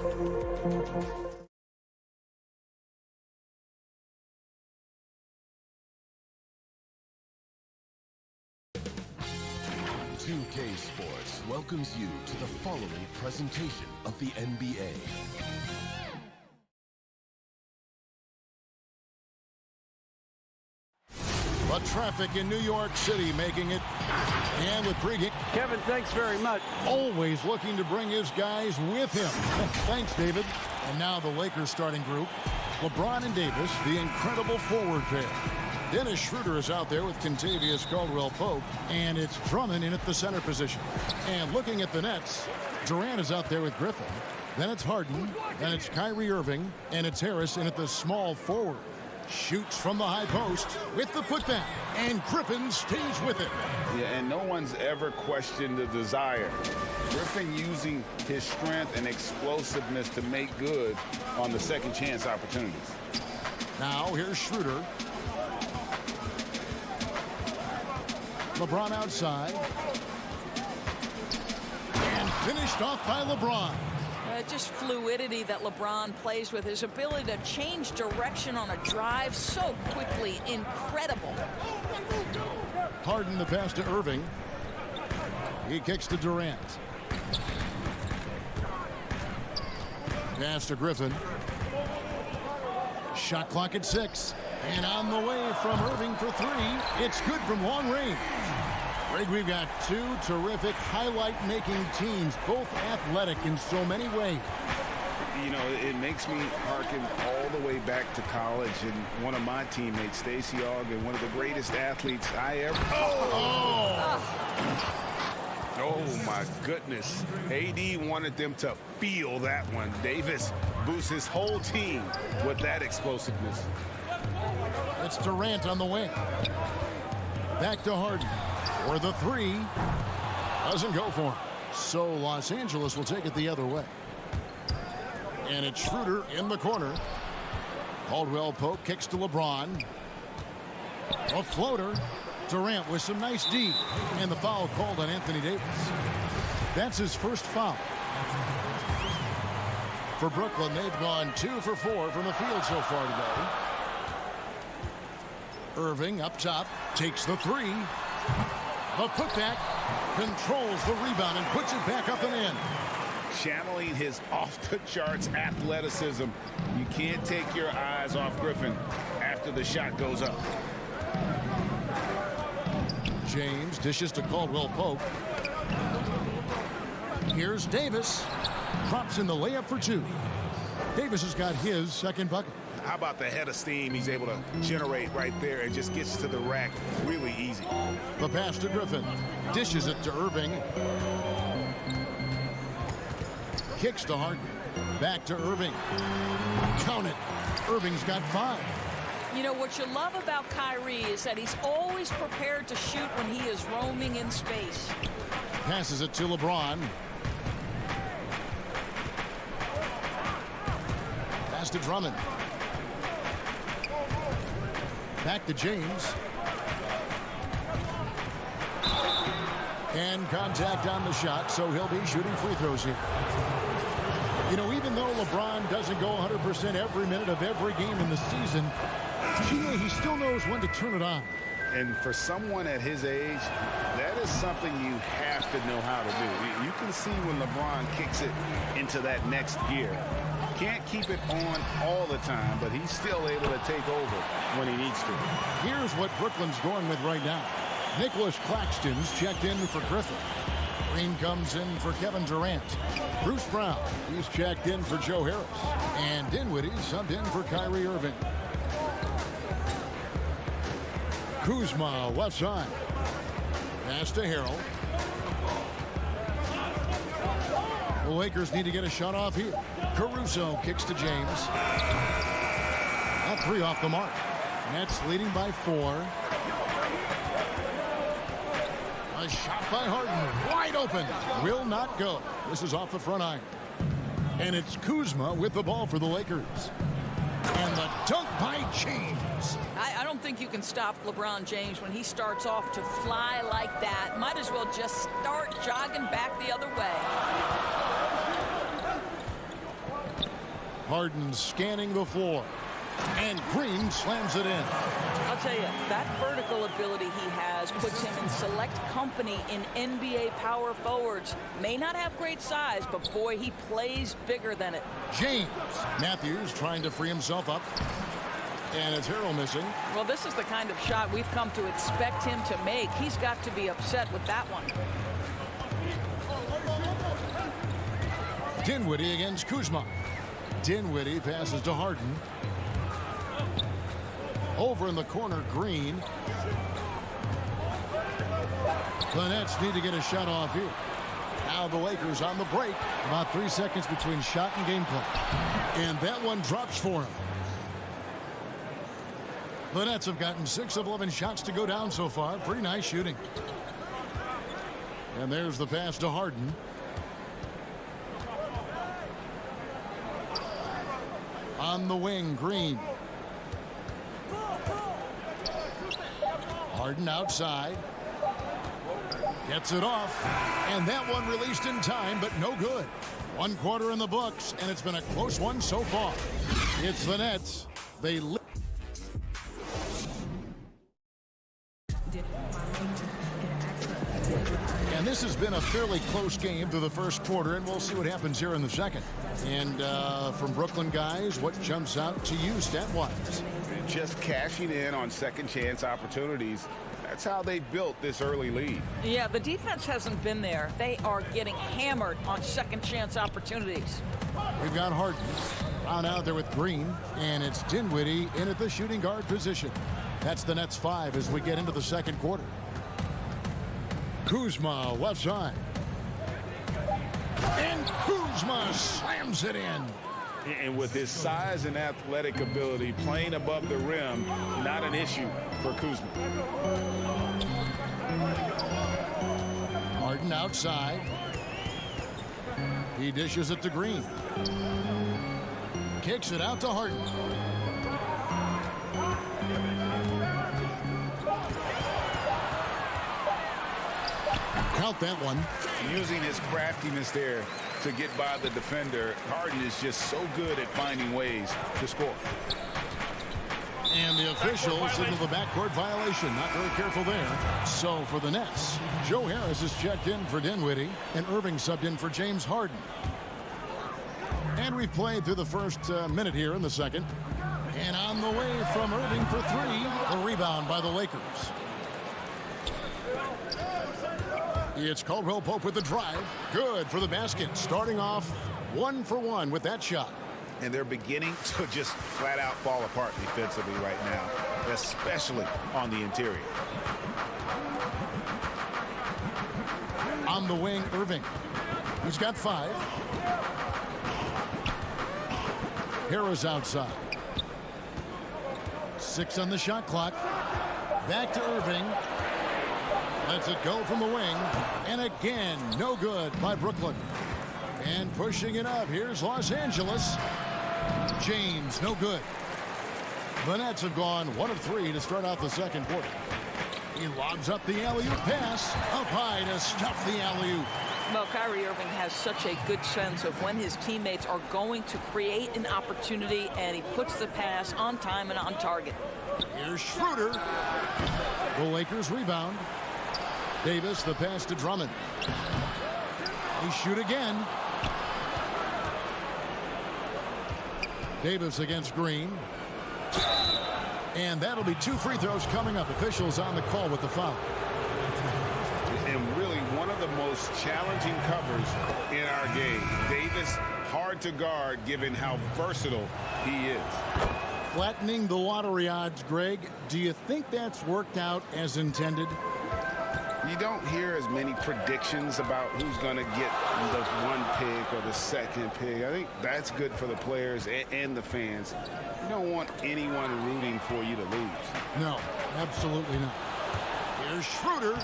2K Sports welcomes you to the following presentation of the NBA. But traffic in New York City making it. And with pregame. Kevin, thanks very much. Always looking to bring his guys with him. Thanks, David. And now the Lakers starting group. LeBron and Davis, the incredible forward pair. Dennis Schroeder is out there with Kentavious Caldwell-Pope, and it's Drummond in at the center position. And looking at the Nets, Durant is out there with Griffin. Then it's Harden, then it's Kyrie Irving, and it's Harris in at the small forward. Shoots from the high post with the putback, and Griffin stays with it. Yeah, and no one's ever questioned the desire. Griffin using his strength and explosiveness to make good on the second chance opportunities. Now here's Schroeder. LeBron outside. And finished off by LeBron. Just fluidity that LeBron plays with. His ability to change direction on a drive so quickly. Incredible. Harden the pass to Irving. He kicks to Durant. Pass to Griffin. Shot clock at 6. And on the way from Irving for 3. It's good from long range. Greg, we've got two terrific highlight-making teams, both athletic in so many ways. You know, it makes me harken all the way back to college, and one of my teammates, Stacey Ogg, one of the greatest athletes I ever... Oh, my goodness. AD wanted them to feel that one. Davis boosts his whole team with that explosiveness. It's Durant on the wing. Back to Harden. For the 3. Doesn't go for him. So Los Angeles will take it the other way. And it's Schroeder in the corner. Caldwell-Pope kicks to LeBron. A floater. Durant with some nice D. And the foul called on Anthony Davis. That's his first foul. For Brooklyn, they've gone 2 for 4 from the field so far today. Irving up top. Takes the 3. The putback, controls the rebound and puts it back up and in. Channeling his off-the-charts athleticism. You can't take your eyes off Griffin after the shot goes up. James dishes to Caldwell-Pope. Here's Davis. Drops in the layup for 2. Davis has got his second bucket. How about the head of steam he's able to generate right there and just gets to the rack really easy. The pass to Griffin. Dishes it to Irving. Kicks to Harden. Back to Irving. Count it. Irving's got 5. You know, what you love about Kyrie is that he's always prepared to shoot when he is roaming in space. Passes it to LeBron. Pass to Drummond. Back to James. And contact on the shot, so he'll be shooting free throws here. You know, even though LeBron doesn't go 100% every minute of every game in the season, he still knows when to turn it on. And for someone at his age, that is something you have to know how to do. You can see when LeBron kicks it into that next gear. Can't keep it on all the time, but he's still able to take over when he needs to. Here's what Brooklyn's going with right now. Nicholas Claxton's checked in for Griffin. Green comes in for Kevin Durant. Bruce Brown, he's checked in for Joe Harris. And Dinwiddie subbed in for Kyrie Irving. Kuzma left side. Pass to Harrell. The Lakers need to get a shot off here. Caruso kicks to James. That 3 off the mark. Nets leading by 4. A shot by Harden. Wide open. Will not go. This is off the front iron. And it's Kuzma with the ball for the Lakers. And the dunk by James. I don't think you can stop LeBron James when he starts off to fly like that. Might as well just start jogging back the other way. Harden scanning the floor. And Green slams it in. I'll tell you, that vertical ability he has puts him in select company in NBA power forwards. May not have great size, but boy, he plays bigger than it. James. Matthews trying to free himself up. And it's Harrell missing. Well, this is the kind of shot we've come to expect him to make. He's got to be upset with that one. Dinwiddie against Kuzma. Dinwiddie passes to Harden. Over in the corner, Green. The Nets need to get a shot off here. Now the Lakers on the break. About 3 seconds between shot and gameplay. And that one drops for him. The Nets have gotten 6 of 11 shots to go down so far. Pretty nice shooting. And there's the pass to Harden. On the wing, Green. Harden outside. Gets it off. And that one released in time, but no good. 1 quarter in the books, and it's been a close one so far. It's the Nets. They And this has been a fairly close game through the first quarter, and we'll see what happens here in the second. And from Brooklyn guys, what jumps out to you stat-wise? Just cashing in on second chance opportunities. That's how they built this early lead. Yeah, the defense hasn't been there. They are getting hammered on second chance opportunities. We've got Harden on out there with Green, and it's Dinwiddie in at the shooting guard position. That's the Nets 5 as we get into the second quarter. Kuzma left side. And Kuzma slams it in. And with his size and athletic ability, playing above the rim, not an issue for Kuzma. Harden outside. He dishes it to Green. Kicks it out to Harden. Count that one. Using his craftiness there to get by the defender. Harden is just so good at finding ways to score. And the officials signal the backcourt violation. Not very careful there. So for the Nets, Joe Harris is checked in for Dinwiddie, and Irving subbed in for James Harden. And we've played through the first minute here in the second. And on the way from Irving for 3, a rebound by the Lakers. It's Caldwell Pope with the drive. Good for the basket. Starting off 1 for 1 with that shot. And they're beginning to just flat out fall apart defensively right now, especially on the interior. On the wing, Irving. He's got 5. Harris outside. 6 on the shot clock. Back to Irving. Lets it go from the wing. And again, no good by Brooklyn. And pushing it up, here's Los Angeles. James, no good. The Nets have gone 1 of 3 to start out the second quarter. He lobs up the alley-oop pass. Up high to stuff the alley-oop. Well, Kyrie Irving has such a good sense of when his teammates are going to create an opportunity, and he puts the pass on time and on target. Here's Schroeder. The Lakers rebound. Davis, the pass to Drummond. He shoot again. Davis against Green. And that'll be 2 free throws coming up. Officials on the call with the foul. And really one of the most challenging covers in our game. Davis, hard to guard given how versatile he is. Flattening the lottery odds, Greg. Do you think that's worked out as intended? You don't hear as many predictions about who's going to get the 1 pick or the second pick. I think that's good for the players and the fans. You don't want anyone rooting for you to lose. No, absolutely not. Here's Schroeder.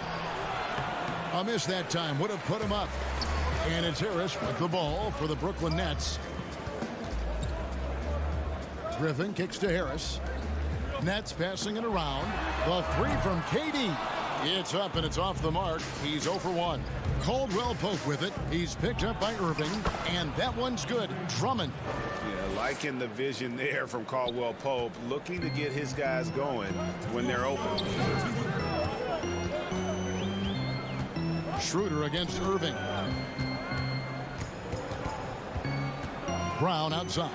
A miss that time. Would have put him up. And it's Harris with the ball for the Brooklyn Nets. Griffin kicks to Harris. Nets passing it around. The 3 from KD. It's up and it's off the mark. He's 0 for 1. Caldwell Pope with it. He's picked up by Irving, and that one's good. Drummond. Yeah, liking the vision there from Caldwell Pope, looking to get his guys going when they're open. Schroeder against Irving. Brown outside.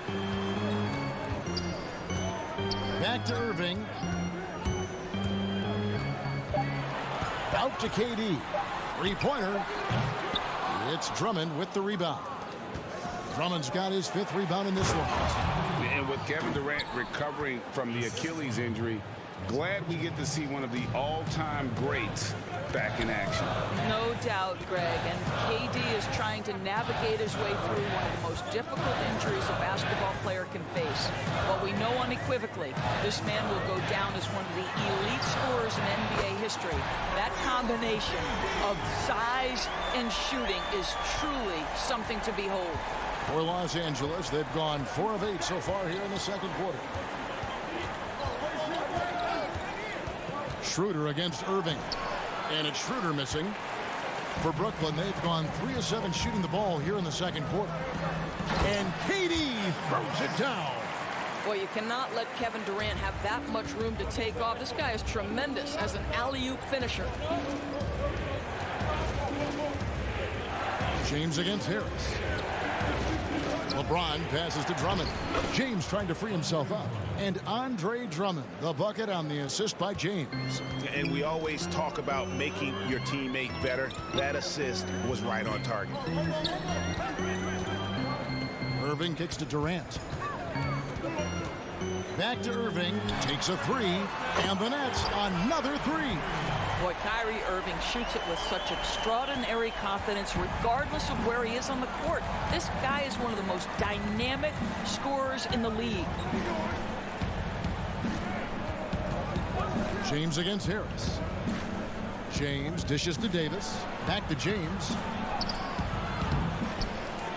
Back to Irving. Out to KD. Three-pointer. It's Drummond with the rebound. Drummond's got his 5th rebound in this one. And with Kevin Durant recovering from the Achilles injury, glad we get to see one of the all-time greats back in action. No doubt, Greg. And KD is trying to navigate his way through one of the most difficult injuries a basketball player can face. But we know unequivocally this man will go down as one of the elite scorers in NBA history. That combination of size and shooting is truly something to behold. For Los Angeles, they've gone 4 of 8 so far here in the second quarter. Schroeder against Irving. And it's Schroeder missing. For Brooklyn, they've gone 3 of 7 shooting the ball here in the second quarter. And KD throws it down. Boy, you cannot let Kevin Durant have that much room to take off. This guy is tremendous as an alley-oop finisher. James against Harris. LeBron passes to Drummond. James trying to free himself up. And Andre Drummond, the bucket on the assist by James. And we always talk about making your teammate better. That assist was right on target. Irving kicks to Durant. Back to Irving. Takes a 3. And the Nets, another 3. Boy, Kyrie Irving shoots it with such extraordinary confidence regardless of where he is on the court. This guy is one of the most dynamic scorers in the league. James against Harris. James dishes to Davis. Back to James.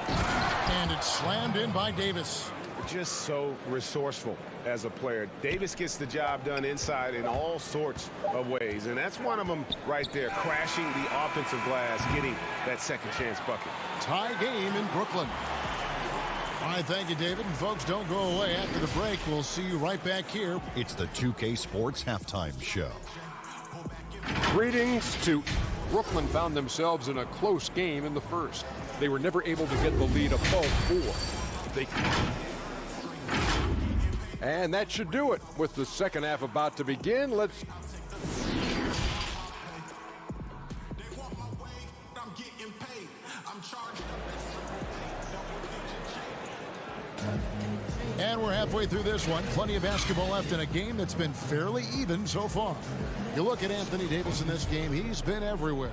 And it's slammed in by Davis. Just so resourceful as a player. Davis gets the job done inside in all sorts of ways, and that's one of them right there, crashing the offensive glass, getting that second chance bucket. Tie game in Brooklyn. All right, thank you, David. And folks, don't go away. After the break, we'll see you right back here. It's the 2K Sports Halftime Show. Greetings to Brooklyn. Found themselves in a close game in the first. They were never able to get the lead above 4. And that should do it. With the second half about to begin, let's... And we're halfway through this one. Plenty of basketball left in a game that's been fairly even so far. You look at Anthony Davis in this game, he's been everywhere.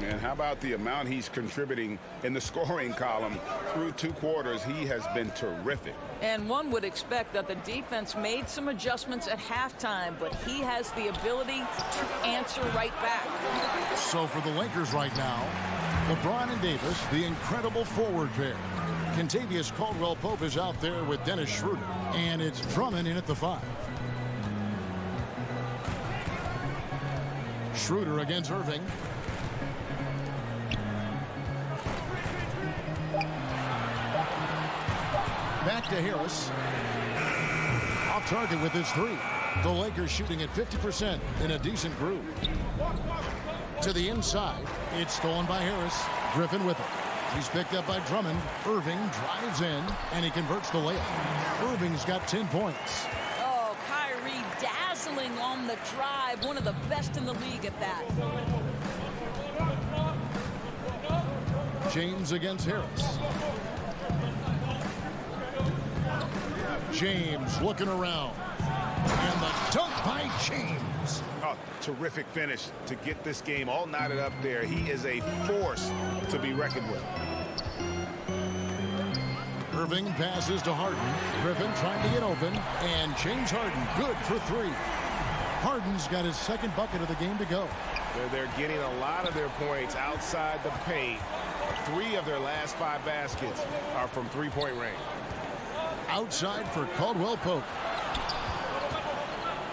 And how about the amount he's contributing in the scoring column through 2 quarters? He has been terrific. And one would expect that the defense made some adjustments at halftime, but he has the ability to answer right back. So for the Lakers right now, LeBron and Davis, the incredible forward pair. Kentavious Caldwell-Pope is out there with Dennis Schroeder, and it's Drummond in at the 5. Schroeder against Irving. Back to Harris. Off target with his 3. The Lakers shooting at 50% in a decent groove. To the inside. It's stolen by Harris. Griffin with it. He's picked up by Drummond. Irving drives in, and he converts the layup. Irving's got 10 points. Oh, Kyrie dazzling on the drive. One of the best in the league at that. James against Harris. James looking around. And the dunk by James. Oh, terrific finish to get this game all knotted up there. He is a force to be reckoned with. Irving passes to Harden. Griffin trying to get open. And James Harden good for 3. Harden's got his 2nd bucket of the game to go. They're getting a lot of their points outside the paint. 3 of their last 5 baskets are from 3-point range. Outside for Caldwell-Pope.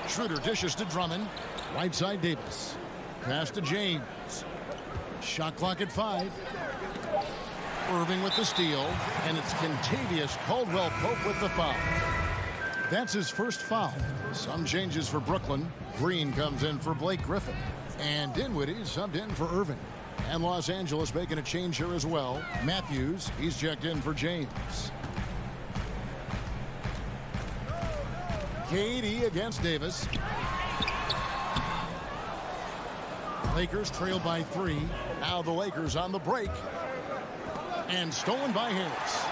Schroeder dishes to Drummond. Right side Davis. Pass to James. Shot clock at 5. Irving with the steal, and it's Kentavious Caldwell-Pope with the foul. That's his first foul. Some changes for Brooklyn. Green comes in for Blake Griffin, and Dinwiddie subbed in for Irving. And Los Angeles making a change here as well. Matthews, he's checked in for James. KD against Davis. Lakers trail by 3. Now the Lakers on the break. And stolen by Harris.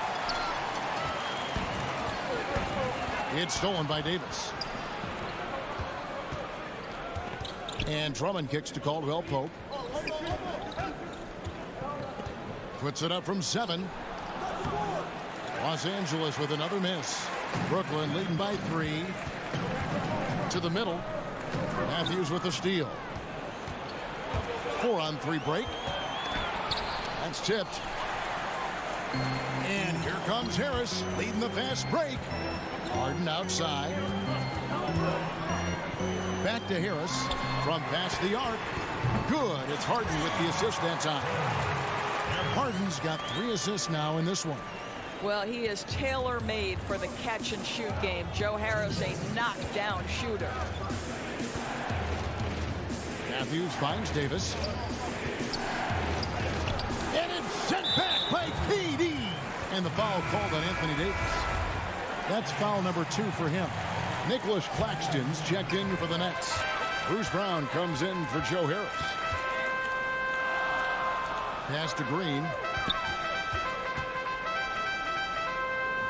It's stolen by Davis. And Drummond kicks to Caldwell-Pope. Puts it up from 7. Los Angeles with another miss. Brooklyn leading by 3. To the middle. Matthews with the steal. 4-on-3 break. That's tipped. And here comes Harris leading the fast break. Harden outside. Back to Harris from past the arc. Good. It's Harden with the assist that time. Harden's got 3 assists now in this one. Well, he is tailor-made for the catch-and-shoot game. Joe Harris, a knockdown shooter. Matthews finds Davis. And it's sent back by KD. And the foul called on Anthony Davis. That's foul number 2 for him. Nicholas Claxton's checked in for the Nets. Bruce Brown comes in for Joe Harris. Pass to Green.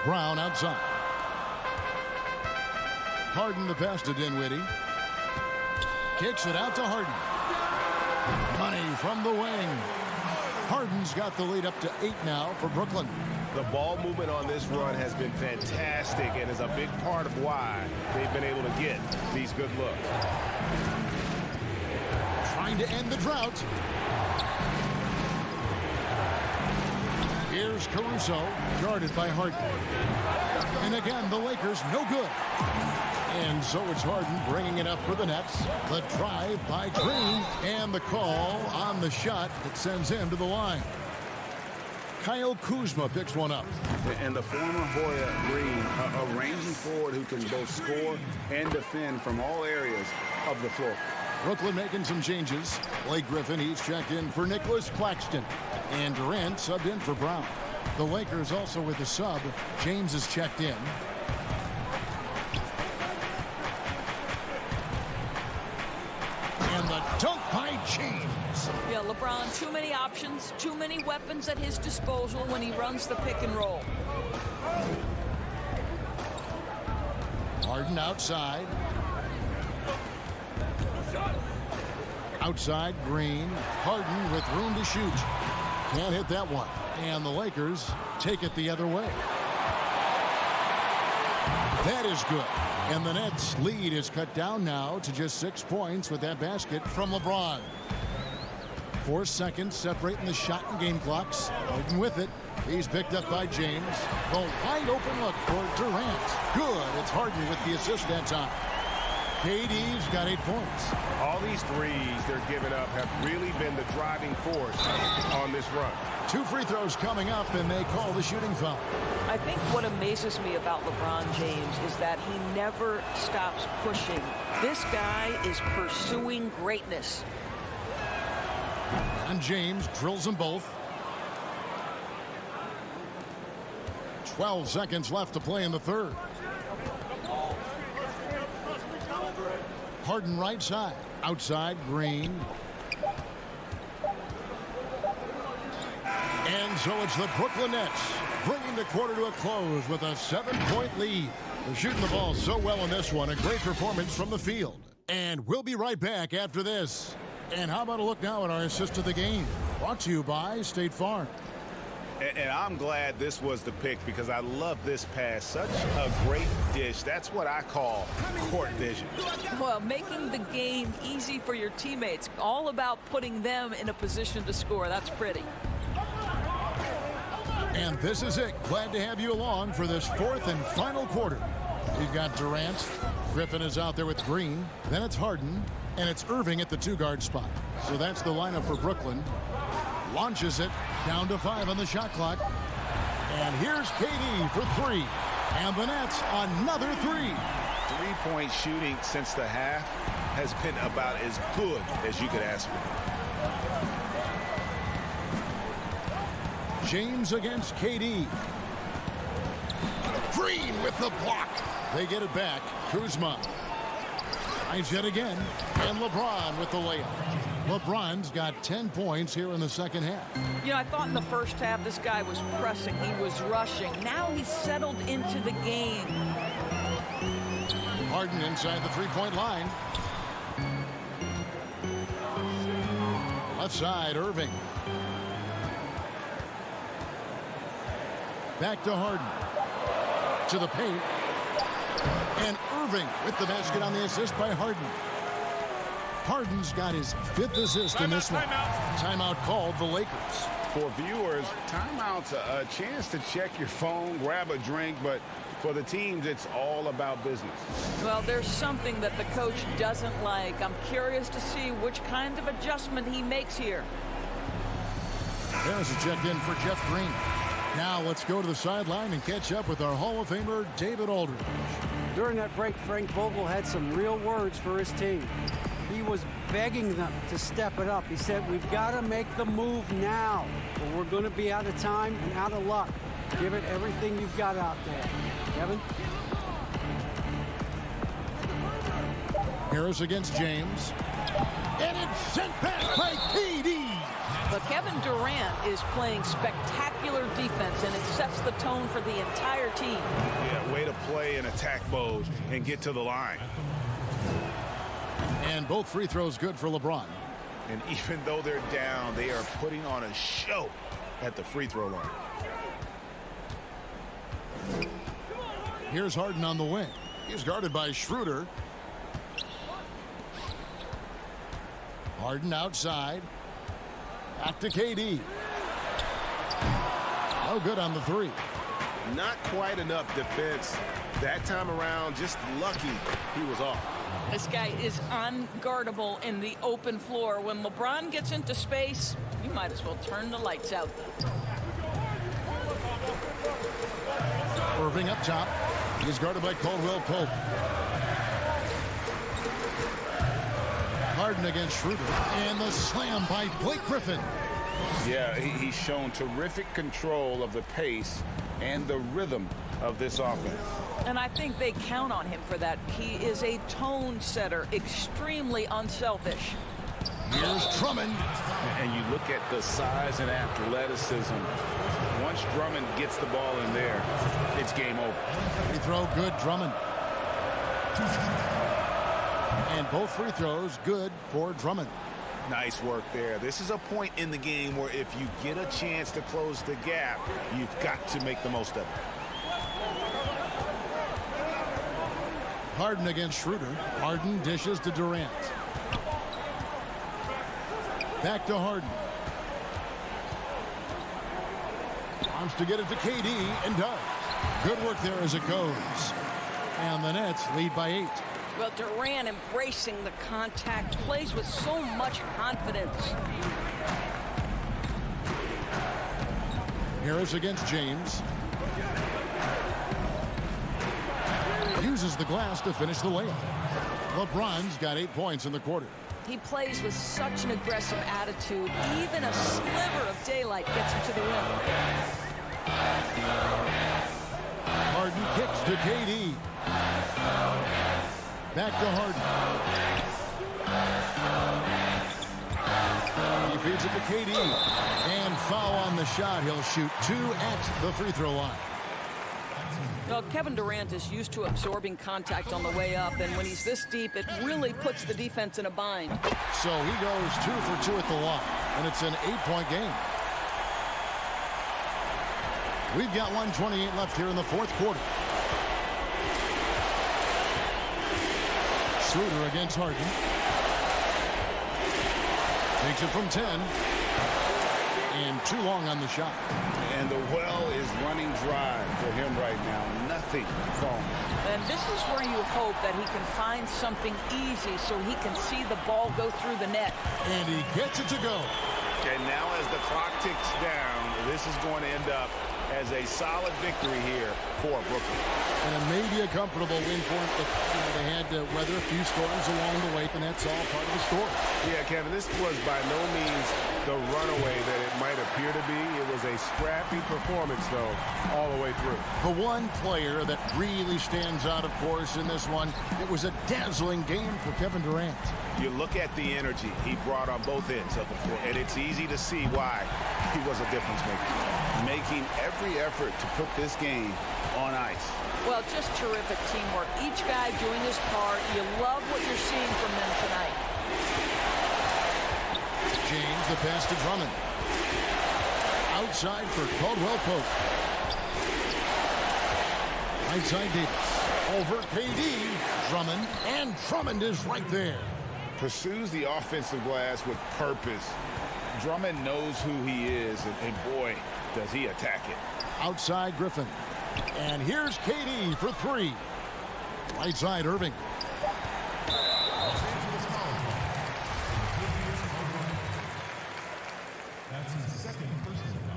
Brown outside. Harden the pass to Dinwiddie. Kicks it out to Harden. Money from the wing. Harden's got the lead up to 8 now for Brooklyn. The ball movement on this run has been fantastic and is a big part of why they've been able to get these good looks. Trying to end the drought. Here's Caruso, guarded by Harden. And again, the Lakers no good. And so it's Harden bringing it up for the Nets. The drive by Green, and the call on the shot that sends him to the line. Kyle Kuzma picks one up. And the former Hoya Green, a ranging forward who can both score and defend from all areas of the floor. Brooklyn making some changes. Blake Griffin, he's checked in for Nicholas Claxton. And Durant subbed in for Brown. The Lakers also with a sub. James is checked in. And the dunk by James. Yeah, LeBron, too many options, too many weapons at his disposal when he runs the pick and roll. Harden outside. Outside, Green. Harden with room to shoot. Can't hit that one. And the Lakers take it the other way. That is good. And the Nets' lead is cut down now to just 6 points with that basket from LeBron. 4 seconds separating the shot and game clocks. Harden with it. He's picked up by James. The wide open look for Durant. Good. It's Harden with the assist that time. KD's got 8 points. All these threes they're giving up have really been the driving force on this run. 2 free throws coming up, and they call the shooting foul. I think what amazes me about LeBron James is that he never stops pushing. This guy is pursuing greatness. And James drills them both. 12 seconds left to play in the third. Harden right side. Outside, Green. And so it's the Brooklyn Nets bringing the quarter to a close with a 7-point lead. They're shooting the ball so well in this one. A great performance from the field. And we'll be right back after this. And how about a look now at our assist of the game? Brought to you by State Farm. And I'm glad this was the pick because I love this pass. Such a great dish. That's what I call court vision. Well, making the game easy for your teammates. All about putting them in a position to score. That's pretty. And this is it. Glad to have you along for this 4th and final quarter. We've got Durant. Griffin is out there with Green. Then it's Harden. And it's Irving at the 2-guard spot. So that's the lineup for Brooklyn. Launches it down to 5 on the shot clock. And here's KD for 3. And the Nets another 3. Three-point shooting since the half has been about as good as you could ask for. James against KD. Green with the block. They get it back. Kuzma. Finds it again. And LeBron with the layup. LeBron's got 10 points here in the second half. You know, I thought in the first half this guy was pressing. He was rushing. Now he's settled into the game. Harden inside the three-point line. Left side, Irving. Back to Harden. To the paint. And Irving with the basket on the assist by Harden. Harden's got his 5th assist in this one. Timeout called the Lakers. For viewers, timeout's a chance to check your phone, grab a drink, but for the teams, it's all about business. Well, there's something that the coach doesn't like. I'm curious to see which kind of adjustment he makes here. There's a check in for Jeff Green. Now let's go to the sideline and catch up with our Hall of Famer, David Aldridge. During that break, Frank Vogel had some real words for his team. He was begging them to step it up. He said, we've got to make the move now, or we're going to be out of time and out of luck. Give it everything you've got out there. Kevin? Harris against James. And it's sent back by KD. But Kevin Durant is playing spectacular defense, and it sets the tone for the entire team. Yeah, way to play in attack mode and get to the line. And both free throws good for LeBron. And even though they're down, they are putting on a show at the free throw line. Here's Harden on the wing. He's guarded by Schroeder. Harden outside. Back to KD. No good on the 3. Not quite enough defense that time around. Just lucky he was off. This guy is unguardable in the open floor. When LeBron gets into space, you might as well turn the lights out. Irving up top. He's guarded by Caldwell Pope. Harden against Schroeder. And the slam by Blake Griffin. Yeah, he's shown terrific control of the pace and the rhythm of this offense. And I think they count on him for that. He is a tone setter, extremely unselfish. Here's Drummond. And you look at the size and athleticism. Once Drummond gets the ball in there, it's game over. Free throw good, Drummond. And both free throws good for Drummond. Nice work there. This is a point in the game where if you get a chance to close the gap, you've got to make the most of it. Harden against Schroeder. Harden dishes to Durant. Back to Harden. Wants to get it to KD and does. Good work there as it goes. And the Nets lead by 8. Well, Durant embracing the contact, plays with so much confidence. Harris against James. Uses the glass to finish the layup. LeBron's got 8 points in the quarter. He plays with such an aggressive attitude. Even a sliver of daylight gets him to the rim. Harden kicks to KD. Back to Harden. He feeds it to KD. And foul on the shot. He'll shoot 2 at the free throw line. Well, Kevin Durant is used to absorbing contact on the way up, and when he's this deep, it really puts the defense in a bind. So he goes 2 for 2 at the line, and it's an 8-point game. We've got 1:28 left here in the fourth quarter. Schroeder against Harden. Takes it from 10. And too long on the shot. And the well is running dry for him right now. Nothing falling. And this is where you hope that he can find something easy so he can see the ball go through the net. And he gets it to go. And now as the clock ticks down, this is going to end up as a solid victory here for Brooklyn. And it may be a comfortable win for them, but they had to weather a few storms along the way, and that's all part of the story. Yeah, Kevin, this was by no means the runaway that it might appear to be. It was a scrappy performance, though, all the way through. The one player that really stands out, of course, in this one, it was a dazzling game for Kevin Durant. You look at the energy he brought on both ends of the floor, and it's easy to see why he was a difference maker, making every effort to put this game on ice. Well, just terrific teamwork. Each guy doing his part. You love what you're seeing from them tonight. James, the pass to Drummond. Outside for Caldwell Pope. Right side Davis. Over KD. Drummond. And Drummond is right there. Pursues the offensive glass with purpose. Drummond knows who he is, and boy, does he attack it. Outside Griffin. And here's KD for three. Right side Irving.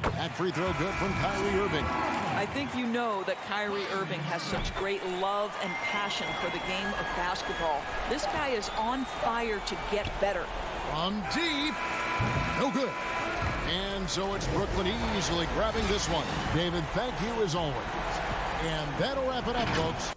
That free throw good from Kyrie Irving. I think you know that Kyrie Irving has such great love and passion for the game of basketball. This guy is on fire to get better. From deep. No good. And so it's Brooklyn easily grabbing this one. David, thank you as always. And that'll wrap it up, folks.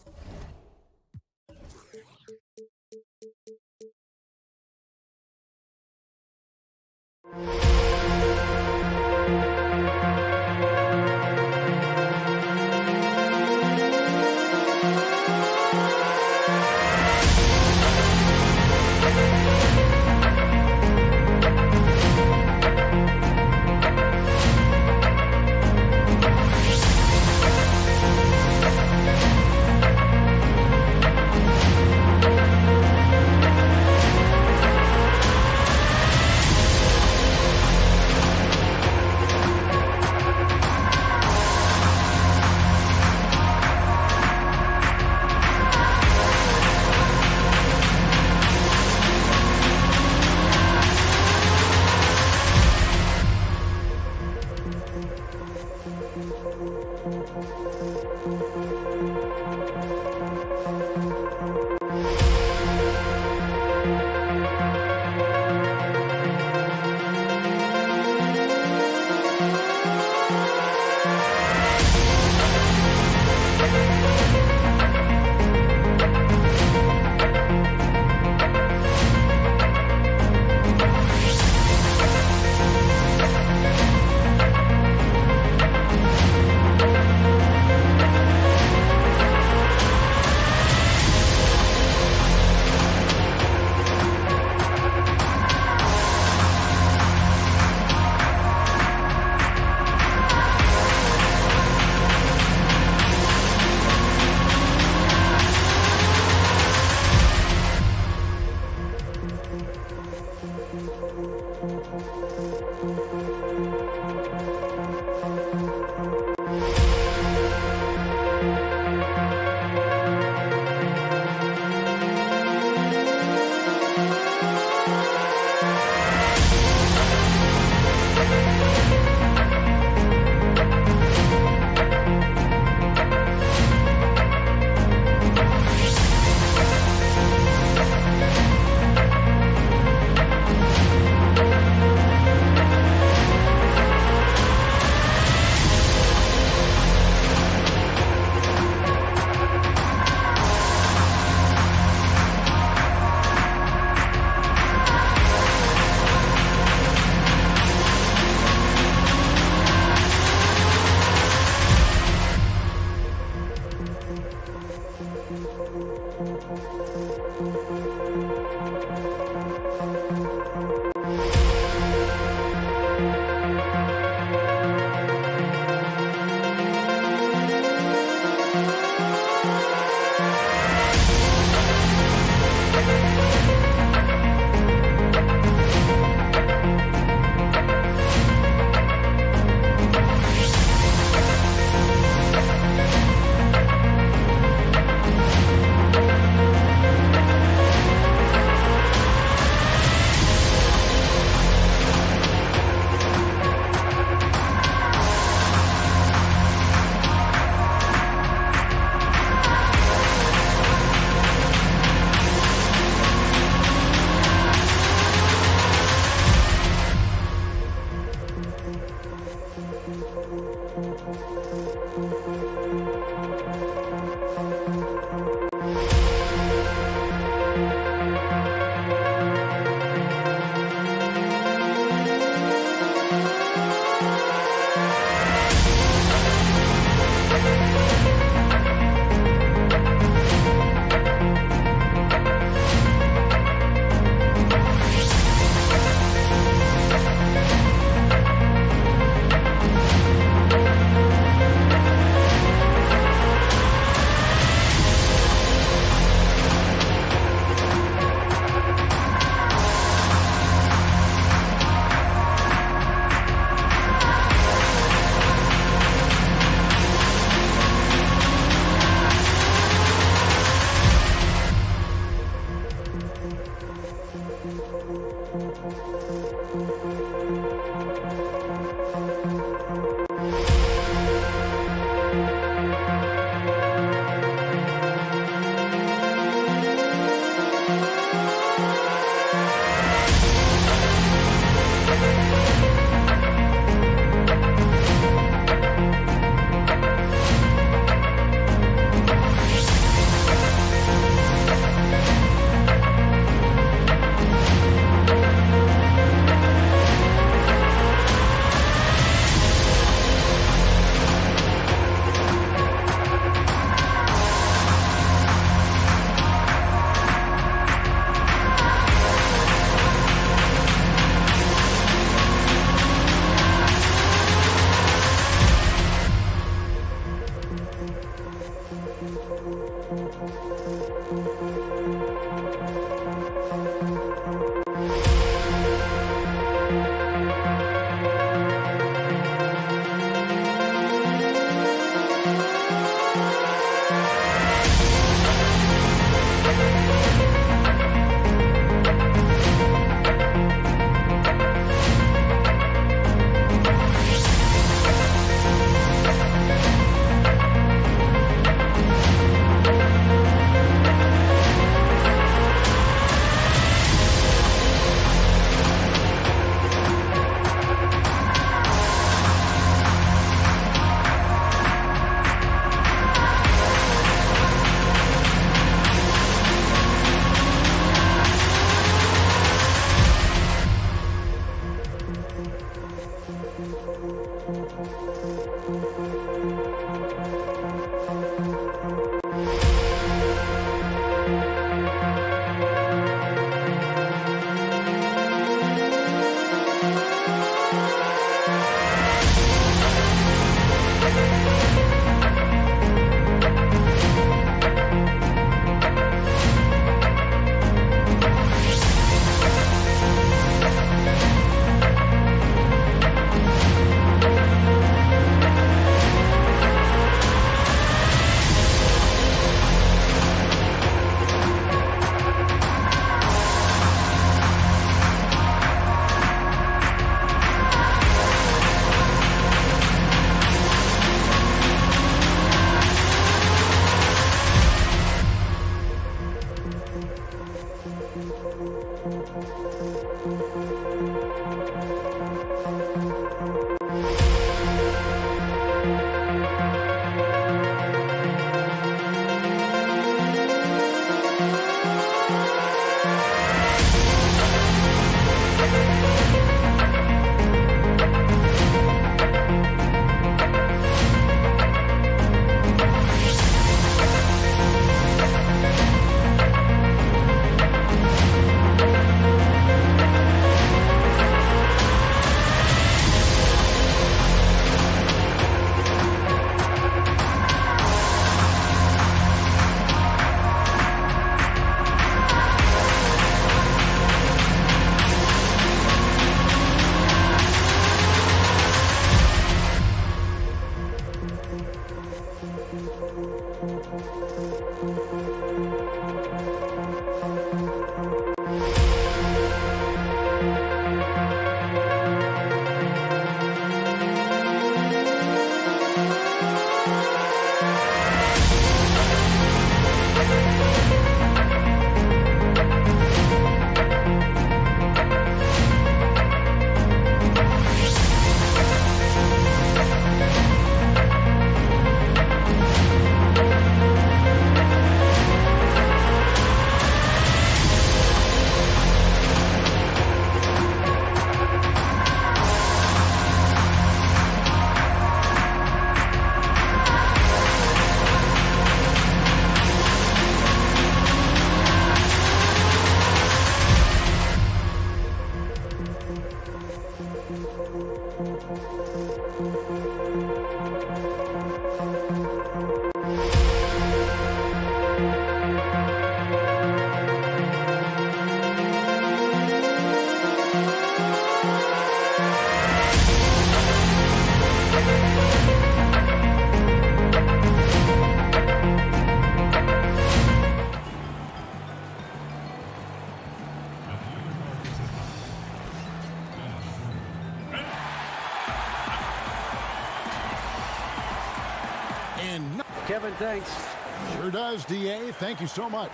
Kevin, thanks. Sure does, D.A. Thank you so much.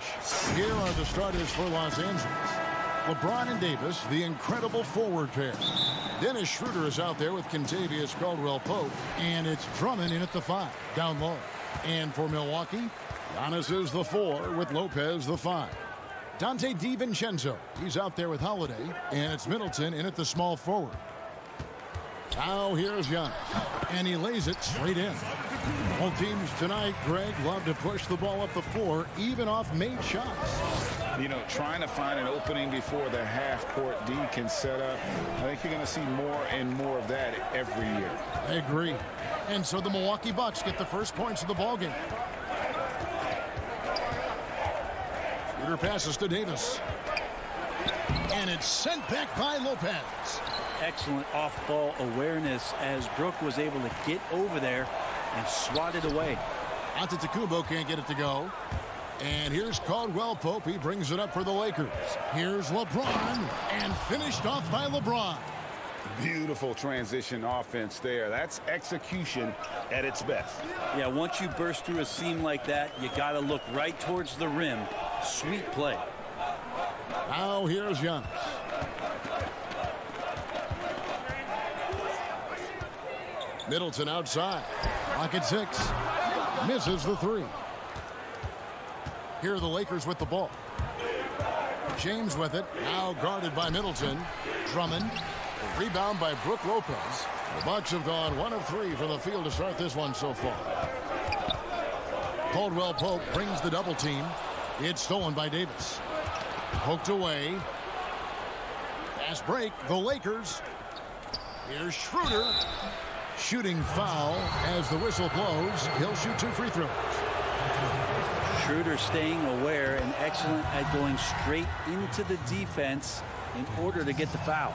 Here are the starters for Los Angeles. LeBron and Davis, the incredible forward pair. Dennis Schroeder is out there with Kentavious Caldwell-Pope, and it's Drummond in at the 5, down low. And for Milwaukee, Giannis is the 4 with Lopez the 5. Dante DiVincenzo, he's out there with Holiday, and it's Middleton in at the small forward. Now here's Giannis, and he lays it straight in. All teams tonight, Greg, love to push the ball up the floor, even off made shots. You know, trying to find an opening before the half-court D can set up. I think you're going to see more and more of that every year. I agree. And so the Milwaukee Bucks get the first points of the ballgame. Schroeder passes to Davis. And it's sent back by Lopez. Excellent off-ball awareness as Brook was able to get over there and swat it away. Antetokounmpo can't get it to go. And here's Caldwell Pope. He brings it up for the Lakers. Here's LeBron. And finished off by LeBron. Beautiful transition offense there. That's execution at its best. Yeah, once you burst through a seam like that, you got to look right towards the rim. Sweet play. Now here's Giannis. Middleton outside. Clock at 6. Misses the 3. Here are the Lakers with the ball. James with it. Now guarded by Middleton. Drummond. A rebound by Brook Lopez. The Bucks have gone 1 of 3 from the field to start this one so far. Caldwell Pope brings the double team. It's stolen by Davis. Poked away. Fast break. The Lakers. Here's Schroeder. Shooting foul as the whistle blows. He'll shoot 2 free throws. Schroeder staying aware and excellent at going straight into the defense in order to get the foul.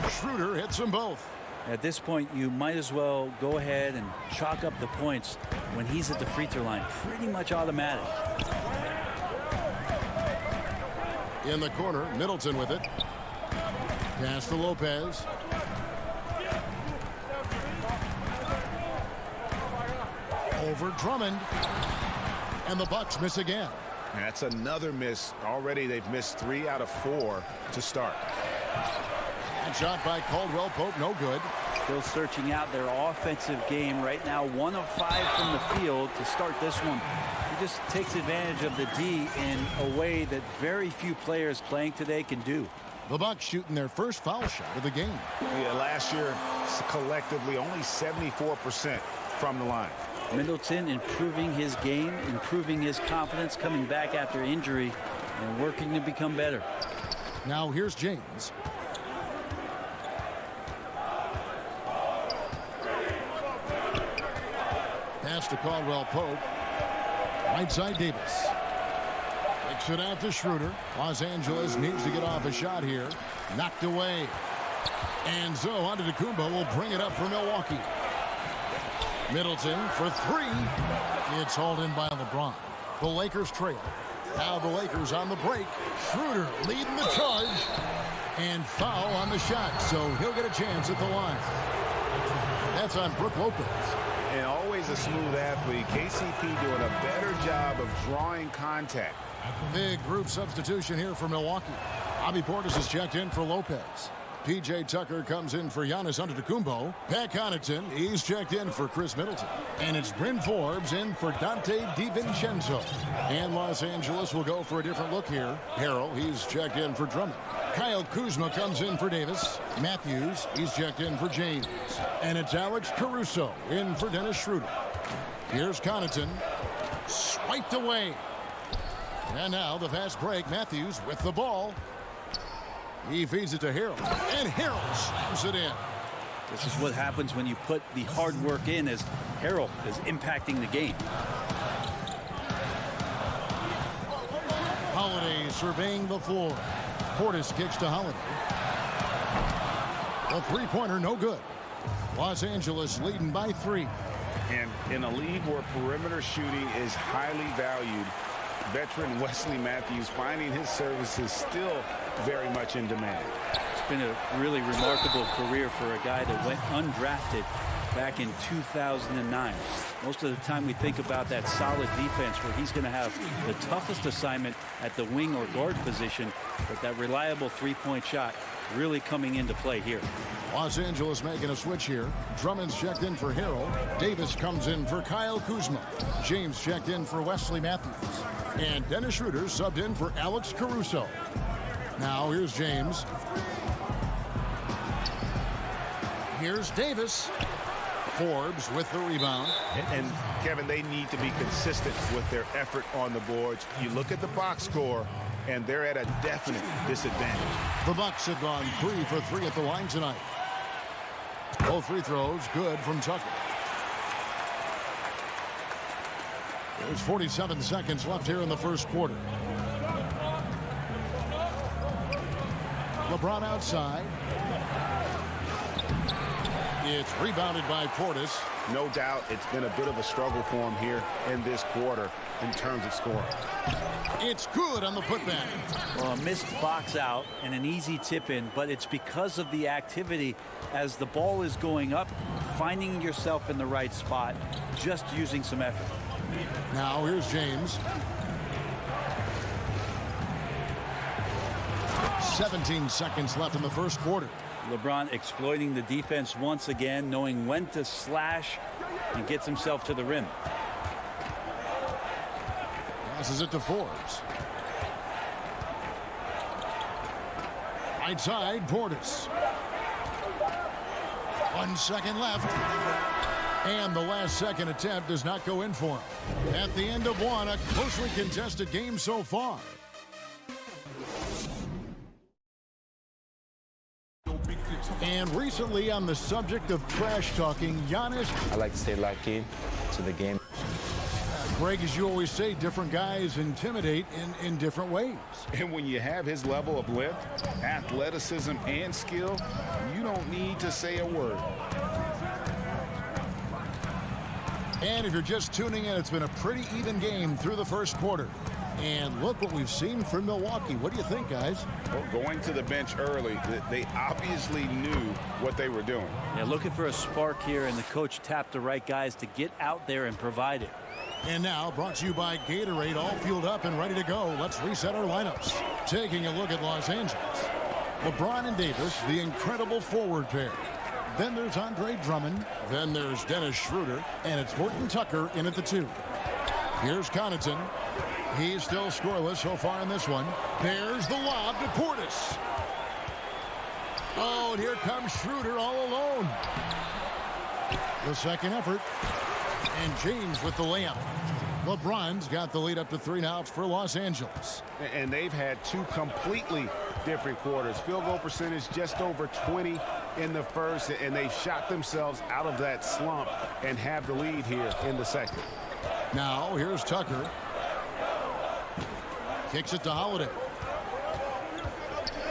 Schroeder hits them both. At this point, you might as well go ahead and chalk up the points when he's at the free throw line. Pretty much automatic. In the corner, Middleton with it. Pass to Lopez. Over Drummond. And the Bucks miss again. That's another miss. Already they've missed 3 out of 4 to start. And shot by Caldwell Pope, no good. Still searching out their offensive game right now. 1 of 5 from the field to start this one. He just takes advantage of the D in a way that very few players playing today can do. The Bucks shooting their first foul shot of the game. Yeah, last year, collectively, only 74% from the line. Middleton improving his game, improving his confidence, coming back after injury, and working to become better. Now here's James. Pass to Caldwell Pope. Right side Davis. Kicks it out to Schroeder. Los Angeles needs to get off a shot here. Knocked away. And so Antetokounmpo will bring it up for Milwaukee. Middleton for 3. It's hauled in by LeBron. The Lakers trail. Now the Lakers on the break. Schroeder leading the charge. And foul on the shot, so he'll get a chance at the line. That's on Brook Lopez. And always a smooth athlete. KCP doing a better job of drawing contact. Big group substitution here for Milwaukee. Bobby Portis is checked in for Lopez. P.J. Tucker comes in for Giannis Antetokounmpo. Pat Connaughton, he's checked in for Chris Middleton. And it's Bryn Forbes in for Dante DiVincenzo. And Los Angeles will go for a different look here. Harrell, he's checked in for Drummond. Kyle Kuzma comes in for Davis. Matthews, he's checked in for James. And it's Alex Caruso in for Dennis Schroeder. Here's Connaughton. Swiped away. And now the fast break. Matthews with the ball. He feeds it to Harrell. And Harrell slams it in. This is what happens when you put the hard work in as Harrell is impacting the game. Holiday surveying the floor. Portis kicks to Holiday. The three-pointer no good. Los Angeles leading by 3. And in a league where perimeter shooting is highly valued, veteran Wesley Matthews finding his services still very much in demand. It's been a really remarkable career for a guy that went undrafted back in 2009. Most of the time we think about that solid defense where he's going to have the toughest assignment at the wing or guard position, but that reliable three-point shot really coming into play here. Los Angeles making a switch here. Drummond's checked in for Harrell. Davis comes in for Kyle Kuzma. James checked in for Wesley Matthews. And Dennis Schroeder subbed in for Alex Caruso. Now here's James. Here's Davis. Forbes with the rebound. And Kevin, they need to be consistent with their effort on the boards. You look at the box score, and they're at a definite disadvantage. The Bucks have gone 3 for 3 at the line tonight. Both free throws good from Tucker. There's 47 seconds left here in the first quarter. LeBron outside. It's rebounded by Portis. No doubt it's been a bit of a struggle for him here in this quarter in terms of scoring. It's good on the putback. Well, a missed box out and an easy tip in, but it's because of the activity as the ball is going up, finding yourself in the right spot, just using some effort. Now here's James. 17 seconds left in the first quarter. LeBron exploiting the defense once again, knowing when to slash, and gets himself to the rim. Passes it to Forbes. Right side, Portis. 1 second left. And the last second attempt does not go in for him. At the end of one, a closely contested game so far. And recently, on the subject of trash talking, Giannis. I like to stay locked in to the game. Greg, as you always say, different guys intimidate in different ways. And when you have his level of lift, athleticism, and skill, you don't need to say a word. And if you're just tuning in, it's been a pretty even game through the first quarter. And look what we've seen from Milwaukee. What do you think, guys? Well, going to the bench early, they obviously knew what they were doing. Yeah, looking for a spark here, and the coach tapped the right guys to get out there and provide it. And now, brought to you by Gatorade, all fueled up and ready to go. Let's reset our lineups. Taking a look at Los Angeles. LeBron and Davis, the incredible forward pair. Then there's Andre Drummond. Then there's Dennis Schroeder. And it's Horton Tucker in at the 2. Here's Connaughton. He's still scoreless so far in this one. There's the lob to Portis. Oh, and here comes Schroeder all alone. The second effort. And James with the layup. LeBron's got the lead up to 3 now. It's for Los Angeles. And they've had 2 completely different quarters. Field goal percentage just over 20 in the first, and they shot themselves out of that slump and have the lead here in the second. Now here's Tucker. Kicks it to Holiday.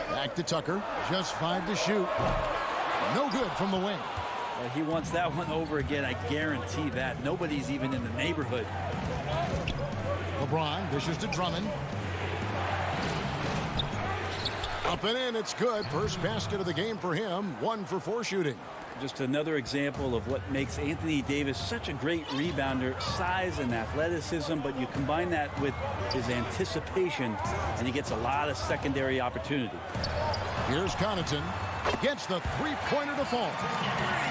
Back to Tucker. Just 5 to shoot. No good from the wing. He wants that one over again. I guarantee that. Nobody's even in the neighborhood. LeBron dishes to Drummond. Up and in. It's good. First basket of the game for him. 1 for 4 shooting. Just another example of what makes Anthony Davis such a great rebounder. Size and athleticism, but you combine that with his anticipation, and he gets a lot of secondary opportunity. Here's Connaughton. Gets the three-pointer to fall.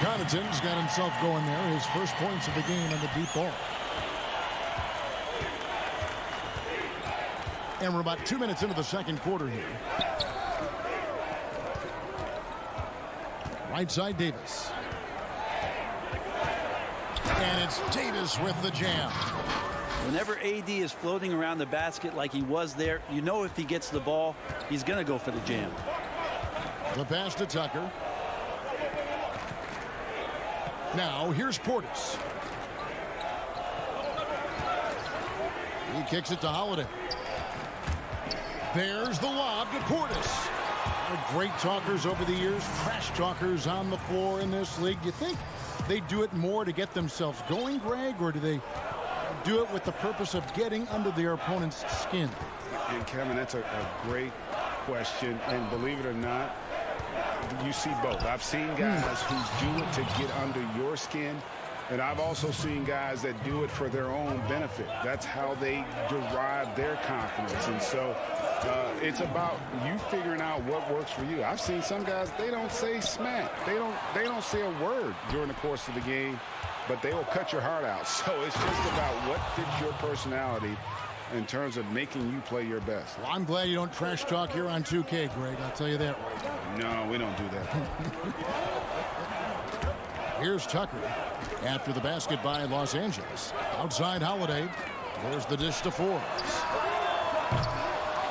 Connaughton's got himself going there. His first points of the game on the deep ball. And we're about 2 minutes into the second quarter here. Right side, Davis. And it's Davis with the jam. Whenever AD is floating around the basket like he was there, you know if he gets the ball, he's going to go for the jam. The pass to Tucker. Now here's Portis. He kicks it to Holiday. There's the lob to Portis. Great talkers over the years, trash talkers on the floor in this league. Do you think they do it more to get themselves going, Greg, or do they do it with the purpose of getting under their opponent's skin? And Kevin, that's a great question, and believe it or not, you see both. I've seen guys who do it to get under your skin, and I've also seen guys that do it for their own benefit. That's how they derive their confidence. And so it's about you figuring out what works for you. I've seen some guys, they don't say smack. They don't say a word during the course of the game, but they will cut your heart out. So it's just about what fits your personality in terms of making you play your best. Well, I'm glad you don't trash talk here on 2K, Greg. I'll tell you that right now. No, we don't do that. Here's Tucker after the basket by Los Angeles. Outside Holiday. There's the dish to Forbes.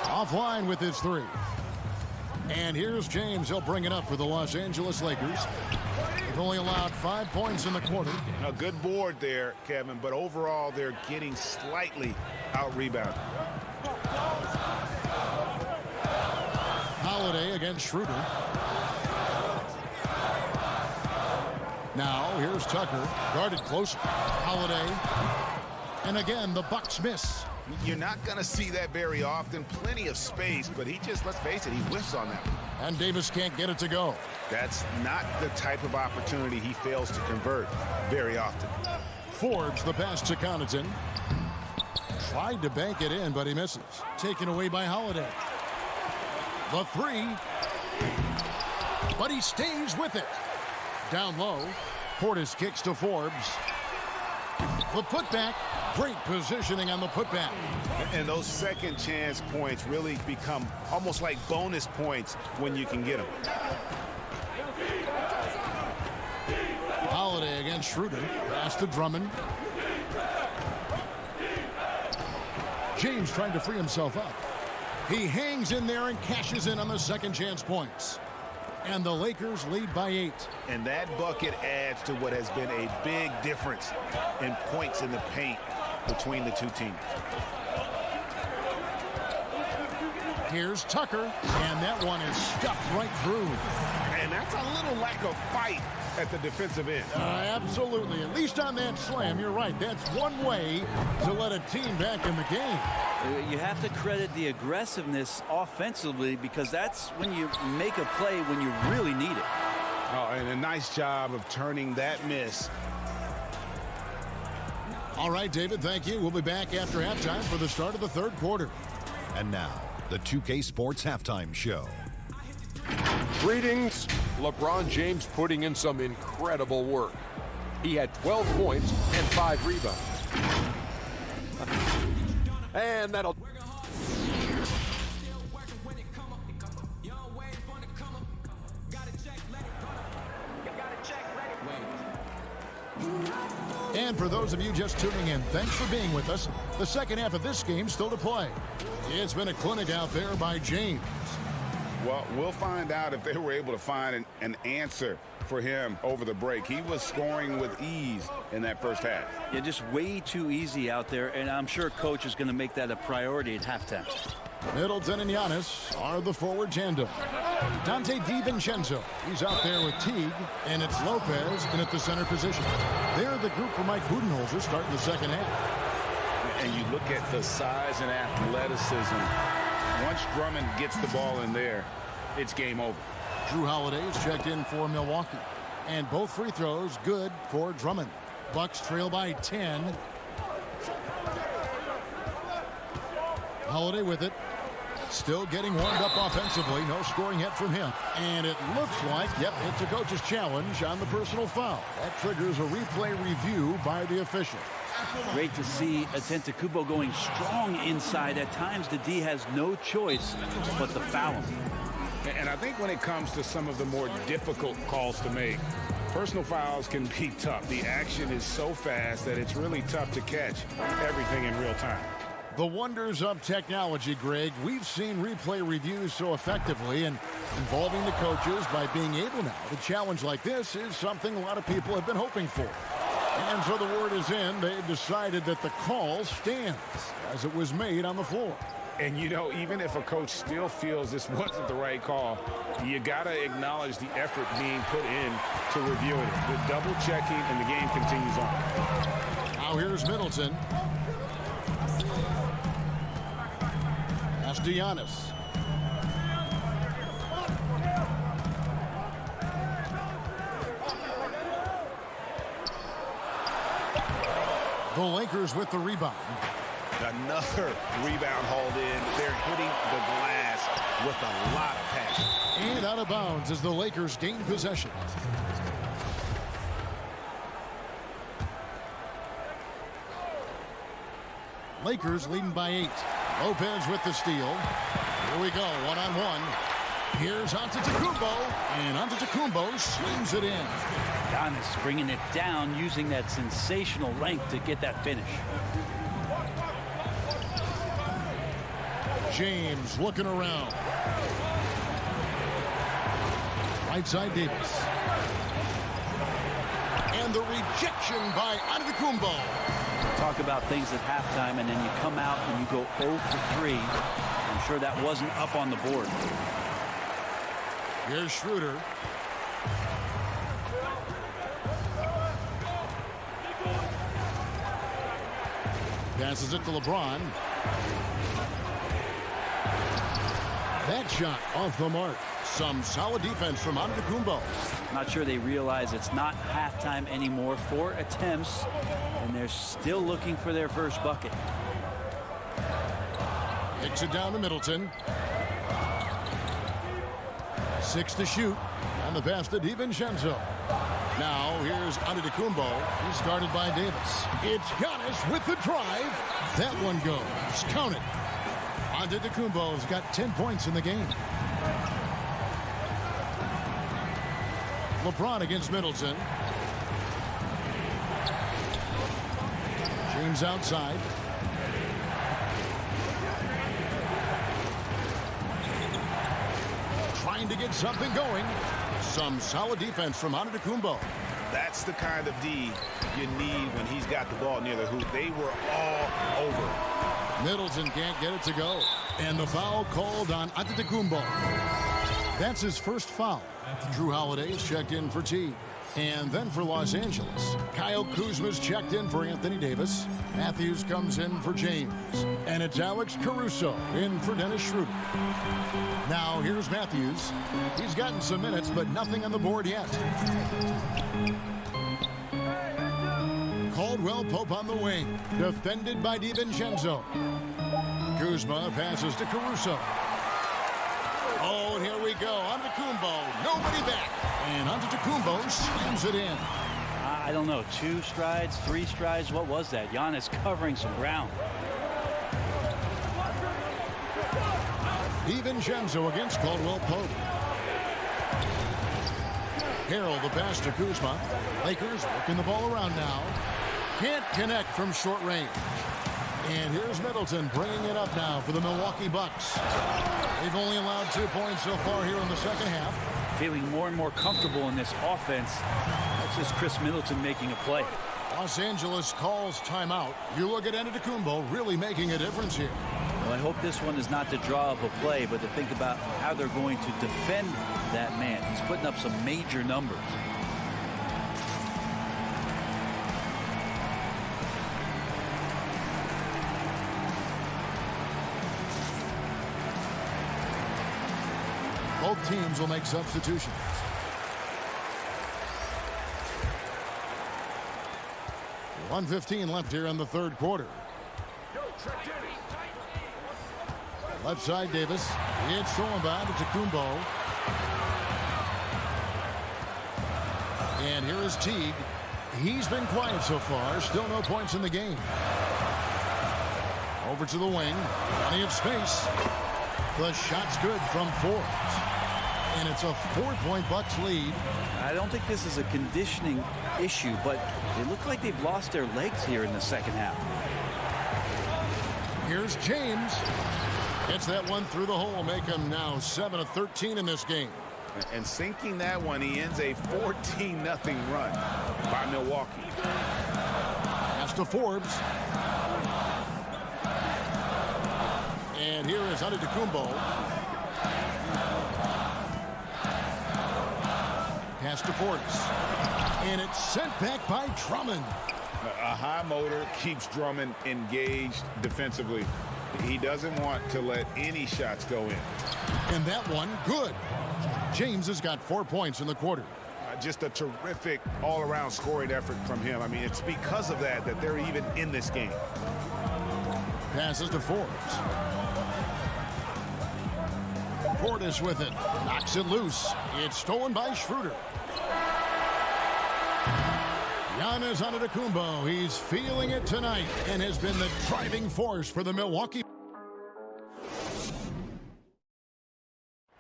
Offline with his 3. And here's James. He'll bring it up for the Los Angeles Lakers. They've only allowed 5 points in the quarter. A good board there, Kevin, but overall they're getting slightly out-rebounded. Holiday against Schroeder. Now here's Tucker, guarded close. Holiday. And again, the Bucks miss. You're not going to see that very often. Plenty of space, but he just, let's face it, he whiffs on that. And Davis can't get it to go. That's not the type of opportunity he fails to convert very often. Forbes, the pass to Connaughton. Tried to bank it in, but he misses. Taken away by Holiday. The three. But he stays with it. Down low. Portis kicks to Forbes. The putback. Great positioning on the putback. And those second chance points really become almost like bonus points when you can get them. Holiday against Schroeder. Pass to Drummond. James trying to free himself up. He hangs in there and cashes in on the second chance points. And the Lakers lead by 8. And that bucket adds to what has been a big difference in points in the paint between the two teams. Here's Tucker, and that one is stuffed right through. And that's a little lack of fight at the defensive end. Absolutely. At least on that slam, you're right. That's one way to let a team back in the game. You have to credit the aggressiveness offensively, because that's when you make a play when you really need it. Oh, and a nice job of turning that miss. All right, David, thank you. We'll be back after halftime for the start of the third quarter. And now, the 2K Sports Halftime Show. Greetings. LeBron James putting in some incredible work. He had 12 points and 5 rebounds. And that'll... And for those of you just tuning in, thanks for being with us. The second half of this game still to play. It's been a clinic out there by James. Well, we'll find out if they were able to find an answer for him over the break. He was scoring with ease in that first half. Yeah, just way too easy out there, and I'm sure coach is going to make that a priority at halftime. Middleton and Giannis are the forward tandem. Dante DiVincenzo, he's out there with Teague, and it's Lopez in at the center position. They're the group for Mike Budenholzer starting the second half. And you look at the size and athleticism. Once Drummond gets the ball in there, it's game over. Drew Holiday is checked in for Milwaukee. And both free throws good for Drummond. Bucks trail by 10. Holiday with it. Still getting warmed up offensively. No scoring yet from him. And it looks like, yep, it's a coach's challenge on the personal foul. That triggers a replay review by the official. Great to see Antetokounmpo going strong inside. At times, the D has no choice but to foul him. And I think when it comes to some of the more difficult calls to make, personal fouls can be tough. The action is so fast that it's really tough to catch everything in real time. The wonders of technology, Greg. We've seen replay reviews so effectively, and involving the coaches by being able now to challenge like this is something a lot of people have been hoping for. And so the word is in. They've decided that the call stands as it was made on the floor. And, you know, even if a coach still feels this wasn't the right call, you got to acknowledge the effort being put in to reviewing it. With double checking, and the game continues on. Now here's Middleton. Pass to Giannis. The Lakers with the rebound. Another rebound hauled in. They're hitting the glass with a lot of passion. And out of bounds as the Lakers gain possession. Lakers leading by 8. Lopez with the steal. Here we go, one-on-one. Here's Antetokounmpo, and Antetokounmpo swings it in. Giannis bringing it down, using that sensational length to get that finish. James looking around. Right side Davis. And the rejection by Antetokounmpo. Talk about things at halftime, and then you come out and you go 0 for 3. I'm sure that wasn't up on the board. Here's Schroeder. Passes it to LeBron. That shot off the mark. Some solid defense from Antetokounmpo. Not sure they realize it's not halftime anymore. 4 attempts, and they're still looking for their first bucket. Kicks it down to Middleton. 6 to shoot. And the pass to DiVincenzo. Now here's Antetokounmpo. He's guarded by Davis. It's Giannis with the drive. That one goes. Count it. Antetokounmpo's got 10 points in the game. LeBron against Middleton. James outside. Trying to get something going. Some solid defense from Antetokounmpo. That's the kind of D you need when he's got the ball near the hoop. They were all over. Middleton can't get it to go. And the foul called on Antetokounmpo. That's his first foul. Drew Holiday is checked in for T. And then for Los Angeles, Kyle Kuzma's checked in for Anthony Davis. Matthews comes in for James. And it's Alex Caruso in for Dennis Schroeder. Now here's Matthews. He's gotten some minutes, but nothing on the board yet. Caldwell Pope on the wing. Defended by DiVincenzo. Kuzma passes to Caruso. Oh, and here we go. Antetokounmpo. Nobody back. And Antetokounmpo slams it in. I don't know. 2 strides, 3 strides. What was that? Giannis covering some ground. DiVincenzo against Caldwell Pope. Harrell the pass to Kuzma. Lakers working the ball around now. Can't connect from short range. And here's Middleton bringing it up now for the Milwaukee Bucks. They've only allowed 2 points so far here in the second half. Feeling more and more comfortable in this offense. That's just Chris Middleton making a play. Los Angeles calls timeout. You look at Antetokounmpo really making a difference here. Well, I hope this one is not to draw up a play, but to think about how they're going to defend that man. He's putting up some major numbers. Both teams will make substitutions. .115 left here in the third quarter. Left side, Davis. It's thrown by Antetokounmpo. And here is Teague. He's been quiet so far. Still no points in the game. Over to the wing. Plenty of space. The shot's good from Forbes. And it's a 4-point Bucks lead. I don't think this is a conditioning issue, but they look like they've lost their legs here in the second half. Here's James. Gets that one through the hole, make him now 7 of 13 in this game. And sinking that one, he ends a 14-0 run by Milwaukee. Pass to Forbes. And here is Antetokounmpo. Pass to Forbes. And it's sent back by Drummond. A high motor keeps Drummond engaged defensively. He doesn't want to let any shots go in. And that one, good. James has got 4 points in the quarter. Just a terrific all-around scoring effort from him. I mean, it's because of that they're even in this game. Passes to Forbes. Portis with it. Knocks it loose. It's stolen by Schroeder. Giannis Antetokounmpo, he's feeling it tonight and has been the driving force for the Milwaukee.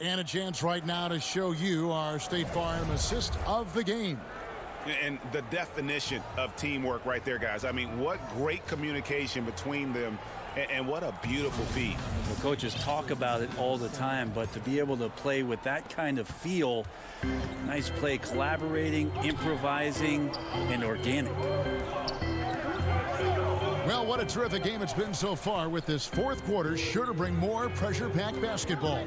And a chance right now to show you our State Farm assist of the game. And the definition of teamwork right there, guys. I mean, what great communication between them, and what a beautiful feat. The coaches talk about it all the time, but to be able to play with that kind of feel, nice play, collaborating, improvising, and organic. Well, what a terrific game it's been so far, with this fourth quarter sure to bring more pressure-packed basketball.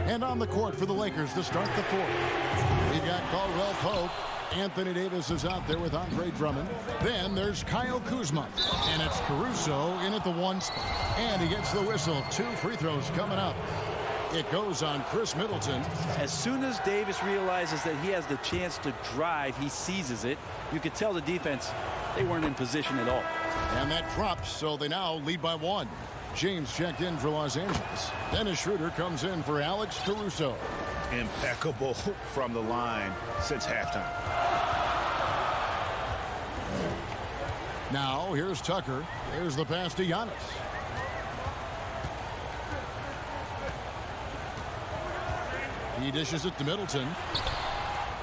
And on the court for the Lakers to start the fourth, we've got Caldwell Pope. Anthony Davis is out there with Andre Drummond. Then there's Kyle Kuzma. And it's Caruso in at the 1 spot. And he gets the whistle. 2 free throws coming up. It goes on Chris Middleton. As soon as Davis realizes that he has the chance to drive, he seizes it. You could tell the defense, they weren't in position at all. And that drops, so they now lead by 1. James checked in for Los Angeles. Dennis Schroeder comes in for Alex Caruso. Impeccable from the line since halftime. Now here's Tucker. Here's the pass to Giannis. He dishes it to Middleton.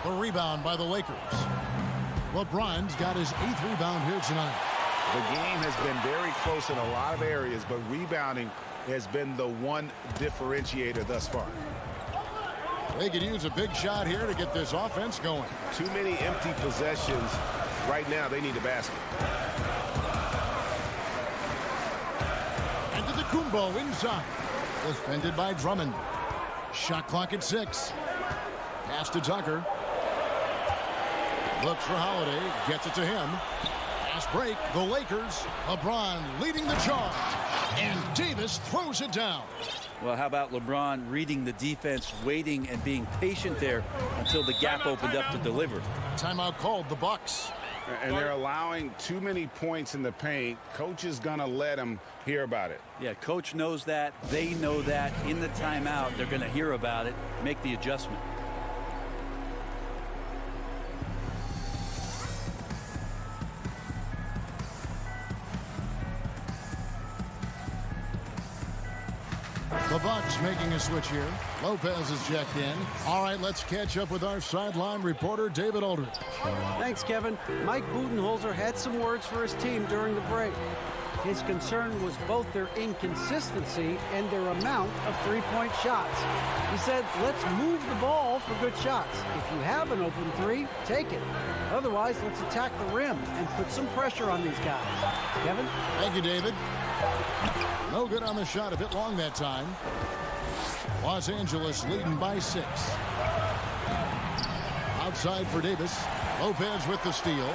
The rebound by the Lakers. LeBron's got his 8th rebound here tonight. The game has been very close in a lot of areas, but rebounding has been the one differentiator thus far. They could use a big shot here to get this offense going. Too many empty possessions. Right now, they need a basket. And to the Kumbo inside. Defended by Drummond. Shot clock at 6. Pass to Tucker. Looks for Holiday. Gets it to him. Fast break. The Lakers. LeBron leading the charge. And Davis throws it down. Well, how about LeBron reading the defense, waiting and being patient there until the gap opened up to deliver. Timeout called, the Bucks. And they're allowing too many points in the paint. Coach is going to let them hear about it. Yeah, coach knows that. They know that. In the timeout, they're going to hear about it, make the adjustment. The Bucks making a switch here. Lopez is checked in. All right, let's catch up with our sideline reporter, David Aldridge. Thanks, Kevin. Mike Budenholzer had some words for his team during the break. His concern was both their inconsistency and their amount of three-point shots. He said, let's move the ball for good shots. If you have an open three, take it. Otherwise, let's attack the rim and put some pressure on these guys. Kevin? Thank you, David. No good on the shot, a bit long that time. Los Angeles leading by 6. Outside for Davis. Lopez with the steal.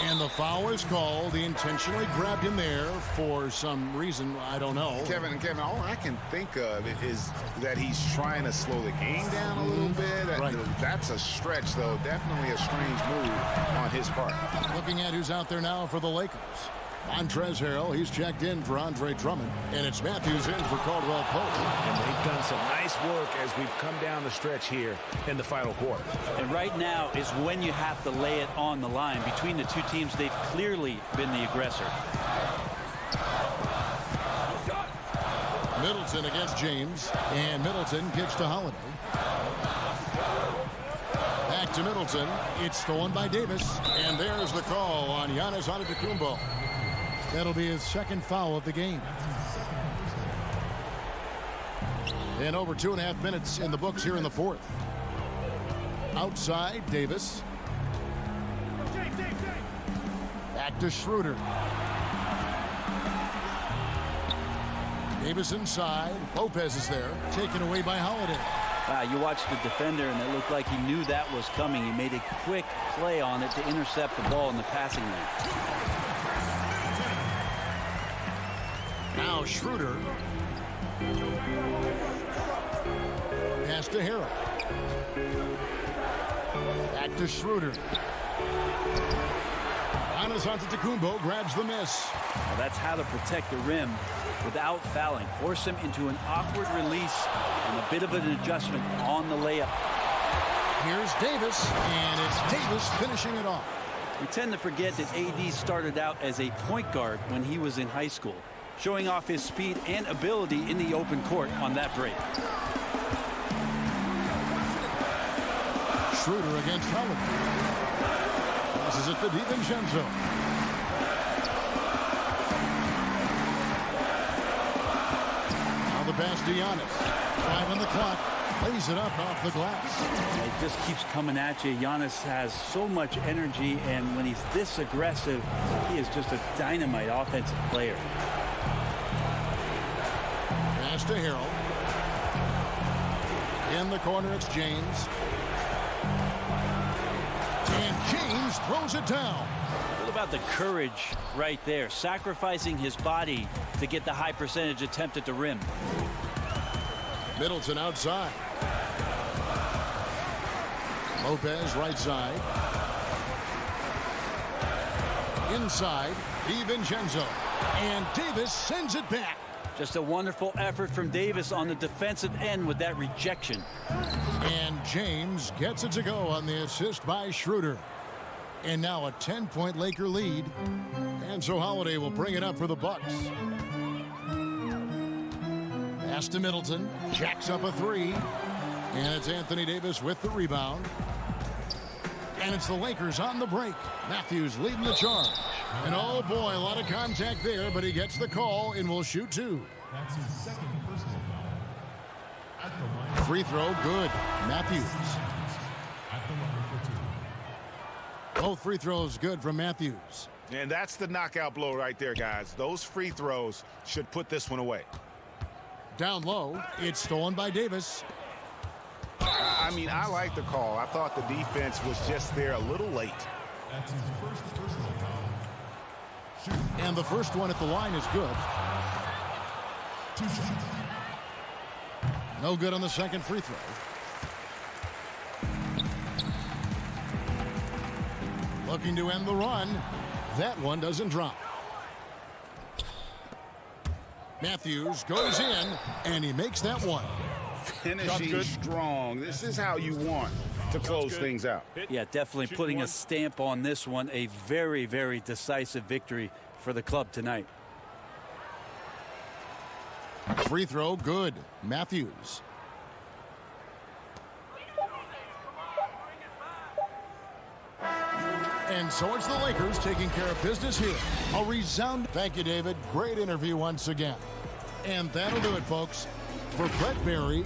And the foul is called. He intentionally grabbed him there for some reason, I don't know. Kevin, all I can think of is that he's trying to slow the game down a little bit. Right. That's a stretch, though. Definitely a strange move on his part. Looking at who's out there now for the Lakers. Montrezl Harrell, he's checked in for Andre Drummond. And it's Matthews in for Caldwell Pope. And they've done some nice work as we've come down the stretch here in the final quarter. And right now is when you have to lay it on the line. Between the two teams, they've clearly been the aggressor. Middleton against James. And Middleton kicks to Holiday. Back to Middleton. It's stolen by Davis. And there's the call on Giannis Antetokounmpo. That'll be his second foul of the game. And over 2.5 minutes in the books here in the fourth. Outside, Davis. Back to Schroeder. Davis inside. Lopez is there. Taken away by Holiday. Wow, you watched the defender, and it looked like he knew that was coming. He made a quick play on it to intercept the ball in the passing lane. Now Schroeder. Pass to Harrell. Back to Schroeder. Giannis Antetokounmpo grabs the miss. Well, that's how to protect the rim without fouling. Force him into an awkward release and a bit of an adjustment on the layup. Here's Davis, and it's Davis finishing it off. We tend to forget that AD started out as a point guard when he was in high school, showing off his speed and ability in the open court on that break. Schroeder against Holiday. Passes it to DiVincenzo. Now the pass to Giannis. 5 on the clock. Lays it up off the glass. It just keeps coming at you. Giannis has so much energy, and when he's this aggressive, he is just a dynamite offensive player. Pass to Harold. In the corner, it's James. And James throws it down. What about the courage right there? Sacrificing his body to get the high percentage attempt at the rim. Middleton outside. Lopez right side. Inside, DiVincenzo. And Davis sends it back. Just a wonderful effort from Davis on the defensive end with that rejection. And James gets it to go on the assist by Schroeder. And now a 10-point Laker lead. And so Holiday will bring it up for the Bucks. Pass to Middleton. Jacks up a three. And it's Anthony Davis with the rebound. And it's the Lakers on the break. Matthews leading the charge. And oh boy, a lot of contact there, but he gets the call and will shoot two. That's his second personal foul. At the line. Free throw, good. Matthews. At the line for two. Both free throws good from Matthews. And that's the knockout blow right there, guys. Those free throws should put this one away. Down low, it's stolen by Davis. I mean, I like the call. I thought the defense was just there a little late. That's his first personal foul. Shoot. And the first one at the line is good. 2 shots. No good on the second free throw. Looking to end the run. That one doesn't drop. Matthews goes in, and he makes that one. Finishing strong. This is how you want to close things out. Yeah, definitely putting a stamp on this one. A very, very decisive victory for the club tonight. Free throw, good. Matthews. And so it's the Lakers taking care of business here. A resound. Thank you, David. Great interview once again. And that'll do it, folks. For Brett Berry.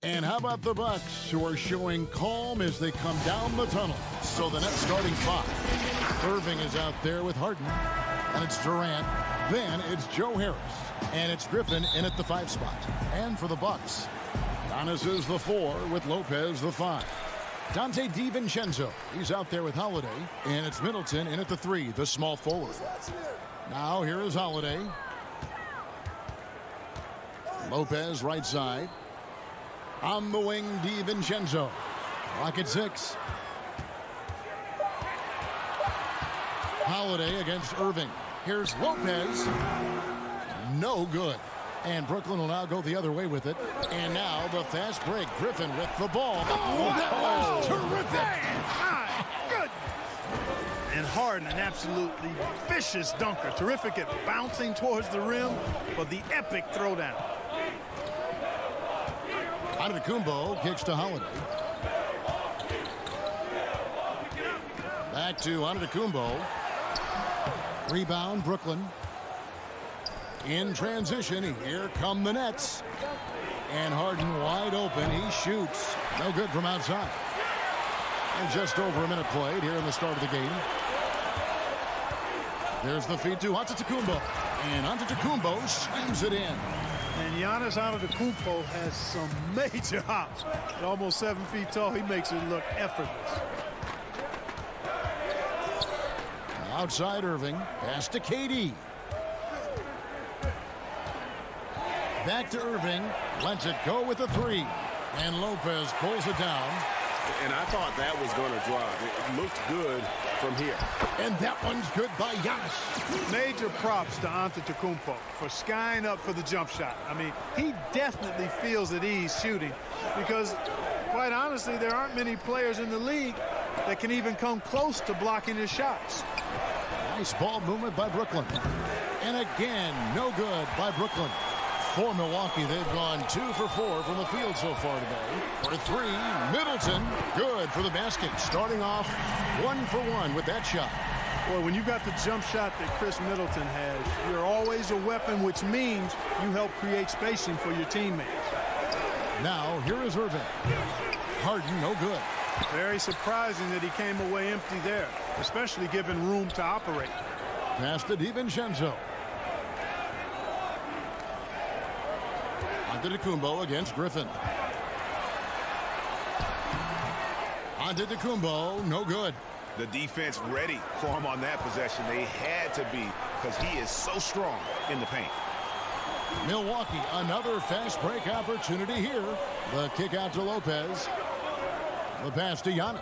And how about the Bucks, who are showing calm as they come down the tunnel? So the net starting five. Irving is out there with Harden. And it's Durant. Then it's Joe Harris. And it's Griffin in at the 5 spot. And for the Bucks, Giannis is the 4 with Lopez the 5. Dante DiVincenzo, he's out there with Holiday. And it's Middleton in at the 3, the small forward. Now here is Holiday. Lopez right side. On the wing, DiVincenzo. Clock at 6. Holiday against Irving. Here's Lopez. No good. And Brooklyn will now go the other way with it. And now the fast break. Griffin with the ball. Oh, that was terrific. My goodness. And Harden, an absolutely vicious dunker. Terrific at bouncing towards the rim for the epic throwdown. Antetokounmpo kicks to Holiday. Back to Antetokounmpo. Rebound, Brooklyn. In transition, here come the Nets. And Harden wide open. He shoots. No good from outside. And just over a minute played here in the start of the game. There's the feed to Antetokounmpo. And Antetokounmpo slams it in. And Giannis Antetokounmpo has some major hops. At almost 7 feet tall, he makes it look effortless. Outside Irving. Pass to KD. Back to Irving. Lets it go with a 3. And Lopez pulls it down. And I thought that was going to drop. It looked good from here. And that one's good by Giannis. Major props to Antetokounmpo for skying up for the jump shot. I mean, he definitely feels at ease shooting because, quite honestly, there aren't many players in the league that can even come close to blocking his shots. Nice ball movement by Brooklyn. And again, no good by Brooklyn. For Milwaukee, they've gone 2 for 4 from the field so far today. For 3, Middleton, good for the basket. Starting off 1 for 1 with that shot. Well, when you got the jump shot that Chris Middleton has, you're always a weapon, which means you help create spacing for your teammates. Now, here is Irving. Harden, no good. Very surprising that he came away empty there, especially given room to operate. Pass to DiVincenzo. Antetokounmpo against Griffin. Antetokounmpo, no good. The defense ready for him on that possession. They had to be because he is so strong in the paint. Milwaukee, another fast break opportunity here. The kick out to Lopez. The pass to Giannis.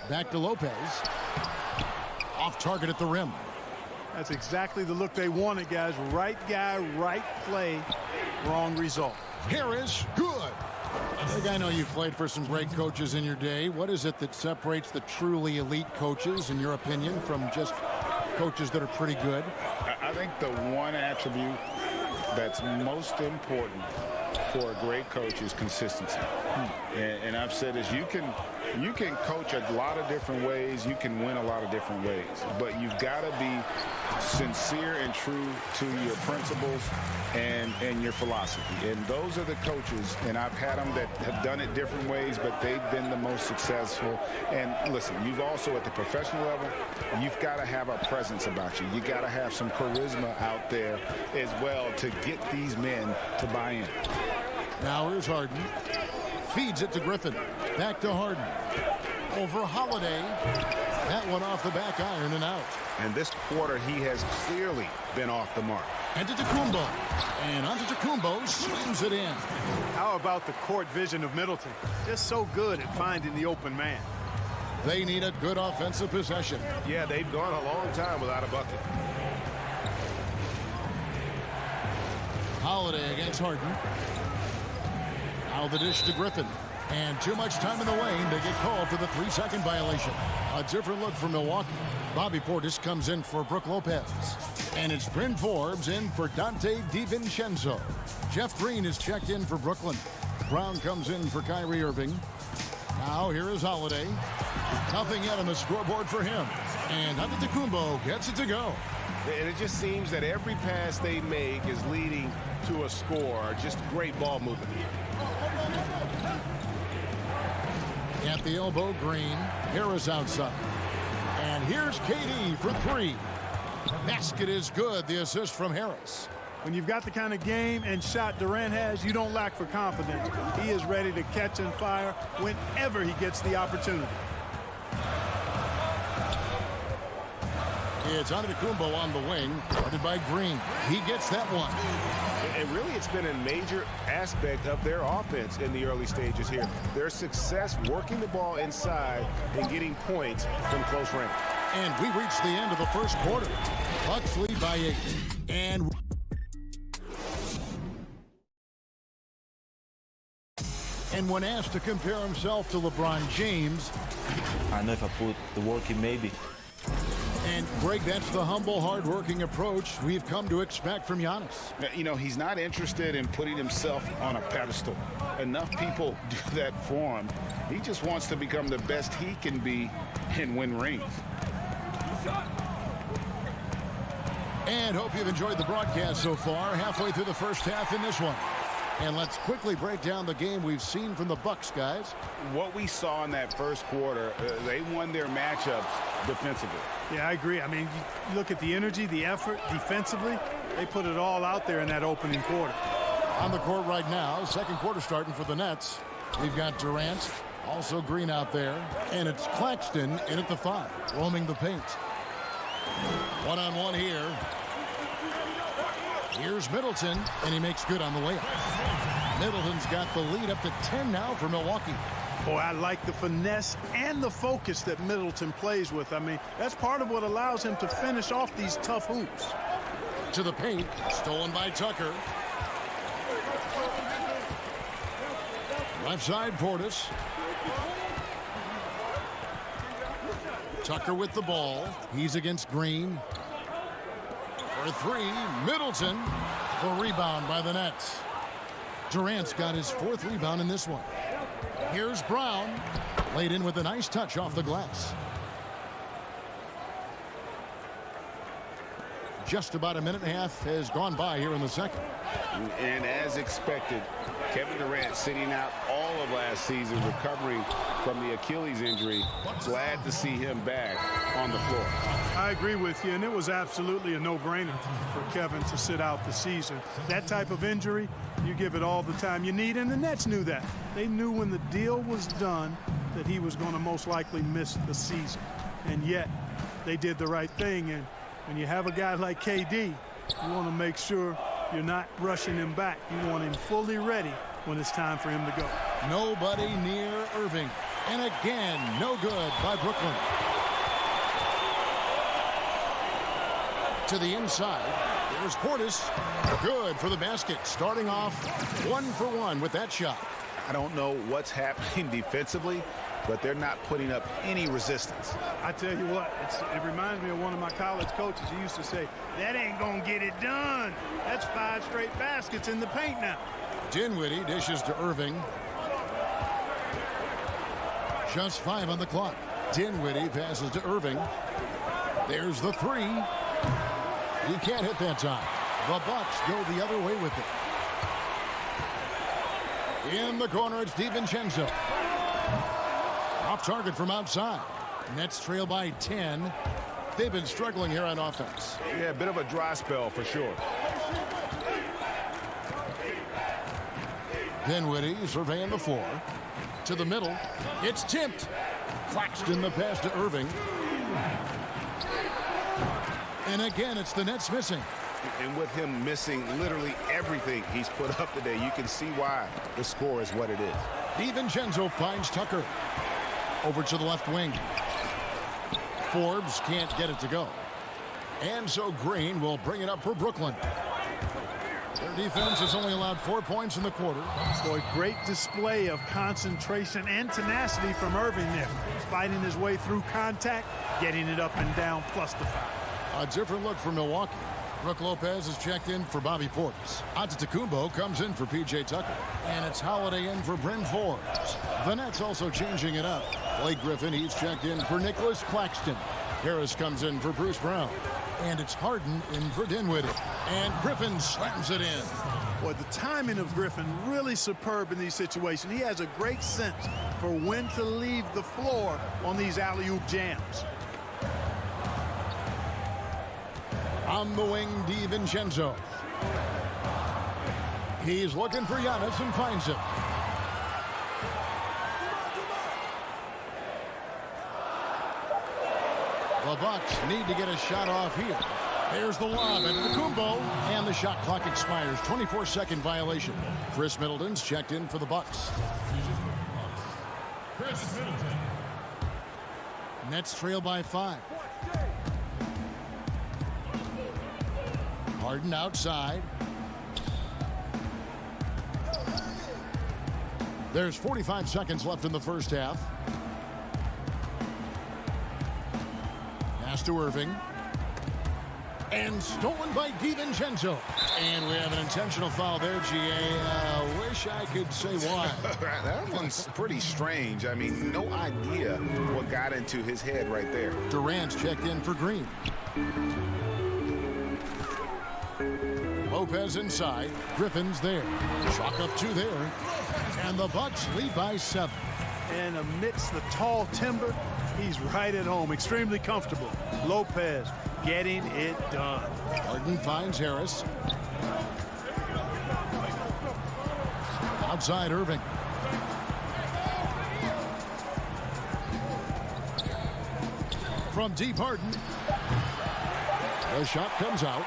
Back to Lopez. Off target at the rim. That's exactly the look they wanted, guys. Right guy, right play, wrong result. Harris, good. Look, I know you've played for some great coaches in your day. What is it that separates the truly elite coaches, in your opinion, from just coaches that are pretty good? I think the one attribute that's most important for a great coach is consistency. And I've said this, you can coach a lot of different ways, you can win a lot of different ways, but you've got to be sincere and true to your principles and your philosophy. And those are the coaches, and I've had them that have done it different ways, but they've been the most successful. And listen, you've also at the professional level, you've got to have a presence about you. You got to have some charisma out there as well to get these men to buy in. Now here's Harden. Feeds it to Griffin. Back to Harden. Over Holiday. That one off the back iron and out. And this quarter, he has clearly been off the mark. Antetokounmpo. And Antetokounmpo slams it in. How about the court vision of Middleton? Just so good at finding the open man. They need a good offensive possession. Yeah, they've gone a long time without a bucket. Holiday against Harden. Now the dish to Griffin. And too much time in the lane. They get called for the 3-second violation. A different look for Milwaukee. Bobby Portis comes in for Brook Lopez. And it's Bryn Forbes in for Dante DiVincenzo. Jeff Green is checked in for Brooklyn. Brown comes in for Kyrie Irving. Now here is Holiday. Nothing yet on the scoreboard for him. And Antetokounmpo gets it to go. And it just seems that every pass they make is leading to a score. Just great ball movement. At the elbow, Green. Harris outside. And here's KD for three. Basket is good. The assist from Harris. When you've got the kind of game and shot Durant has, you don't lack for confidence. He is ready to catch and fire whenever he gets the opportunity. It's Antetokounmpo on the wing, guarded by Green. He gets that one. And really, it's been a major aspect of their offense in the early stages here. Their success working the ball inside and getting points from close range. And we reach the end of the first quarter. Bucks lead by 8. And when asked to compare himself to LeBron James, I know if I put the work in, maybe. And Greg, that's the humble, hard-working approach we've come to expect from Giannis. You know, he's not interested in putting himself on a pedestal. Enough people do that for him. He just wants to become the best he can be and win rings. And hope you've enjoyed the broadcast so far. Halfway through the first half in this one. And let's quickly break down the game we've seen from the Bucks, guys. What we saw in that first quarter, they won their matchups defensively. Yeah, I agree. I mean, you look at the energy, the effort defensively, they put it all out there in that opening quarter. On the court right now, second quarter starting for the Nets. We've got Durant, also Green out there, and it's Claxton in at the 5, roaming the paint. One-on-one here. Here's Middleton, and he makes good on the layup. Middleton's got the lead up to 10 now for Milwaukee. Boy, I like the finesse and the focus that Middleton plays with. I mean, that's part of what allows him to finish off these tough hoops. To the paint, stolen by Tucker. Left side, Portis. Tucker with the ball. He's against Green. For 3, Middleton. The rebound by the Nets. Durant's got his 4th rebound in this one. Here's Brown. Laid in with a nice touch off the glass. Just about a minute and a half has gone by here in the second. And as expected, Kevin Durant sitting out all of last season, recovering from the Achilles injury. Glad to see him back on the floor. I agree with you, and it was absolutely a no-brainer for Kevin to sit out the season. That type of injury, you give it all the time you need, and the Nets knew that. They knew when the deal was done that he was going to most likely miss the season. And yet, they did the right thing, and when you have a guy like KD, you want to make sure you're not rushing him back. You want him fully ready when it's time for him to go. Nobody near Irving. And again, no good by Brooklyn. To the inside. There's Portis. Good for the basket. Starting off 1 for 1 with that shot. I don't know what's happening defensively, but they're not putting up any resistance. I tell you what, it reminds me of one of my college coaches. He used to say, that ain't going to get it done. That's 5 straight baskets in the paint now. Dinwiddie dishes to Irving. Just 5 on the clock. Dinwiddie passes to Irving. There's the 3. He can't hit that time. The Bucks go the other way with it. In the corner, it's DiVincenzo. Off target from outside. Nets trail by 10. They've been struggling here on offense. Yeah, a bit of a dry spell for sure. Dinwiddie surveying the floor. To the middle. It's tipped. Claxton the pass to Irving. And again, it's the Nets missing. And with him missing literally everything he's put up today, you can see why the score is what it is. DiVincenzo finds Tucker. Over to the left wing. Forbes can't get it to go. And so Green will bring it up for Brooklyn. Their defense has only allowed 4 points in the quarter. Boy, great display of concentration and tenacity from Irving there. Fighting his way through contact, getting it up and down, plus the foul. A different look for Milwaukee. Brook Lopez is checked in for Bobby Portis. Antetokounmpo comes in for P.J. Tucker. And it's Holiday in for Bryn Forbes. The Nets also changing it up. Blake Griffin, he's checked in for Nicholas Claxton. Harris comes in for Bruce Brown. And it's Harden in for Dinwiddie. And Griffin slams it in. Boy, the timing of Griffin really superb in these situations. He has a great sense for when to leave the floor on these alley-oop jams. On the wing, DiVincenzo. He's looking for Giannis and finds it. The Bucks need to get a shot off here. There's the lob at Kumbo, and the shot clock expires. 24-second violation. Chris Middleton's checked in for the Bucks. Chris Middleton. Nets trail by 5. Harden outside. There's 45 seconds left in the first half. Pass to Irving. And stolen by DiVincenzo. And we have an intentional foul there, GA. Wish I could say why. That one's pretty strange. I mean, no idea what got into his head right there. Durant's checked in for Green. Lopez inside. Griffin's there. Chalk up 2 there. And the Bucks lead by 7. And amidst the tall timber, he's right at home. Extremely comfortable. Lopez getting it done. Harden finds Harris. Outside Irving. From deep, Harden. The shot comes out.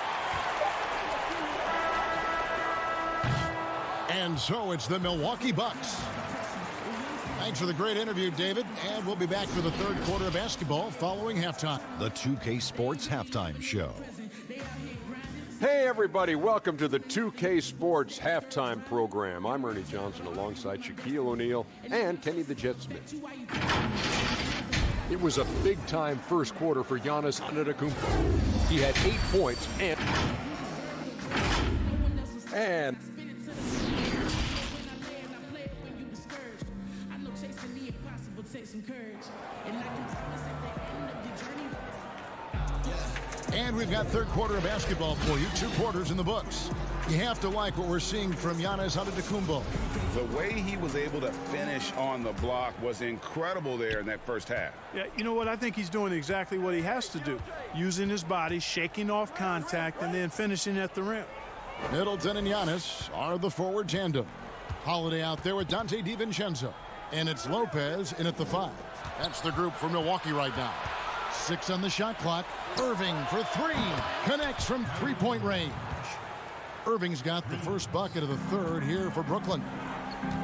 And so it's the Milwaukee Bucks. Thanks for the great interview, David. And we'll be back for the third quarter of basketball following halftime. The 2K Sports Halftime Show. Hey, everybody. Welcome to the 2K Sports Halftime Program. I'm Ernie Johnson alongside Shaquille O'Neal and Kenny the Jet Smith. It was a big-time first quarter for Giannis Antetokounmpo. He had 8 points and And we've got third quarter of basketball for you. 2 quarters in the books. You have to like what we're seeing from Giannis Antetokounmpo. The way he was able to finish on the block was incredible there in that first half. Yeah, you know what? I think he's doing exactly what he has to do. Using his body, shaking off contact, and then finishing at the rim. Middleton and Giannis are the forward tandem. Holiday out there with Dante DiVincenzo. And it's Lopez in at the 5. That's the group for Milwaukee right now. 6 on the shot clock. Irving for 3. Connects from 3-point range. Irving's got the first bucket of the third here for Brooklyn.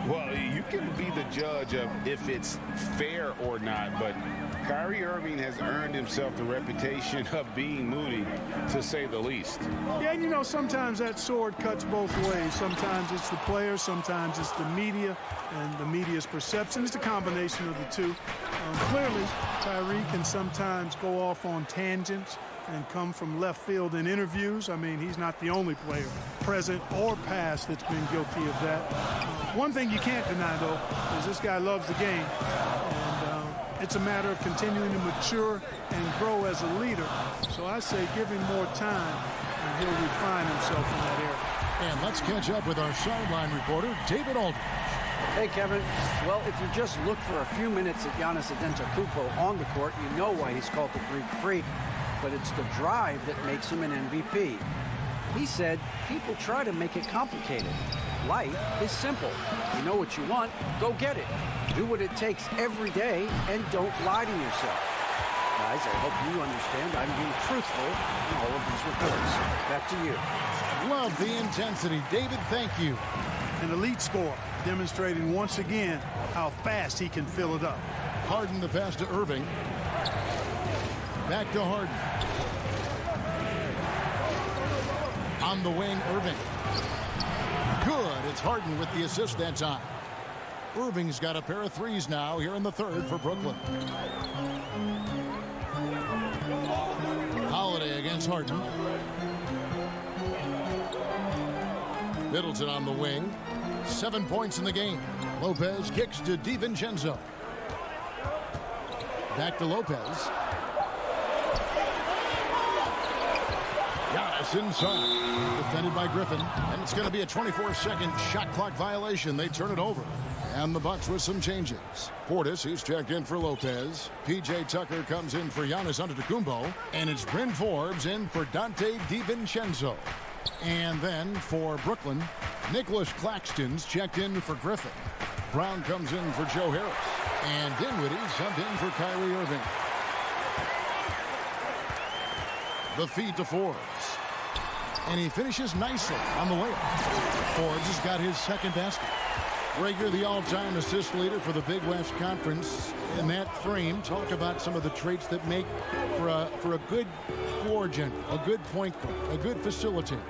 Well, you can be the judge of if it's fair or not, but Kyrie Irving has earned himself the reputation of being moody, to say the least. Yeah, and you know, sometimes that sword cuts both ways. Sometimes it's the player, sometimes it's the media, and the media's perception. It's a combination of the two. Clearly, Kyrie can sometimes go off on tangents and come from left field in interviews. I mean, he's not the only player, present or past, that's been guilty of that. One thing you can't deny, though, is this guy loves the game. And it's a matter of continuing to mature and grow as a leader. So I say give him more time, and he'll refine himself in that area. And let's catch up with our sideline reporter, David Aldridge. Hey, Kevin. Well, if you just look for a few minutes at Giannis Antetokounmpo on the court, you know why he's called the Greek Freak. But it's the drive that makes him an MVP. He said people try to make it complicated. Life is simple. You know what you want, go get it. Do what it takes every day and don't lie to yourself. Guys, I hope you understand I'm being truthful in all of these reports. Back to you. Love the intensity. David, thank you. An elite scorer, demonstrating once again how fast he can fill it up. Harden the pass to Irving. Back to Harden. On the wing, Irving. Good. It's Harden with the assist that time. Irving's got a pair of threes now here in the third for Brooklyn. Holiday against Harden. Middleton on the wing. 7 points in the game. Lopez kicks to DiVincenzo. Back to Lopez. Giannis inside. Defended by Griffin. And it's going to be a 24-second shot clock violation. They turn it over. And the Bucks with some changes. Portis, he's checked in for Lopez. P.J. Tucker comes in for Giannis Antetokounmpo. And it's Bryn Forbes in for Dante DiVincenzo. And then for Brooklyn, Nicholas Claxton's checked in for Griffin. Brown comes in for Joe Harris. And Dinwiddie subbed in for Kyrie Irving. The feed to Forbes. And he finishes nicely on the layup. Forbes has got his second basket. Rager, the all-time assist leader for the Big West Conference. In that frame, talk about some of the traits that make for a good floor general, a good point guard, a good facilitator.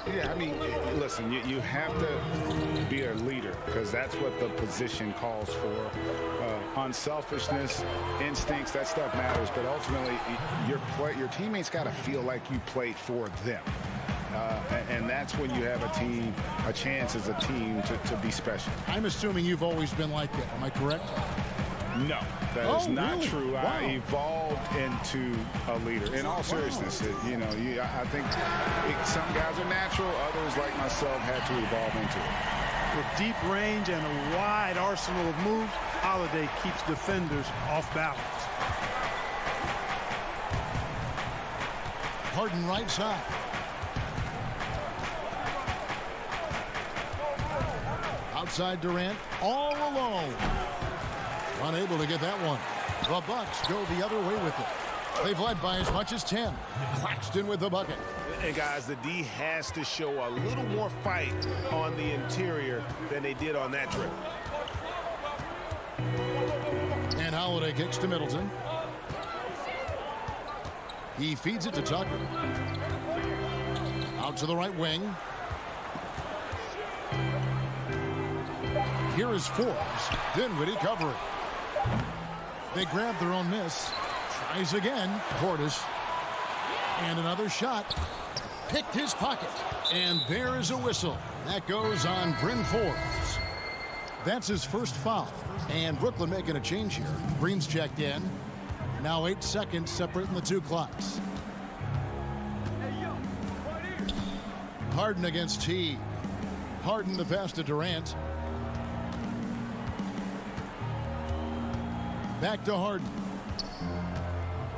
Yeah, I mean, listen, you have to be a leader because that's what the position calls for. Unselfishness, instincts, that stuff matters. But ultimately, your teammates got to feel like you played for them. And that's when you have a chance as a team to be special. I'm assuming you've always been like that. Am I correct? No, that is not really? true. Wow. I evolved into a leader. In all seriousness, I think some guys are natural. Others, like myself, had to evolve into it. With deep range and a wide arsenal of moves, Holiday keeps defenders off balance. Harden right side. Outside Durant, all alone. Unable to get that one. The Bucks go the other way with it. They've led by as much as 10. Claxton with the bucket. And guys, the D has to show a little more fight on the interior than they did on that trip. And Holiday kicks to Middleton. He feeds it to Tucker. Out to the right wing. Here is Forbes. Dinwiddie covering. They grab their own miss. Tries again. Portis. And another shot. Picked his pocket. And there is a whistle. That goes on Bryn Forbes. That's his first foul. And Brooklyn making a change here. Green's checked in. Now 8 seconds separating the two clocks. Harden against T. Harden the pass to Durant. Back to Harden.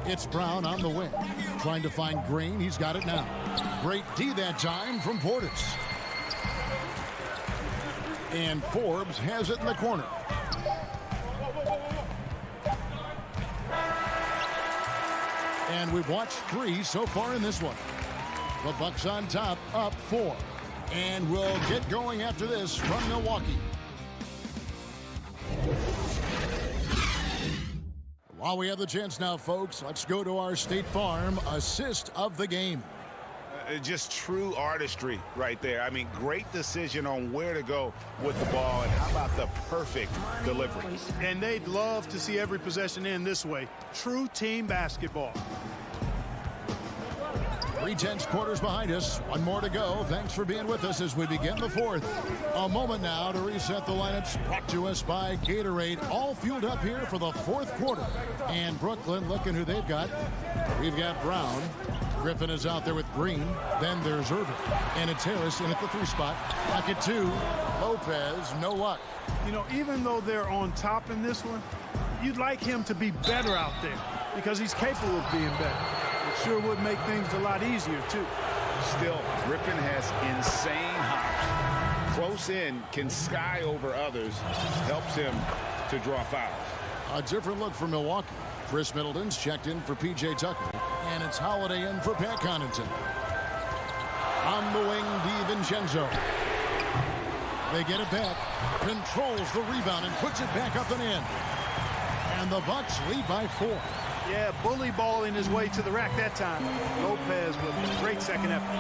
It's Brown on the wing. Trying to find Green. He's got it now. Great D that time from Portis. And Forbes has it in the corner. And we've watched 3 so far in this one. The Bucks on top, up 4. And we'll get going after this from Milwaukee. While we have the chance now, folks, let's go to our State Farm assist of the game. Just true artistry right there. I mean, great decision on where to go with the ball, and how about the perfect delivery. And they'd love to see every possession end this way. True team basketball. 3/10 quarters behind us. One more to go. Thanks for being with us as we begin the fourth. A moment now to reset the lineups brought to us by Gatorade. All fueled up here for the fourth quarter. And Brooklyn, looking who they've got. We've got Brown. Griffin is out there with Green. Then there's Irving. And it's Harris in at the 3 spot. Pocket 2. Lopez, no luck. You know, even though they're on top in this one, you'd like him to be better out there because he's capable of being better. It sure would make things a lot easier, too. Still, Griffin has insane height. Close in, can sky over others, helps him to draw fouls. A different look for Milwaukee. Chris Middleton's checked in for P.J. Tucker. And it's Holiday in for Pat Connaughton. On the wing, DiVincenzo. They get it back. Controls the rebound and puts it back up and in. And the Bucks lead by 4. Yeah, bully balling his way to the rack that time. Lopez with a great second effort.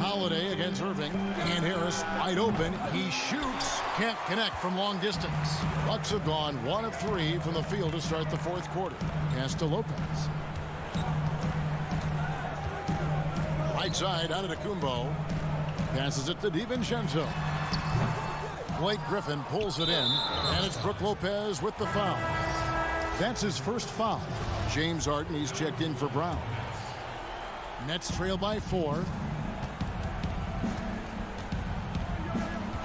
Holiday against Irving. And Harris wide open. He shoots. Can't connect from long distance. Bucks have gone 1 of 3 from the field to start the fourth quarter. Pass to Lopez. Right side, Antetokounmpo. Passes it to DiVincenzo. Blake Griffin pulls it in, and it's Brook Lopez with the foul. That's his first foul. James Harden, he's checked in for Brown. Nets trail by 4.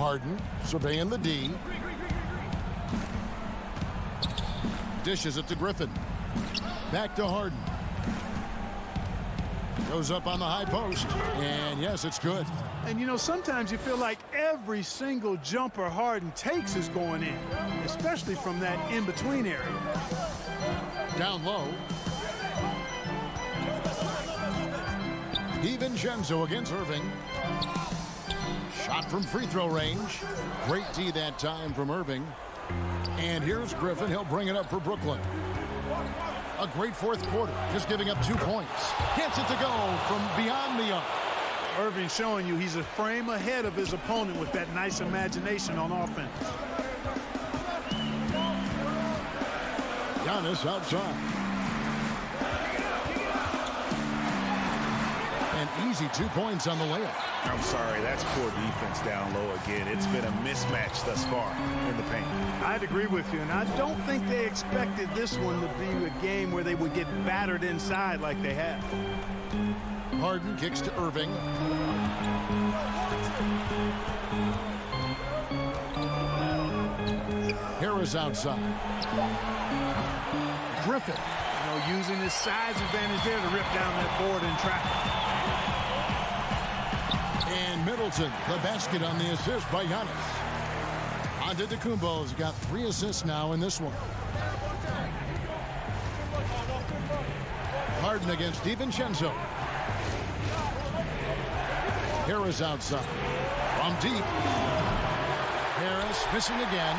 Harden surveying the D. Dishes it to Griffin. Back to Harden. Goes up on the high post. And yes, it's good. And, you know, sometimes you feel like every single jumper Harden takes is going in, especially from that in-between area. Down low. DiVincenzo against Irving. Shot from free throw range. Great D that time from Irving. And here's Griffin. He'll bring it up for Brooklyn. A great fourth quarter. Just giving up 2 points. Gets it to go from beyond the arc. Irving showing you he's a frame ahead of his opponent with that nice imagination on offense. Giannis outside. An easy 2 points on the layup. I'm sorry, that's poor defense down low again. It's been a mismatch thus far in the paint. I'd agree with you, and I don't think they expected this one to be a game where they would get battered inside like they have. Harden kicks to Irving. Harris outside. Griffin. You know, using his size advantage there to rip down that board in traffic. And Middleton, the basket on the assist by Giannis. Antetokounmpo's got 3 assists now in this one. Harden against DiVincenzo. Harris outside. From deep. Harris missing again.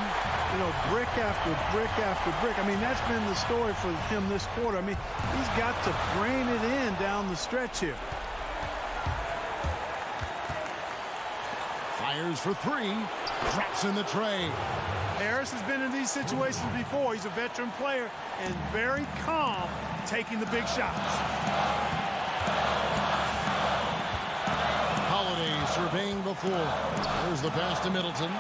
You know, brick after brick after brick. I mean, that's been the story for him this quarter. I mean, he's got to brain it in down the stretch here. Fires for 3. Drops in the tray. Harris has been in these situations before. He's a veteran player and very calm taking the big shots. Surveying the floor. There's the pass to Middleton.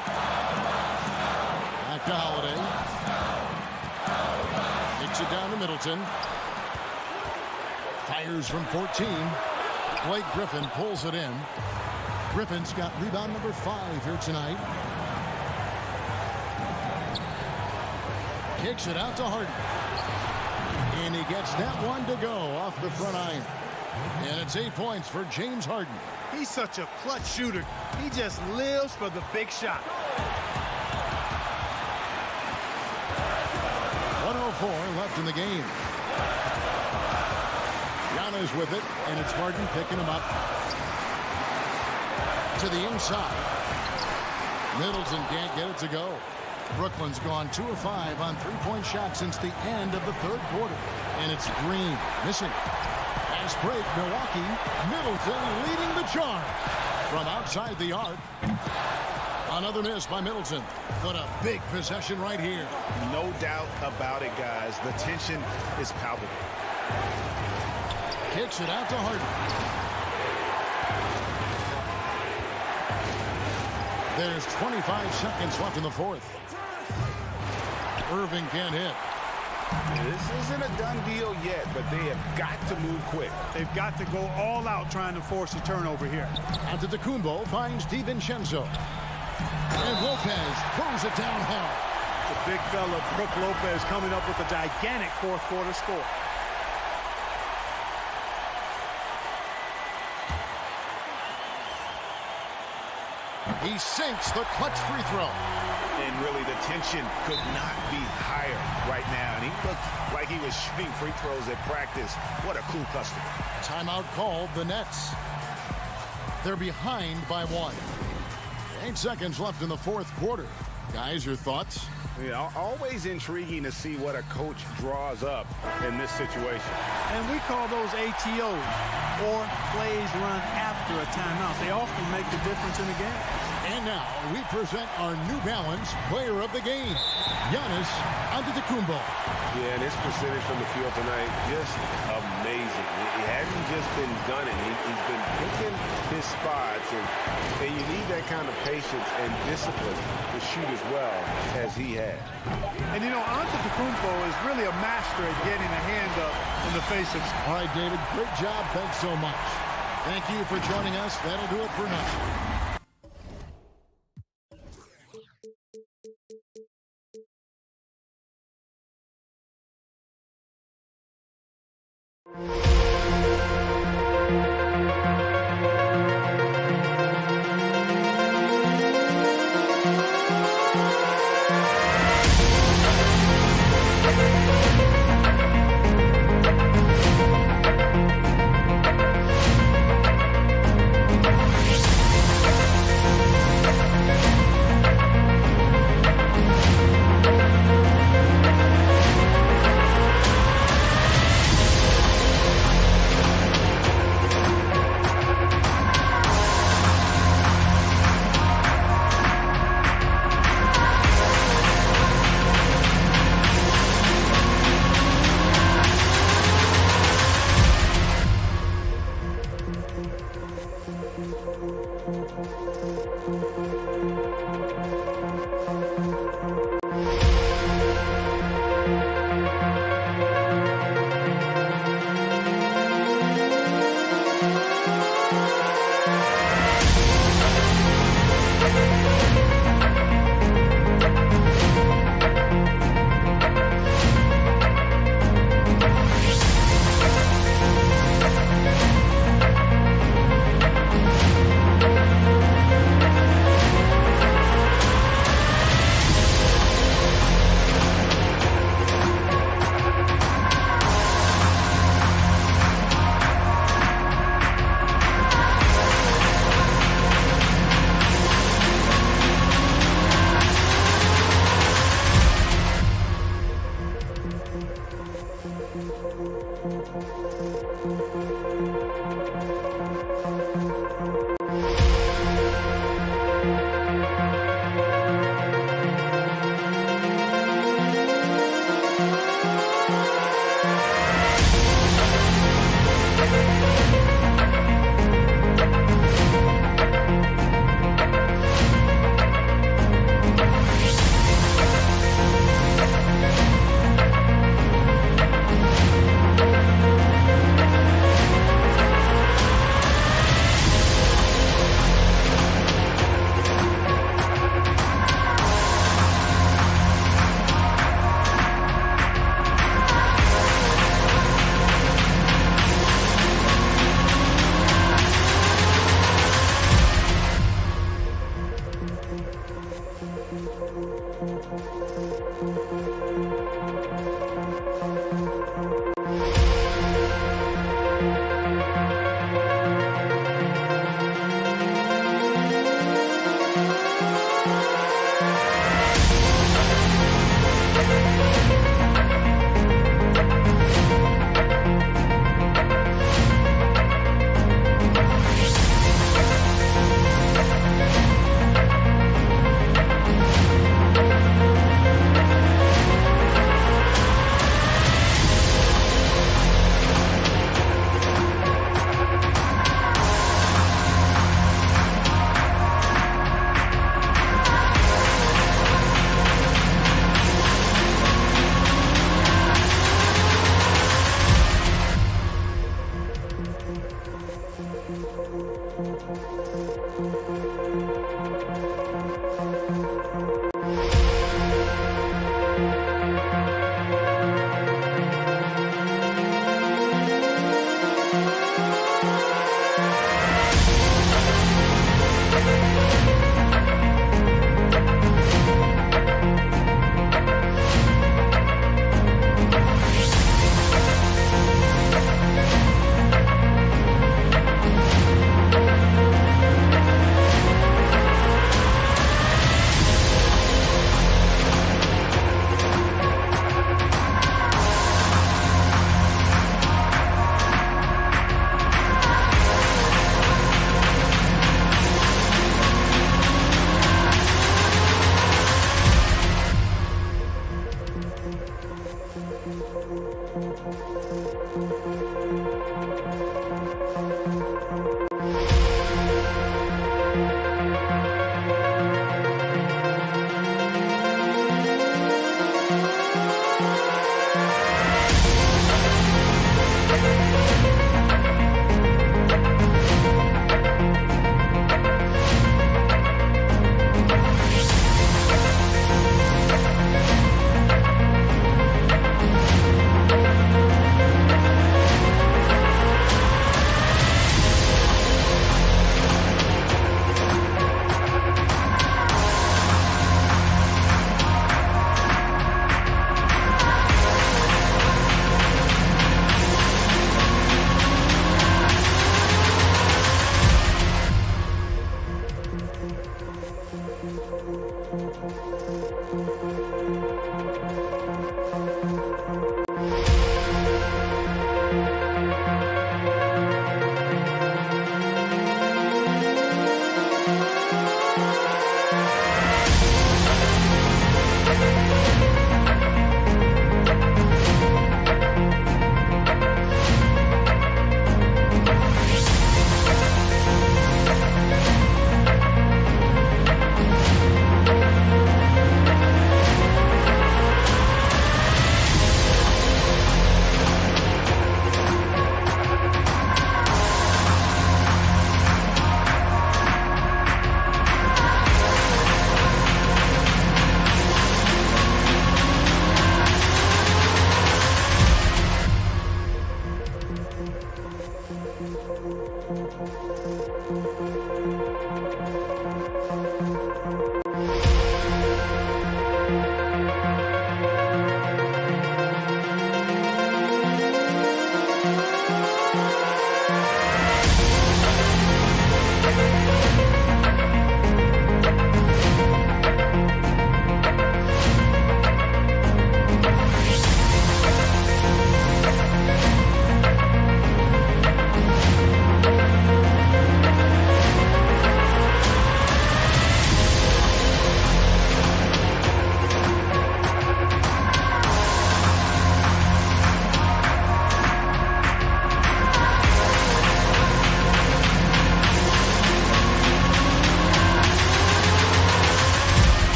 Back to Holiday. Kicks it down to Middleton. Fires from 14. Blake Griffin pulls it in. Griffin's got rebound number 5 here tonight. Kicks it out to Harden. And he gets that one to go off the front iron. And it's 8 points for James Harden. He's such a clutch shooter. He just lives for the big shot. 1:04 left in the game. Giannis with it, and it's Harden picking him up. To the inside. Middleton can't get it to go. Brooklyn's gone 2 of 5 on 3-point shots since the end of the third quarter. And it's Green missing. Fast break, Milwaukee. Middleton leading the charge from outside the arc. Another miss by Middleton. But a big possession right here. No doubt about it, guys. The tension is palpable. Kicks it out to Harden. There's 25 seconds left in the fourth. Irving can't hit. This isn't a done deal yet, but they have got to move quick. They've got to go all out trying to force a turnover here. Antetokounmpo finds DiVincenzo. And Lopez throws it down hard. The big fella, Brook Lopez, coming up with a gigantic fourth quarter score. He sinks the clutch free throw. And really, the tension could not be higher right now. And he looked like he was shooting free throws at practice. What a cool customer. Timeout called, the Nets. They're behind by 1. 8 seconds left in the fourth quarter. Guys, your thoughts? Yeah, always intriguing to see what a coach draws up in this situation. And we call those ATOs, or plays run after a timeout. They often make the difference in the game. And now we present our New Balance player of the game, Giannis Antetokounmpo. Yeah, and his percentage from the field tonight, just amazing. He hasn't just been gunning. He's been picking his spots, and you need that kind of patience and discipline to shoot as well as he has. And, you know, Antetokounmpo is really a master at getting a hand up in the face of... All right, David, great job. Thanks so much. Thank you for joining us. That'll do it for now.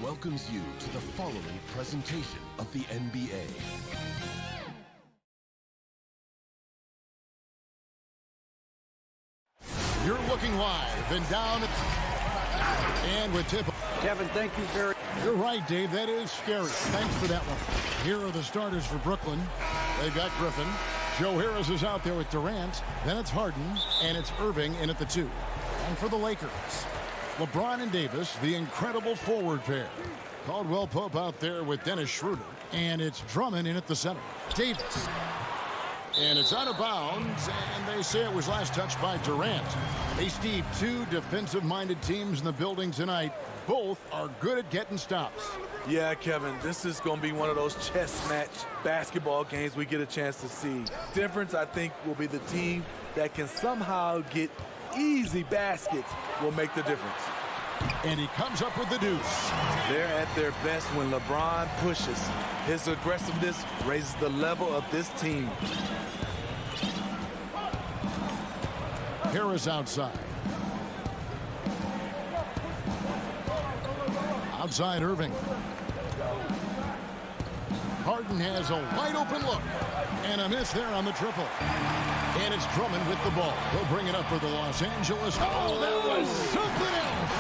welcomes you to the following presentation of the NBA. You're looking live and down and with tip. Kevin, thank you very. You're right, Dave. That is scary. Thanks for that one. Here are the starters for Brooklyn. They've got Griffin. Joe Harris is out there with Durant. Then it's Harden, and it's Irving in at the 2. And for the Lakers, LeBron and Davis, the incredible forward pair. Caldwell Pope out there with Dennis Schroeder. And it's Drummond in at the center. Davis. And it's out of bounds, and they say it was last touched by Durant. Hey, Steve, two defensive-minded teams in the building tonight. Both are good at getting stops. Yeah, Kevin, this is going to be one of those chess match basketball games we get a chance to see. Difference, I think, will be the team that can somehow get easy baskets will make the difference. And he comes up with the deuce. They're at their best when LeBron pushes. His aggressiveness raises the level of this team. Harris outside. Outside Irving. Harden has a wide open look. And a miss there on the triple. And it's Drummond with the ball. He'll bring it up for the Los Angeles. Oh, that was something else.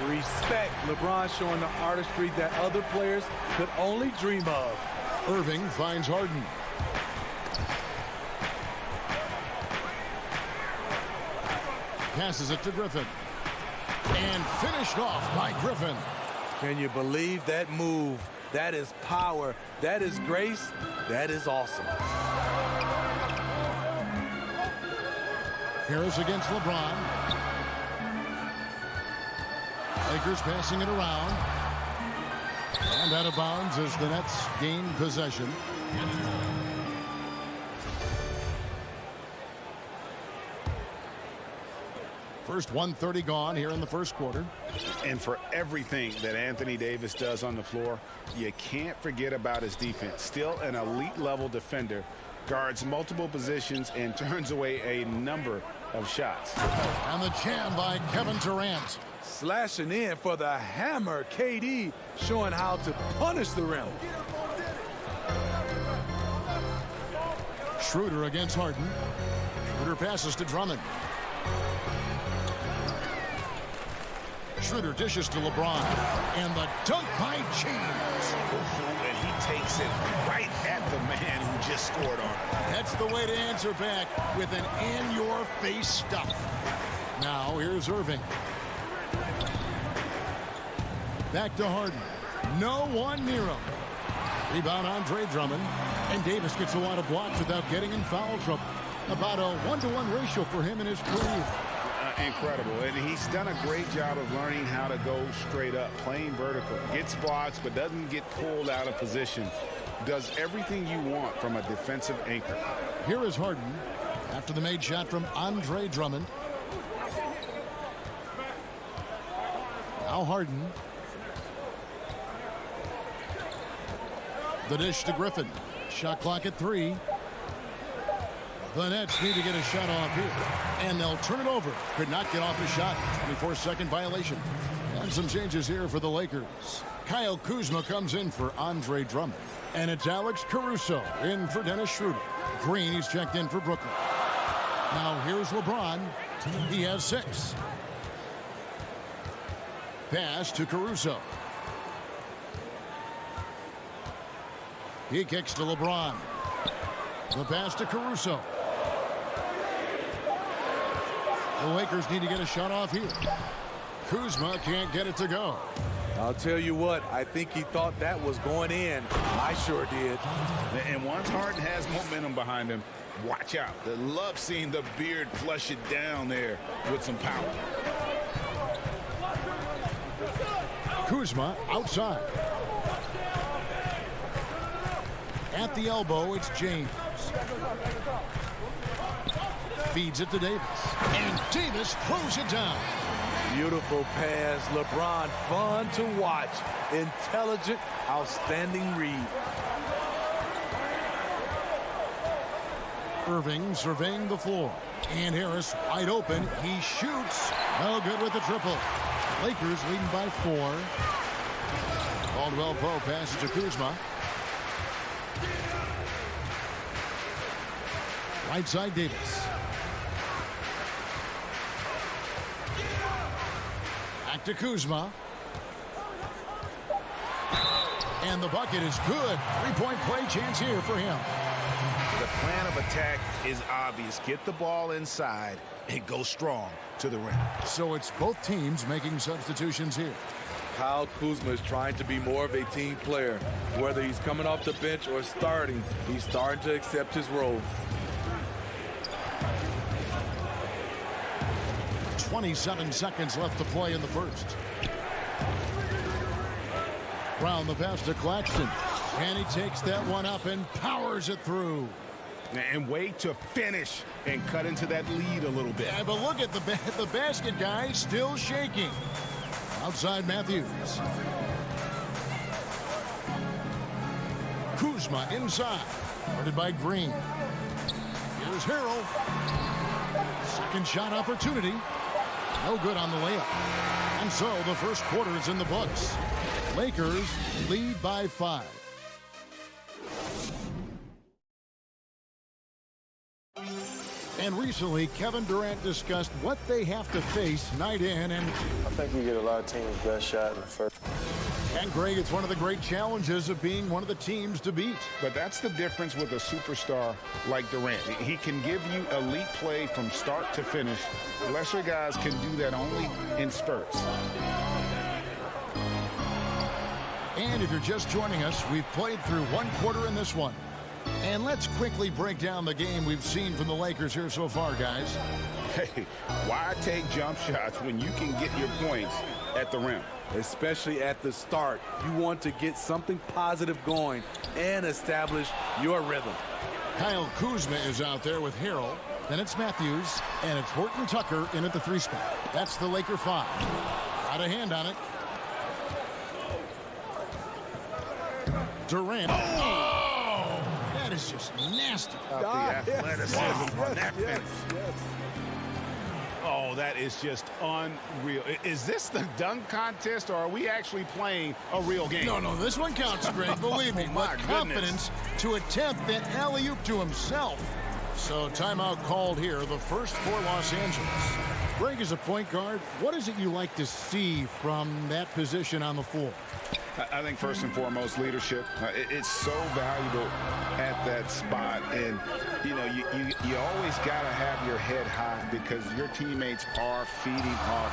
Respect. LeBron showing the artistry that other players could only dream of. Irving finds Harden. Passes it to Griffin. And finished off by Griffin. Can you believe that move? That is power. That is grace. That is awesome. Harris against LeBron. Lakers passing it around. And out of bounds as the Nets gain possession. First 1:30 gone here in the first quarter. And for everything that Anthony Davis does on the floor, you can't forget about his defense. Still an elite level defender, guards multiple positions and turns away a number of shots. And the jam by Kevin Durant. Slashing in for the hammer. KD showing how to punish the rim. Schroeder against Harden. Schroeder passes to Drummond. Schroeder dishes to LeBron. And the dunk by James. And he takes it right at the man who just scored on him. That's the way to answer back with an in-your-face stuff. Now here's Irving. Back to Harden. No one near him. Rebound Andre Drummond. And Davis gets a lot of blocks without getting in foul trouble. About a 1-to-1 ratio for him in his career. Incredible. And he's done a great job of learning how to go straight up, playing vertical. Gets blocks, but doesn't get pulled out of position. Does everything you want from a defensive anchor. Here is Harden after the made shot from Andre Drummond. Now Harden. The dish to Griffin. Shot clock at 3. The Nets need to get a shot off here. And they'll turn it over. Could not get off the shot. 24-second violation. And some changes here for the Lakers. Kyle Kuzma comes in for Andre Drummond. And it's Alex Caruso in for Dennis Schroeder. Green, he's checked in for Brooklyn. Now here's LeBron. He has 6. Pass to Caruso. He kicks to LeBron. The pass to Caruso. The Lakers need to get a shot off here. Kuzma can't get it to go. I'll tell you what, I think he thought that was going in. I sure did. And once Harden has momentum behind him, watch out. I love seeing the beard flush it down there with some power. Kuzma outside. At the elbow, it's James. Feeds it to Davis. And Davis throws it down. Beautiful pass. LeBron, fun to watch. Intelligent, outstanding read. Irving surveying the floor. And Harris wide open. He shoots. No good with the triple. Lakers leading by 4. Caldwell Pope passes to Kuzma. Right side Davis. Back to Kuzma. And the bucket is good. 3-point play chance here for him. The plan of attack is obvious. Get the ball inside and go strong to the rim. So it's both teams making substitutions here. Kyle Kuzma is trying to be more of a team player. Whether he's coming off the bench or starting, he's starting to accept his role. 27 seconds left to play in the first. Brown the pass to Claxton. And he takes that one up and powers it through. And wait to finish and cut into that lead a little bit. Yeah, but look at the basket, guys, still shaking. Outside Matthews. Kuzma inside. Guarded by Green. Here's Harrell. Second shot opportunity. No good on the layup. And so the first quarter is in the books. Lakers lead by 5. And recently, Kevin Durant discussed what they have to face night in and... I think we get a lot of teams' best shot in the first. And Greg, it's one of the great challenges of being one of the teams to beat. But that's the difference with a superstar like Durant. He can give you elite play from start to finish. Lesser guys can do that only in spurts. And if you're just joining us, we've played through one quarter in this one. And let's quickly break down the game we've seen from the Lakers here so far, guys. Hey, why take jump shots when you can get your points at the rim? Especially at the start. You want to get something positive going and establish your rhythm. Kyle Kuzma is out there with Harrell. Then it's Matthews. And it's Horton Tucker in at the 3 spot. That's the Laker 5. Got a hand on it. Durant. Oh! That is just nasty. The athleticism on that finish. Oh, that is just unreal. Is this the dunk contest, or are we actually playing a real game? No, this one counts, Greg. Believe me. My But confidence to attempt that alley-oop to himself. So timeout called here, the first for Los Angeles. Greg, as a point guard, what is it you like to see from that position on the floor? I think first and foremost, leadership. It's so valuable at that spot. And, you know, you always got to have your head high because your teammates are feeding off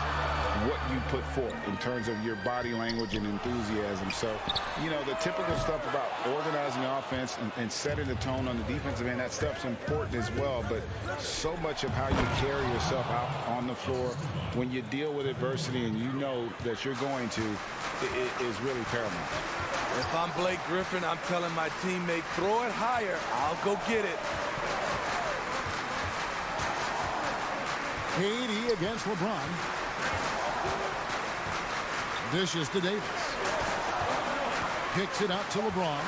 what you put forth in terms of your body language and enthusiasm. So, you know, the typical stuff about organizing offense and setting the tone on the defensive end, that stuff's important as well. But so much of how you carry yourself out on the floor when you deal with adversity and you know that you're going to, it is really paramount. If I'm Blake Griffin, I'm telling my teammate, throw it higher. I'll go get it. KD against LeBron. Dishes to Davis. Kicks it out to LeBron.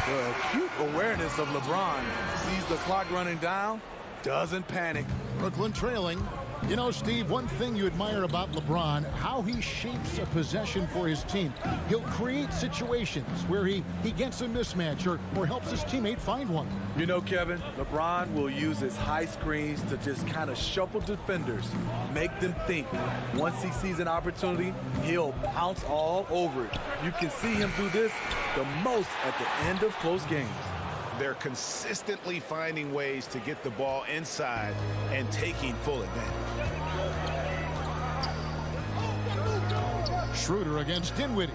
The acute awareness of LeBron. Sees the clock running down, doesn't panic. Brooklyn trailing. You know, Steve, one thing you admire about LeBron, how he shapes a possession for his team. He'll create situations where he gets a mismatch or helps his teammate find one. You know, Kevin, LeBron will use his high screens to just kind of shuffle defenders, make them think. Once he sees an opportunity, he'll pounce all over it. You can see him do this the most at the end of close games. They're consistently finding ways to get the ball inside and taking full advantage. Schroeder against Dinwiddie.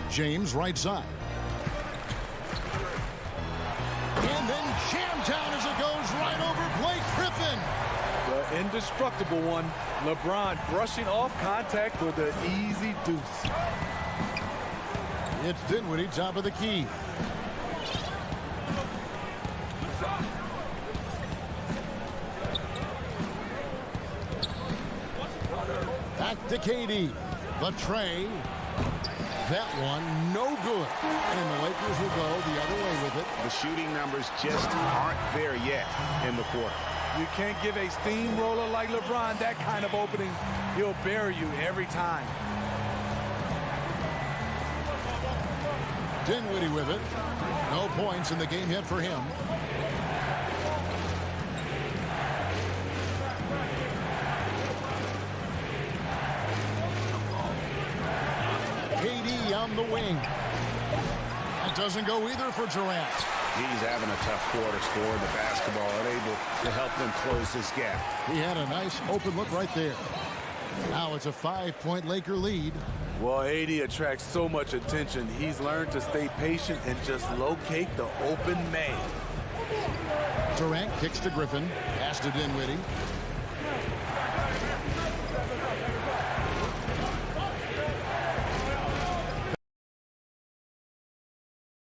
James right side. And then jammed down as it goes right over Blake Griffin. The indestructible one, LeBron brushing off contact for the easy deuce. It's Dinwiddie, top of the key. Back to KD. The tray. That one, no good. And the Lakers will go the other way with it. The shooting numbers just aren't there yet in the quarter. You can't give a steamroller like LeBron that kind of opening. He'll bury you every time. Dinwiddie with it. No points in the game yet for him. KD on the wing. That doesn't go either for Durant. He's having a tough quarter, scoring the basketball, unable to help them close this gap. He had a nice open look right there. Now it's a 5-point Laker lead. Well, AD attracts so much attention. He's learned to stay patient and just locate the open man. Durant kicks to Griffin. Pass to Dinwiddie.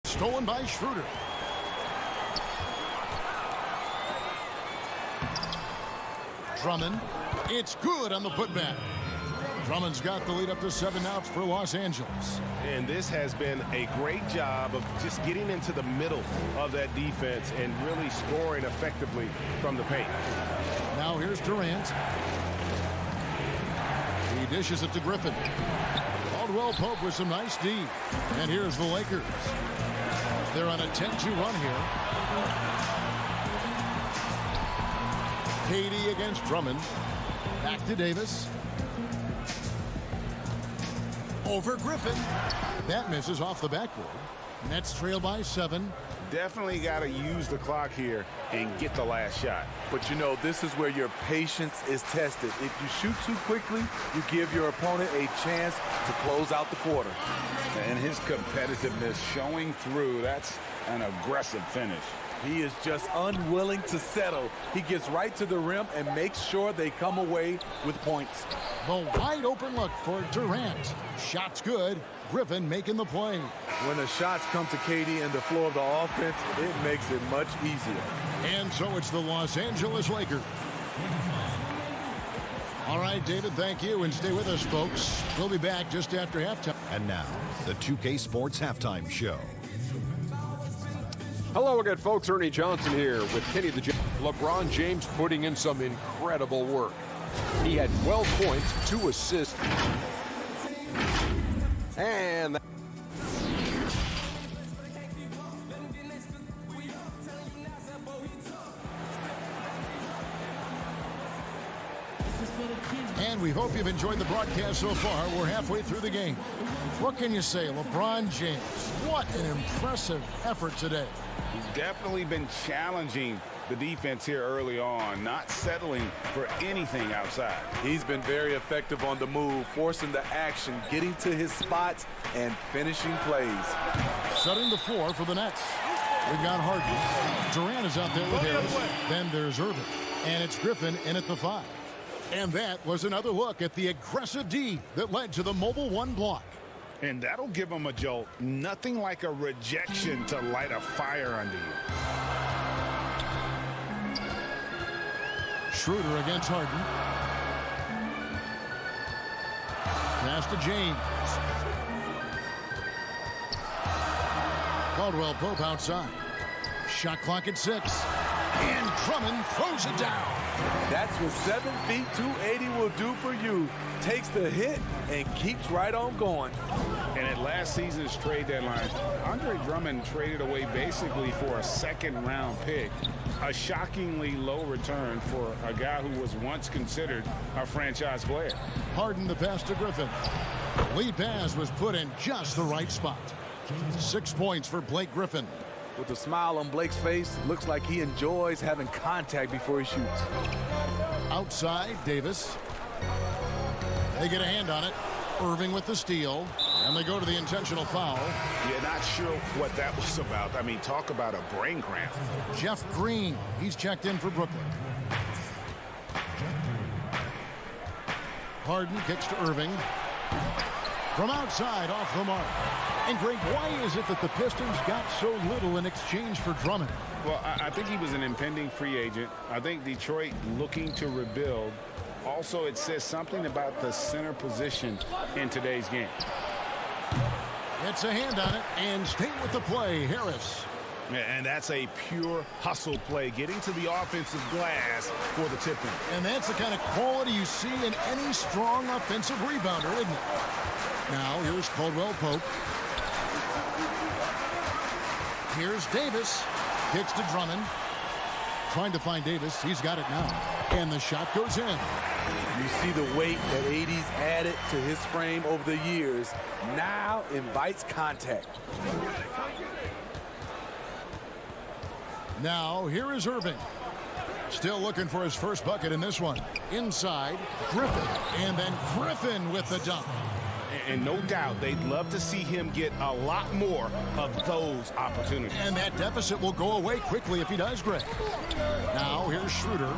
Stolen by Schroeder. Drummond. It's good on the putback. Drummond's got the lead up to 7 outs for Los Angeles. And this has been a great job of just getting into the middle of that defense and really scoring effectively from the paint. Now here's Durant. He dishes it to Griffin. Caldwell Pope with some nice D. And here's the Lakers. They're on a 10-2 run here. KD against Drummond. Back to Davis. Over Griffin. That misses off the backboard. Nets trail by 7. Definitely got to use the clock here and get the last shot. But you know, this is where your patience is tested. If you shoot too quickly, you give your opponent a chance to close out the quarter. And his competitiveness showing through. That's an aggressive finish. He is just unwilling to settle. He gets right to the rim and makes sure they come away with points. The wide open look for Durant. Shot's good. Griffin making the play. When the shots come to KD and the floor of the offense, it makes it much easier. And so it's the Los Angeles Lakers. All right, David, thank you. And stay with us, folks. We'll be back just after halftime. And now, the 2K Sports Halftime Show. Hello again, folks. Ernie Johnson here with Kenny the Jet. LeBron James putting in some incredible work. He had 12 points, 2 assists. And we hope you've enjoyed the broadcast so far. We're halfway through the game. What can you say? LeBron James, what an impressive effort today. He's definitely been challenging the defense here early on, not settling for anything outside. He's been very effective on the move, forcing the action, getting to his spots, and finishing plays. Setting the floor for the Nets. We've got Harden. Durant is out there with Harris. Then there's Irving. And it's Griffin in at the 5. And that was another look at the aggressive D that led to the Mobile One block. And that'll give him a jolt. Nothing like a rejection to light a fire under you. Schroeder against Harden. Pass to James. Caldwell Pope outside. Shot clock at 6. And Drummond throws it down. That's what 7 feet 280 will do for you. Takes the hit and keeps right on going. And at last season's trade deadline, Andre Drummond traded away basically for a second-round pick. A shockingly low return for a guy who was once considered a franchise player. Harden the pass to Griffin. The lead pass was put in just the right spot. 6 points for Blake Griffin. With a smile on Blake's face, looks like he enjoys having contact before he shoots. Outside, Davis. They get a hand on it. Irving with the steal. And they go to the intentional foul. Yeah, not sure what that was about. I mean, talk about a brain cramp. Jeff Green, he's checked in for Brooklyn. Harden kicks to Irving. From outside, off the mark. And Greg, why is it that the Pistons got so little in exchange for Drummond? Well, I think he was an impending free agent. I think Detroit looking to rebuild. Also, it says something about the center position in today's game. Gets a hand on it and stay with the play, Harris. And that's a pure hustle play, getting to the offensive glass for the tip-in. And that's the kind of quality you see in any strong offensive rebounder, isn't it? Now, here's Caldwell Pope. Here's Davis. Kicks to Drummond. Trying to find Davis. He's got it now. And the shot goes in. You see the weight that AD's added to his frame over the years. Now invites contact. Now, here is Irving. Still looking for his first bucket in this one. Inside, Griffin. And then Griffin with the dunk. And no doubt they'd love to see him get a lot more of those opportunities. And that deficit will go away quickly if he does, Greg. Now, here's Schroeder.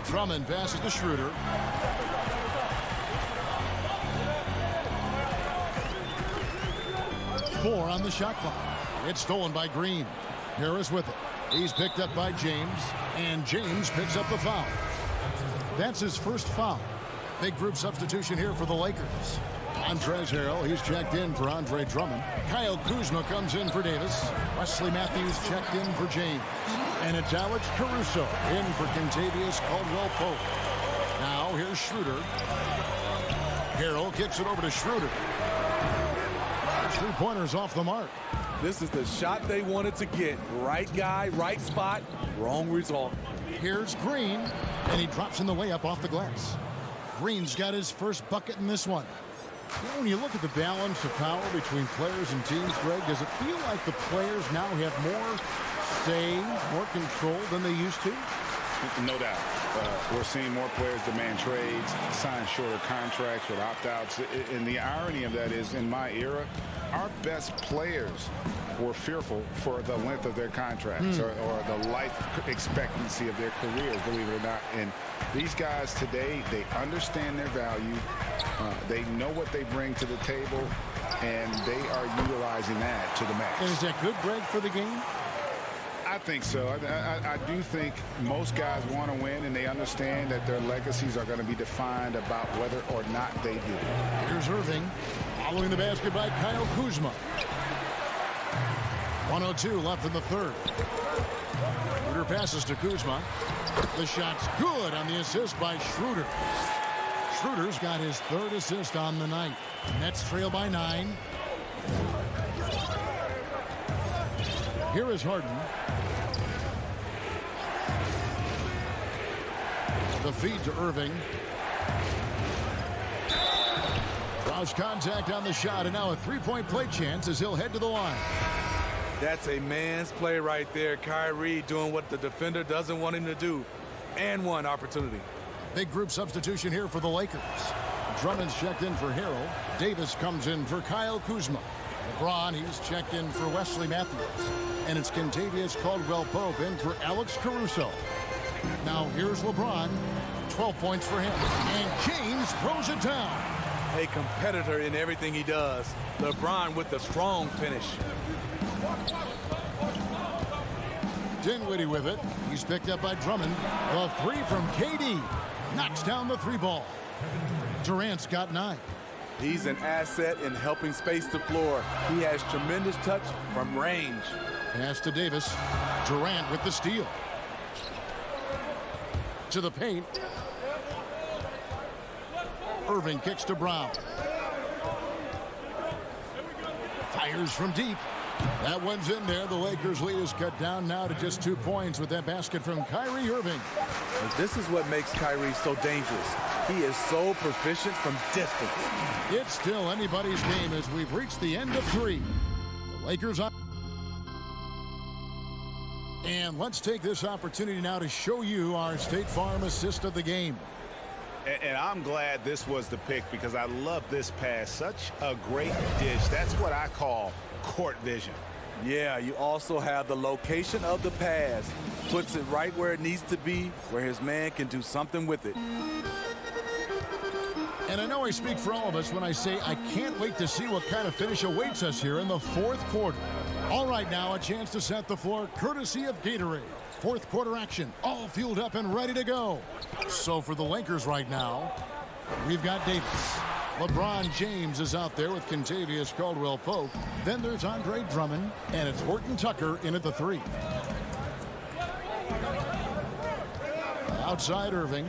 Drummond passes to Schroeder. Four on the shot clock. It's stolen by Green. Harris with it. He's picked up by James. And James picks up the foul. That's his first foul. Big group substitution here for the Lakers. Montrezl Harrell, he's checked in for Andre Drummond. Kyle Kuzma comes in for Davis. Wesley Matthews checked in for James. And it's Alex Caruso in for Kentavious Caldwell-Pope. Now here's Schroeder. Harrell kicks it over to Schroeder. 3-pointers off the mark. This is the shot they wanted to get. Right guy, right spot, wrong result. Here's Green, and he drops in the way up off the glass. Green's got his first bucket in this one. You know, when you look at the balance of power between players and teams, Greg, does it feel like the players now have more say, more control than they used to? No doubt. We're seeing more players demand trades, sign shorter contracts with opt-outs. And the irony of that is, in my era, our best players were fearful for the length of their contracts or the life expectancy of their careers, believe it or not. And these guys today, they understand their value. They know what they bring to the table, and they are utilizing that to the max. And is that good, Greg, for the game? I think so. I do think most guys want to win, and they understand that their legacies are going to be defined about whether or not they do. Here's Irving, following the basket by Kyle Kuzma. 1:02 left in the third. Schroeder passes to Kuzma. The shot's good on the assist by Schroeder. Schroeder's got his third assist on the night. Nets trail by 9. Here is Harden. The feed to Irving. Draws contact on the shot, and now a three-point play chance as he'll head to the line. That's a man's play right there. Kyrie doing what the defender doesn't want him to do. And one opportunity. Big group substitution here for the Lakers. Drummond's checked in for Harrell. Davis comes in for Kyle Kuzma. LeBron, he's checked in for Wesley Matthews. And it's Kentavious Caldwell-Pope in for Alex Caruso. Now here's LeBron. 12 points for him. And James throws it down. A competitor in everything he does. LeBron with the strong finish. Dinwiddie with it. He's picked up by Drummond. The three from KD. Knocks down the three ball. Durant's got 9. He's an asset in helping space the floor. He has tremendous touch from range. Pass to Davis. Durant with the steal. To the paint. Irving kicks to Brown. Fires from deep. That one's in there. The Lakers' lead is cut down now to just 2 points with that basket from Kyrie Irving. This is what makes Kyrie so dangerous. He is so proficient from distance. It's still anybody's game as we've reached the end of 3. The Lakers up. And let's take this opportunity now to show you our State Farm assist of the game. And I'm glad this was the pick because I love this pass. Such a great dish. That's what I call court vision. Yeah, you also have the location of the pass. Puts it right where it needs to be, where his man can do something with it. And I know I speak for all of us when I say I can't wait to see what kind of finish awaits us here in the 4th quarter. All right, now a chance to set the floor courtesy of Gatorade. 4th quarter action, all fueled up and ready to go. So for the Lakers right now, we've got Davis. LeBron James is out there with Kentavious Caldwell-Pope. Then there's Andre Drummond, and it's Horton Tucker in at the 3. Outside Irving.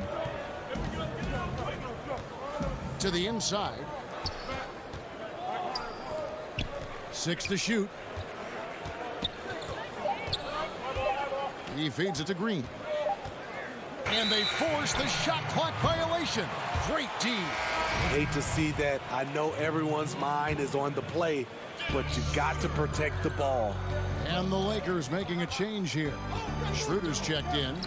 To the inside. 6 to shoot. He feeds it to Green. And they force the shot clock violation. Great D. Hate to see that. I know everyone's mind is on the play, but you got to protect the ball. And the Lakers making a change here. Schroeder's checked in.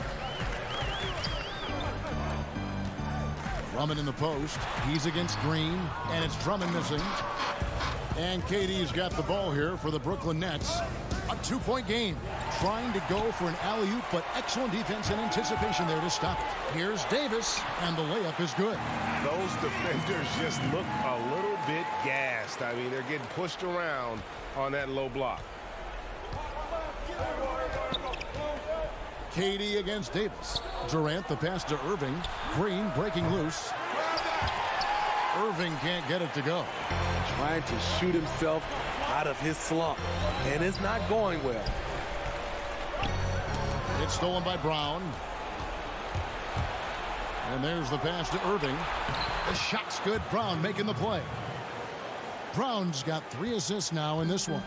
Drummond in the post. He's against Green, and it's Drummond missing. And KD's got the ball here for the Brooklyn Nets. A 2-point game. Trying to go for an alley-oop, but excellent defense and anticipation there to stop it. Here's Davis, and the layup is good. Those defenders just look a little bit gassed. I mean, they're getting pushed around on that low block. KD against Davis. Durant the pass to Irving. Green breaking loose. Irving can't get it to go. Trying to shoot himself out of his slump, and it's not going well. It's stolen by Brown. And there's the pass to Irving. The shot's good. Brown making the play. Brown's got 3 assists now in this one.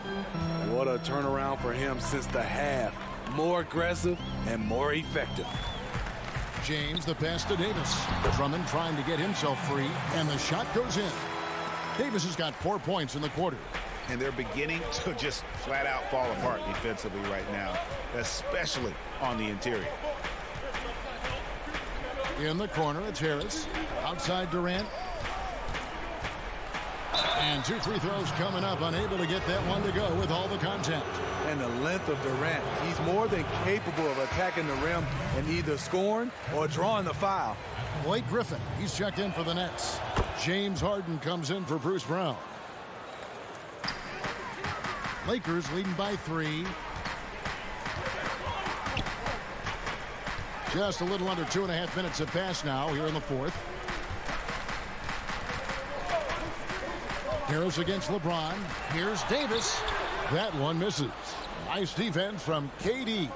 What a turnaround for him since the half. More aggressive and more effective. James the pass to Davis. Drummond trying to get himself free, and the shot goes in. Davis has got 4 points in the quarter. And they're beginning to just flat out fall apart defensively right now, especially on the interior. In the corner, it's Harris. Outside Durant. And 2 free throws coming up, unable to get that one to go with all the contact. And the length of Durant, he's more than capable of attacking the rim and either scoring or drawing the foul. Blake Griffin, he's checked in for the Nets. James Harden comes in for Bruce Brown. Lakers leading by 3. Just a little under 2.5 minutes have passed now here in the 4th. Harris against LeBron. Here's Davis. That one misses. Nice defense from KD.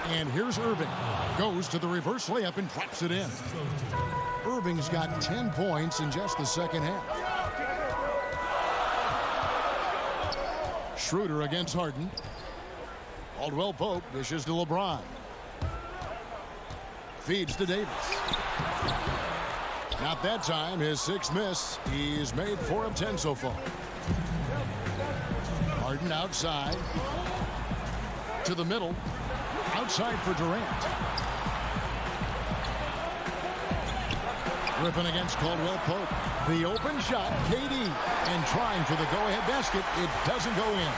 And here's Irving. Goes to the reverse layup and drops it in. Irving's got 10 points in just the second half. Schroeder against Harden. Caldwell-Pope dishes to LeBron. Feeds to Davis. Not that time. His 6th miss. He's made 4 of 10 so far. Harden outside. To the middle. Outside for Durant. Griffin against Caldwell-Pope. The open shot, KD. And trying for the go-ahead basket. It doesn't go in.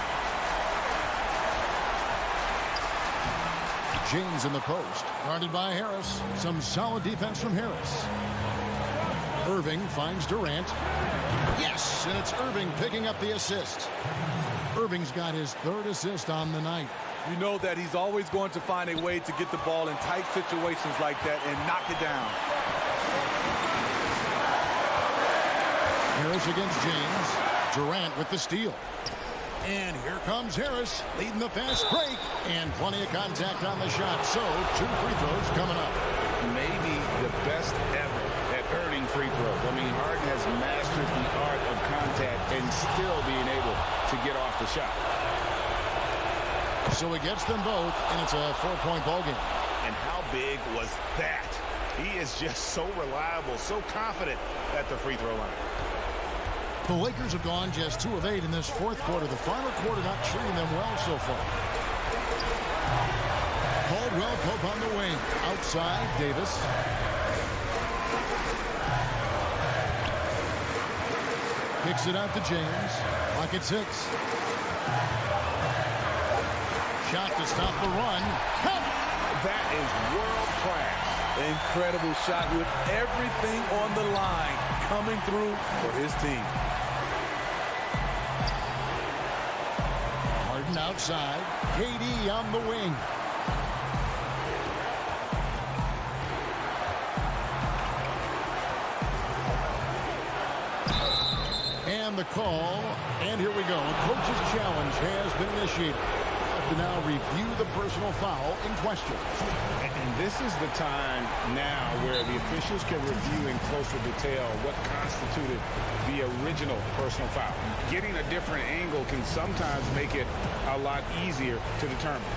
James in the post. Guarded by Harris. Some solid defense from Harris. Irving finds Durant. Yes, and it's Irving picking up the assist. Irving's got his 3rd assist on the night. You know that he's always going to find a way to get the ball in tight situations like that and knock it down. Harris against James. Durant with the steal. And here comes Harris leading the fast break. And plenty of contact on the shot. So 2 free throws coming up. Maybe the best ever at earning free throws. I mean, Harden has mastered the art of contact and still being able to get off the shot. So he gets them both, and it's a 4-point ball game. And how big was that? He is just so reliable, so confident at the free throw line. The Lakers have gone just 2 of 8 in this fourth quarter. The final quarter not treating them well so far. Caldwell Pope on the wing. Outside, Davis. Kicks it out to James. Clock at 6. Shot to stop the run. That is world class. Incredible shot with everything on the line coming through for his team. Harden outside. KD on the wing. And the call. And here we go. A coach's challenge has been initiated. To now review the personal foul in question. And this is the time now where the officials can review in closer detail what constituted the original personal foul. Getting a different angle can sometimes make it a lot easier to determine.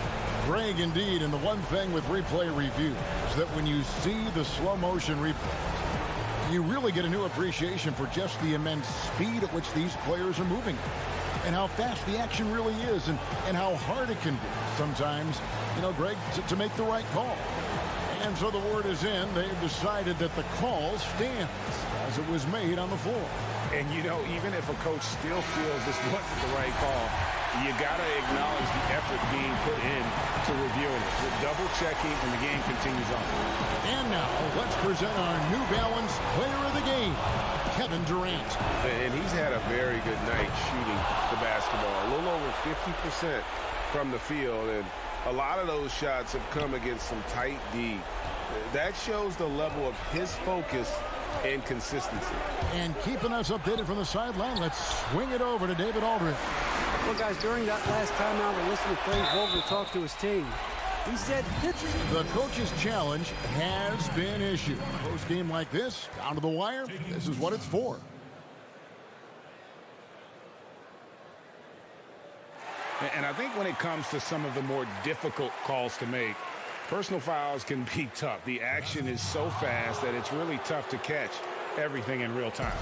Greg, indeed, and the one thing with replay review is that when you see the slow motion replay, you really get a new appreciation for just the immense speed at which these players are moving. And how fast the action really is, and how hard it can be sometimes, you know, Greg, to make the right call. And so the word is in. They've decided that the call stands as it was made on the floor. And, you know, even if a coach still feels this wasn't the right call, you got to acknowledge the effort being put in to reviewing it. We're double-checking, and the game continues on. And now, let's present our New Balance Player of the Game, Kevin Durant. And he's had a very good night shooting the basketball. A little over 50% from the field, and a lot of those shots have come against some tight D. That shows the level of his focus and consistency. And keeping us updated from the sideline, let's swing it over to David Aldridge. Well, guys, during that last timeout, we listened to Frank Vogel talk to his team. He said, the coach's challenge has been issued. A close game like this, down to the wire, this is what it's for. And I think when it comes to some of the more difficult calls to make, personal fouls can be tough. The action is so fast that it's really tough to catch everything in real time.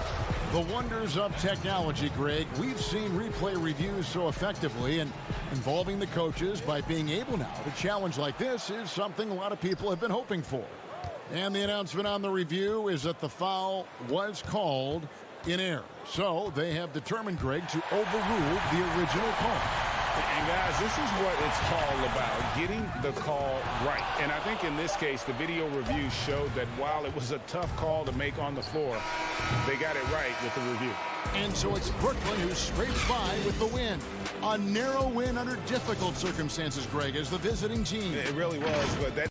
The wonders of technology, Greg. We've seen replay reviews so effectively, and involving the coaches by being able now to challenge like this is something a lot of people have been hoping for. And the announcement on the review is that the foul was called in error. So they have determined, Greg, to overrule the original call. And guys, this is what it's all about, getting the call right. And I think in this case, the video review showed that while it was a tough call to make on the floor, they got it right with the review. And so it's Brooklyn who scrapes by with the win. A narrow win under difficult circumstances, Greg, as the visiting team. It really was, but that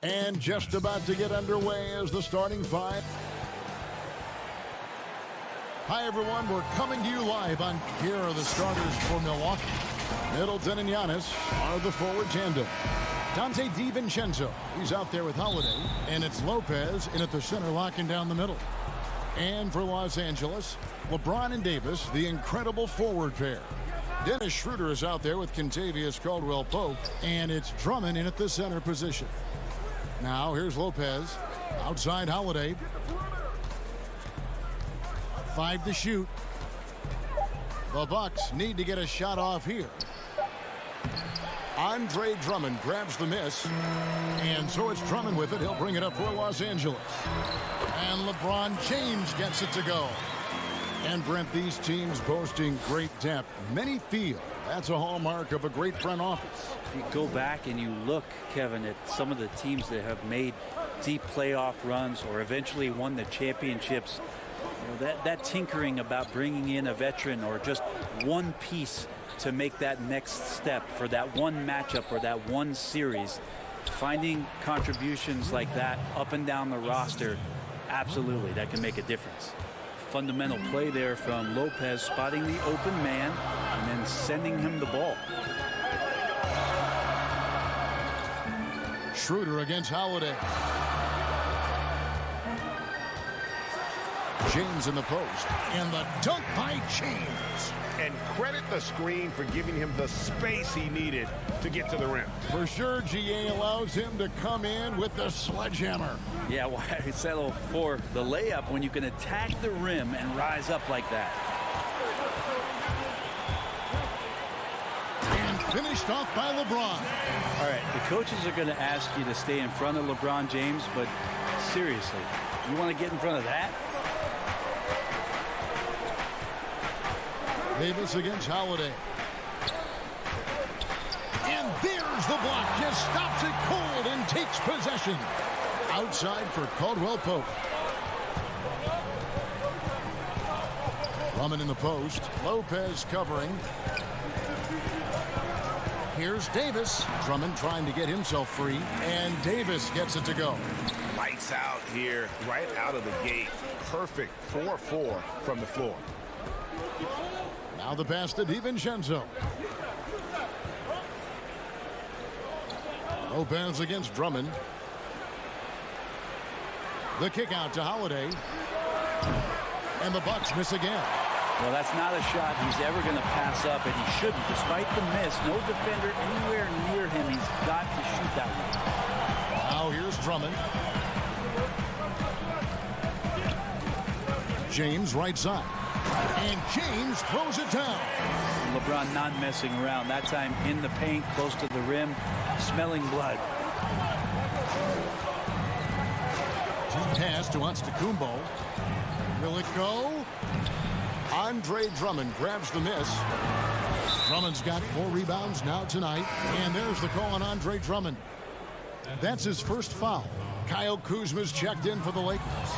And just about to get underway as the starting five. Hi, everyone. We're coming to you live on here are the starters for Milwaukee. Middleton and Giannis are the forward tandem. Dante DiVincenzo, he's out there with Holiday. And it's Lopez in at the center, locking down the middle. And for Los Angeles, LeBron and Davis, the incredible forward pair. Dennis Schroeder is out there with Kentavious Caldwell-Pope. And it's Drummond in at the center position. Now here's Lopez. Outside Holiday. 5 to shoot. The Bucks need to get a shot off here. Andre Drummond grabs the miss. And so it's Drummond with it. He'll bring it up for Los Angeles. And LeBron James gets it to go. And Brent, these teams boasting great depth. Many feel that's a hallmark of a great front office. If you go back and you look, Kevin, at some of the teams that have made deep playoff runs or eventually won the championships, you know, that tinkering about bringing in a veteran or just one piece to make that next step for that one matchup or that one series, finding contributions like that up and down the roster, absolutely, that can make a difference. Fundamental play there from Lopez, spotting the open man and then sending him the ball. Schroeder against Holiday. James in the post. And the dunk by James. And credit the screen for giving him the space he needed to get to the rim. For sure, GA allows him to come in with the sledgehammer. Yeah, why settle for the layup when you can attack the rim and rise up like that? And finished off by LeBron. All right, the coaches are going to ask you to stay in front of LeBron James, but seriously, you want to get in front of that? Davis against Holiday. And there's the block. Just stops it cold and takes possession. Outside for Caldwell-Pope. Drummond in the post. Lopez covering. Here's Davis. Drummond trying to get himself free. And Davis gets it to go. Lights out here right out of the gate. Perfect 4-4 from the floor. Now the pass to DiVincenzo. Lopez against Drummond. The kick out to Holiday. And the Bucks miss again. Well, that's not a shot he's ever going to pass up, and he shouldn't. Despite the miss, no defender anywhere near him. He's got to shoot that one. Now here's Drummond. James right side. And James throws it down. LeBron not messing around. That time in the paint, close to the rim, smelling blood. Pass to Antetokounmpo. Will it go? Andre Drummond grabs the miss. Drummond's got 4 rebounds now tonight. And there's the call on Andre Drummond. That's his first foul. Kyle Kuzma's checked in for the Lakers.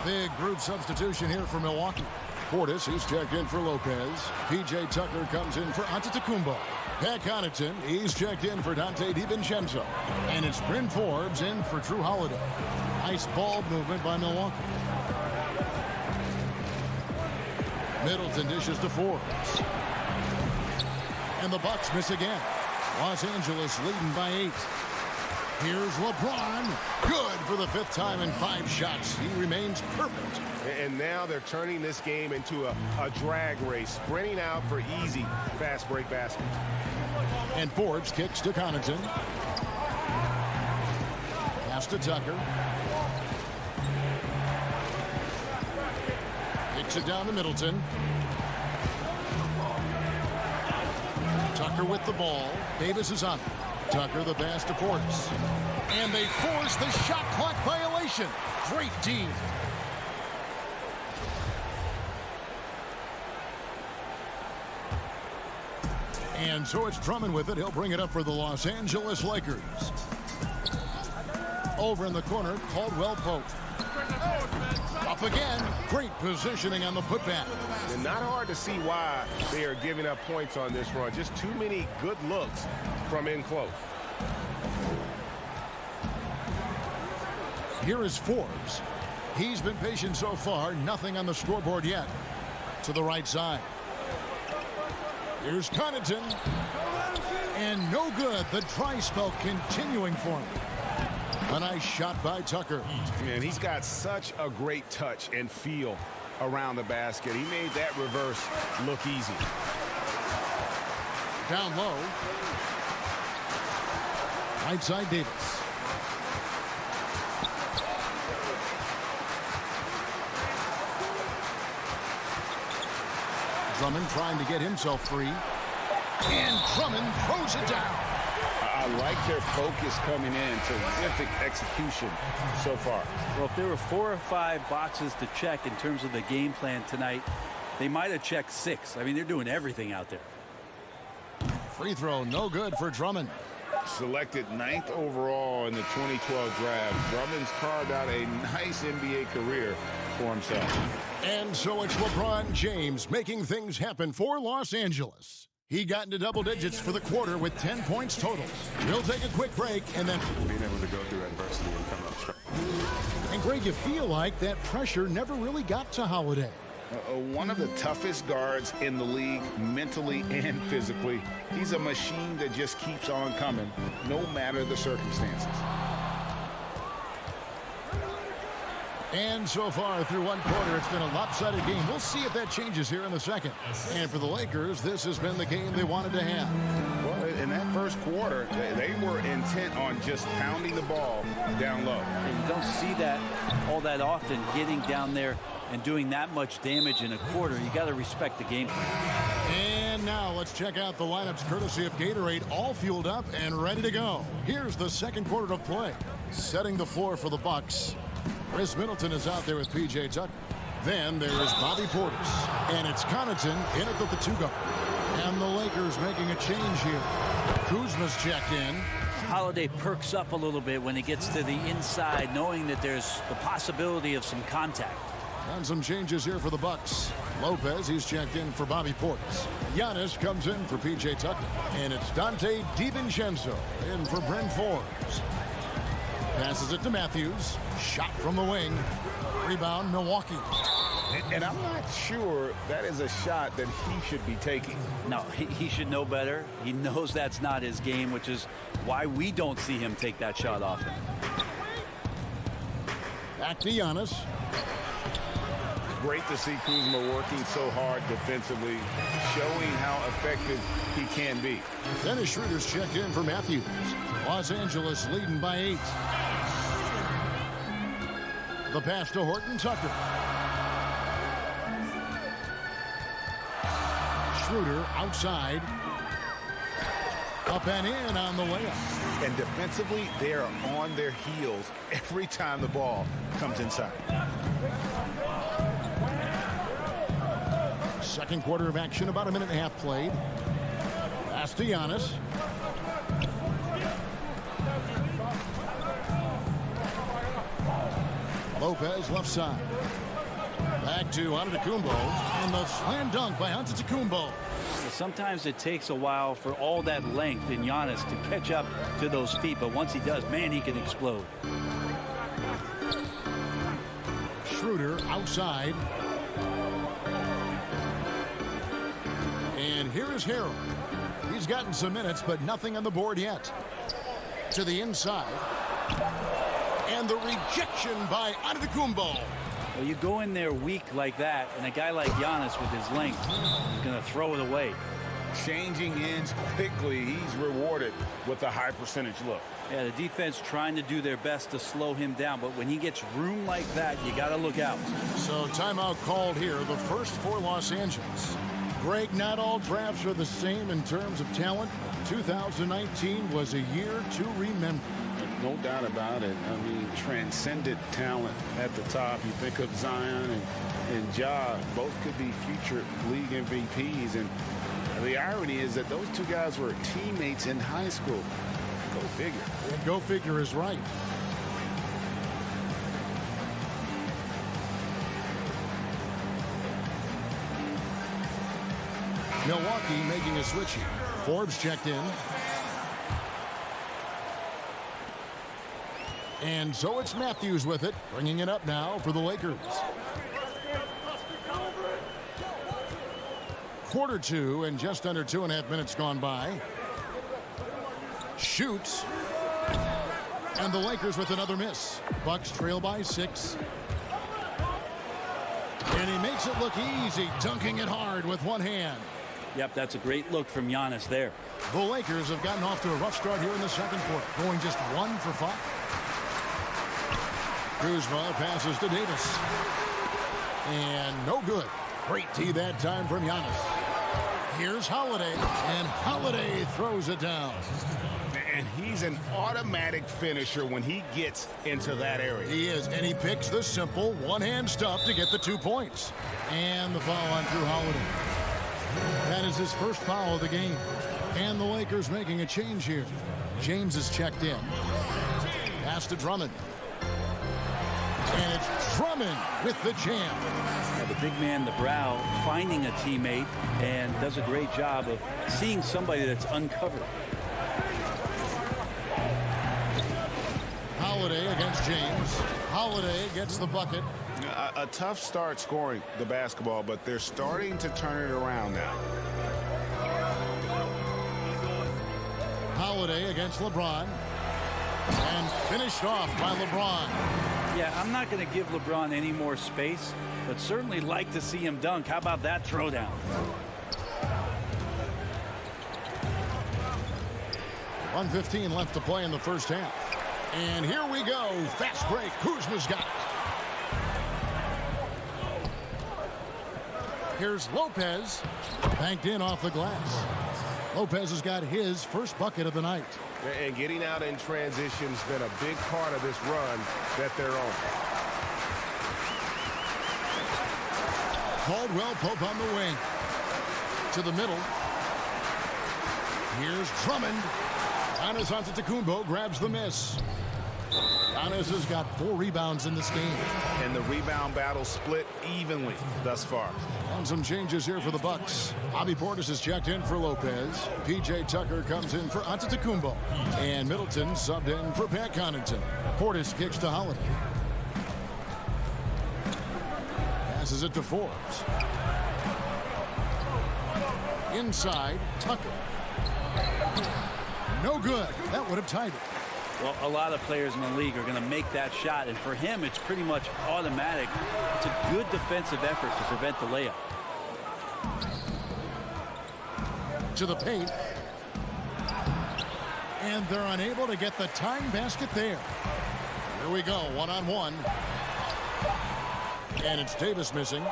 Big group substitution here for Milwaukee. Portis, he's checked in for Lopez. P.J. Tucker comes in for Antetokounmpo. Pat Connaughton, he's checked in for Dante DiVincenzo. And it's Bryn Forbes in for Drew Holiday. Nice ball movement by Milwaukee. Middleton dishes to Forbes. And the Bucks miss again. Los Angeles leading by 8. Here's LeBron. Good for the 5th time in 5 shots. He remains perfect. And now they're turning this game into a drag race, sprinting out for easy fast break basket. And Forbes kicks to Connaughton. Pass to Tucker. Kicks it down to Middleton. Tucker with the ball. Davis is on it. Tucker the pass to Portis. And they force the shot clock violation. Great D. And so it's Drummond with it. He'll bring it up for the Los Angeles Lakers. Over in the corner, Caldwell-Pope. Up again. Great positioning on the putback. And not hard to see why they are giving up points on this run. Just too many good looks from in close. Here is Forbes. He's been patient so far. Nothing on the scoreboard yet. To the right side. Here's Connaughton. And no good. The dry spell continuing for him. A nice shot by Tucker. Man, he's got such a great touch and feel around the basket. He made that reverse look easy. Down low. Right side Davis. Drummond trying to get himself free. And Drummond throws it down. I like their focus coming in. Terrific execution so far. Well, if there were 4 or 5 boxes to check in terms of the game plan tonight, they might have checked 6. I mean, they're doing everything out there. Free throw, no good for Drummond. Selected 9th overall in the 2012 draft. Drummond's carved out a nice NBA career for himself. And so it's LeBron James making things happen for Los Angeles. He got into double digits for the quarter with 10 points total. We'll take a quick break and then being able to go through adversity and come up strong. And Greg, you feel like that pressure never really got to Holiday. One of the toughest guards in the league, mentally and physically. He's a machine that just keeps on coming, no matter the circumstances. And so far through one quarter, it's been a lopsided game. We'll see if that changes here in the second. And for the Lakers, this has been the game they wanted to have. Well, in that first quarter, they were intent on just pounding the ball down low. And you don't see that all that often, getting down there and doing that much damage in a quarter. You got to respect the game plan. And now let's check out the lineups courtesy of Gatorade, all fueled up and ready to go. Here's the second quarter of play. Setting the floor for the Bucks. Chris Middleton is out there with P.J. Tucker. Then there's Bobby Portis. And it's Connaughton in at the 2 guard. And the Lakers making a change here. Kuzma's checked in. Holiday perks up a little bit when he gets to the inside, knowing that there's the possibility of some contact. And some changes here for the Bucks. Lopez, he's checked in for Bobby Portis. Giannis comes in for P.J. Tucker. And it's Dante DiVincenzo in for Bryn Forbes. Passes it to Matthews. Shot from the wing. Rebound, Milwaukee. And I'm not sure that is a shot that he should be taking. No, he should know better. He knows that's not his game, which is why we don't see him take that shot often. Back to Giannis. Great to see Kuzma working so hard defensively, showing how effective he can be. Dennis Schroeder's checked in for Matthews. Los Angeles leading by 8. The pass to Horton Tucker. Schroeder outside. Up and in on the layup. And defensively, they are on their heels every time the ball comes inside. Second quarter of action, about a minute and a half played. Pass to Giannis. Lopez left side. Back to Antetokounmpo. And the slam dunk by Antetokounmpo. Sometimes it takes a while for all that length in Giannis to catch up to those feet. But once he does, man, he can explode. Schroeder outside. And here is Harrell. He's gotten some minutes, but nothing on the board yet. To the inside. And the rejection by Antetokounmpo. Well, you go in there weak like that, and a guy like Giannis with his length is going to throw it away. Changing ends quickly, he's rewarded with a high percentage look. Yeah, the defense trying to do their best to slow him down, but when he gets room like that, you got to look out. So timeout called here, the first for Los Angeles. Greg, not all drafts are the same in terms of talent. 2019 was a year to remember. No doubt about it. I mean, transcendent talent at the top. You think of Zion and Ja, both could be future league MVPs. And the irony is that those two guys were teammates in high school. Go figure. And go figure is right. Milwaukee making a switch here. Forbes checked in. And so it's Matthews with it, bringing it up now for the Lakers. Quarter two and just under 2.5 minutes gone by. Shoots. And the Lakers with another miss. Bucks trail by 6. And he makes it look easy, dunking it hard with one hand. Yep, that's a great look from Giannis there. The Lakers have gotten off to a rough start here in the second quarter, going just 1 for 5. Kuzma passes to Davis. And no good. Great D that time from Giannis. Here's Holiday, and Holiday throws it down. And he's an automatic finisher when he gets into that area. He is, and he picks the simple one-hand stuff to get the 2 points. And the foul on Drew Holiday. That is his first foul of the game. And the Lakers making a change here. James is checked in. Pass to Drummond. And it's Drummond with the jam. Now the big man, the brow, finding a teammate and does a great job of seeing somebody that's uncovered. Holiday against James. Holiday gets the bucket. A tough start scoring the basketball, but they're starting to turn it around now. Holiday against LeBron. And finished off by LeBron. Yeah, I'm not going to give LeBron any more space, but certainly like to see him dunk. How about that throwdown? 1:15 left to play in the first half. And here we go. Fast break. Kuzma's got it. Here's Lopez. Banked in off the glass. Lopez has got his first bucket of the night. And getting out in transition has been a big part of this run that they're on. Caldwell Pope on the wing. To the middle. Here's Drummond. Giannis Antetokounmpo grabs the miss. Giannis has got 4 rebounds in this game. And the rebound battle split evenly thus far. And some changes here for the Bucks. Bobby Portis is checked in for Lopez. P.J. Tucker comes in for Antetokounmpo. And Middleton subbed in for Pat Connaughton. Portis kicks to Holiday. Passes it to Forbes. Inside, Tucker. No good. That would have tied it. Well, a lot of players in the league are going to make that shot, and for him, it's pretty much automatic. It's a good defensive effort to prevent the layup. To the paint. And they're unable to get the tying basket there. Here we go, one-on-one. And it's Davis missing.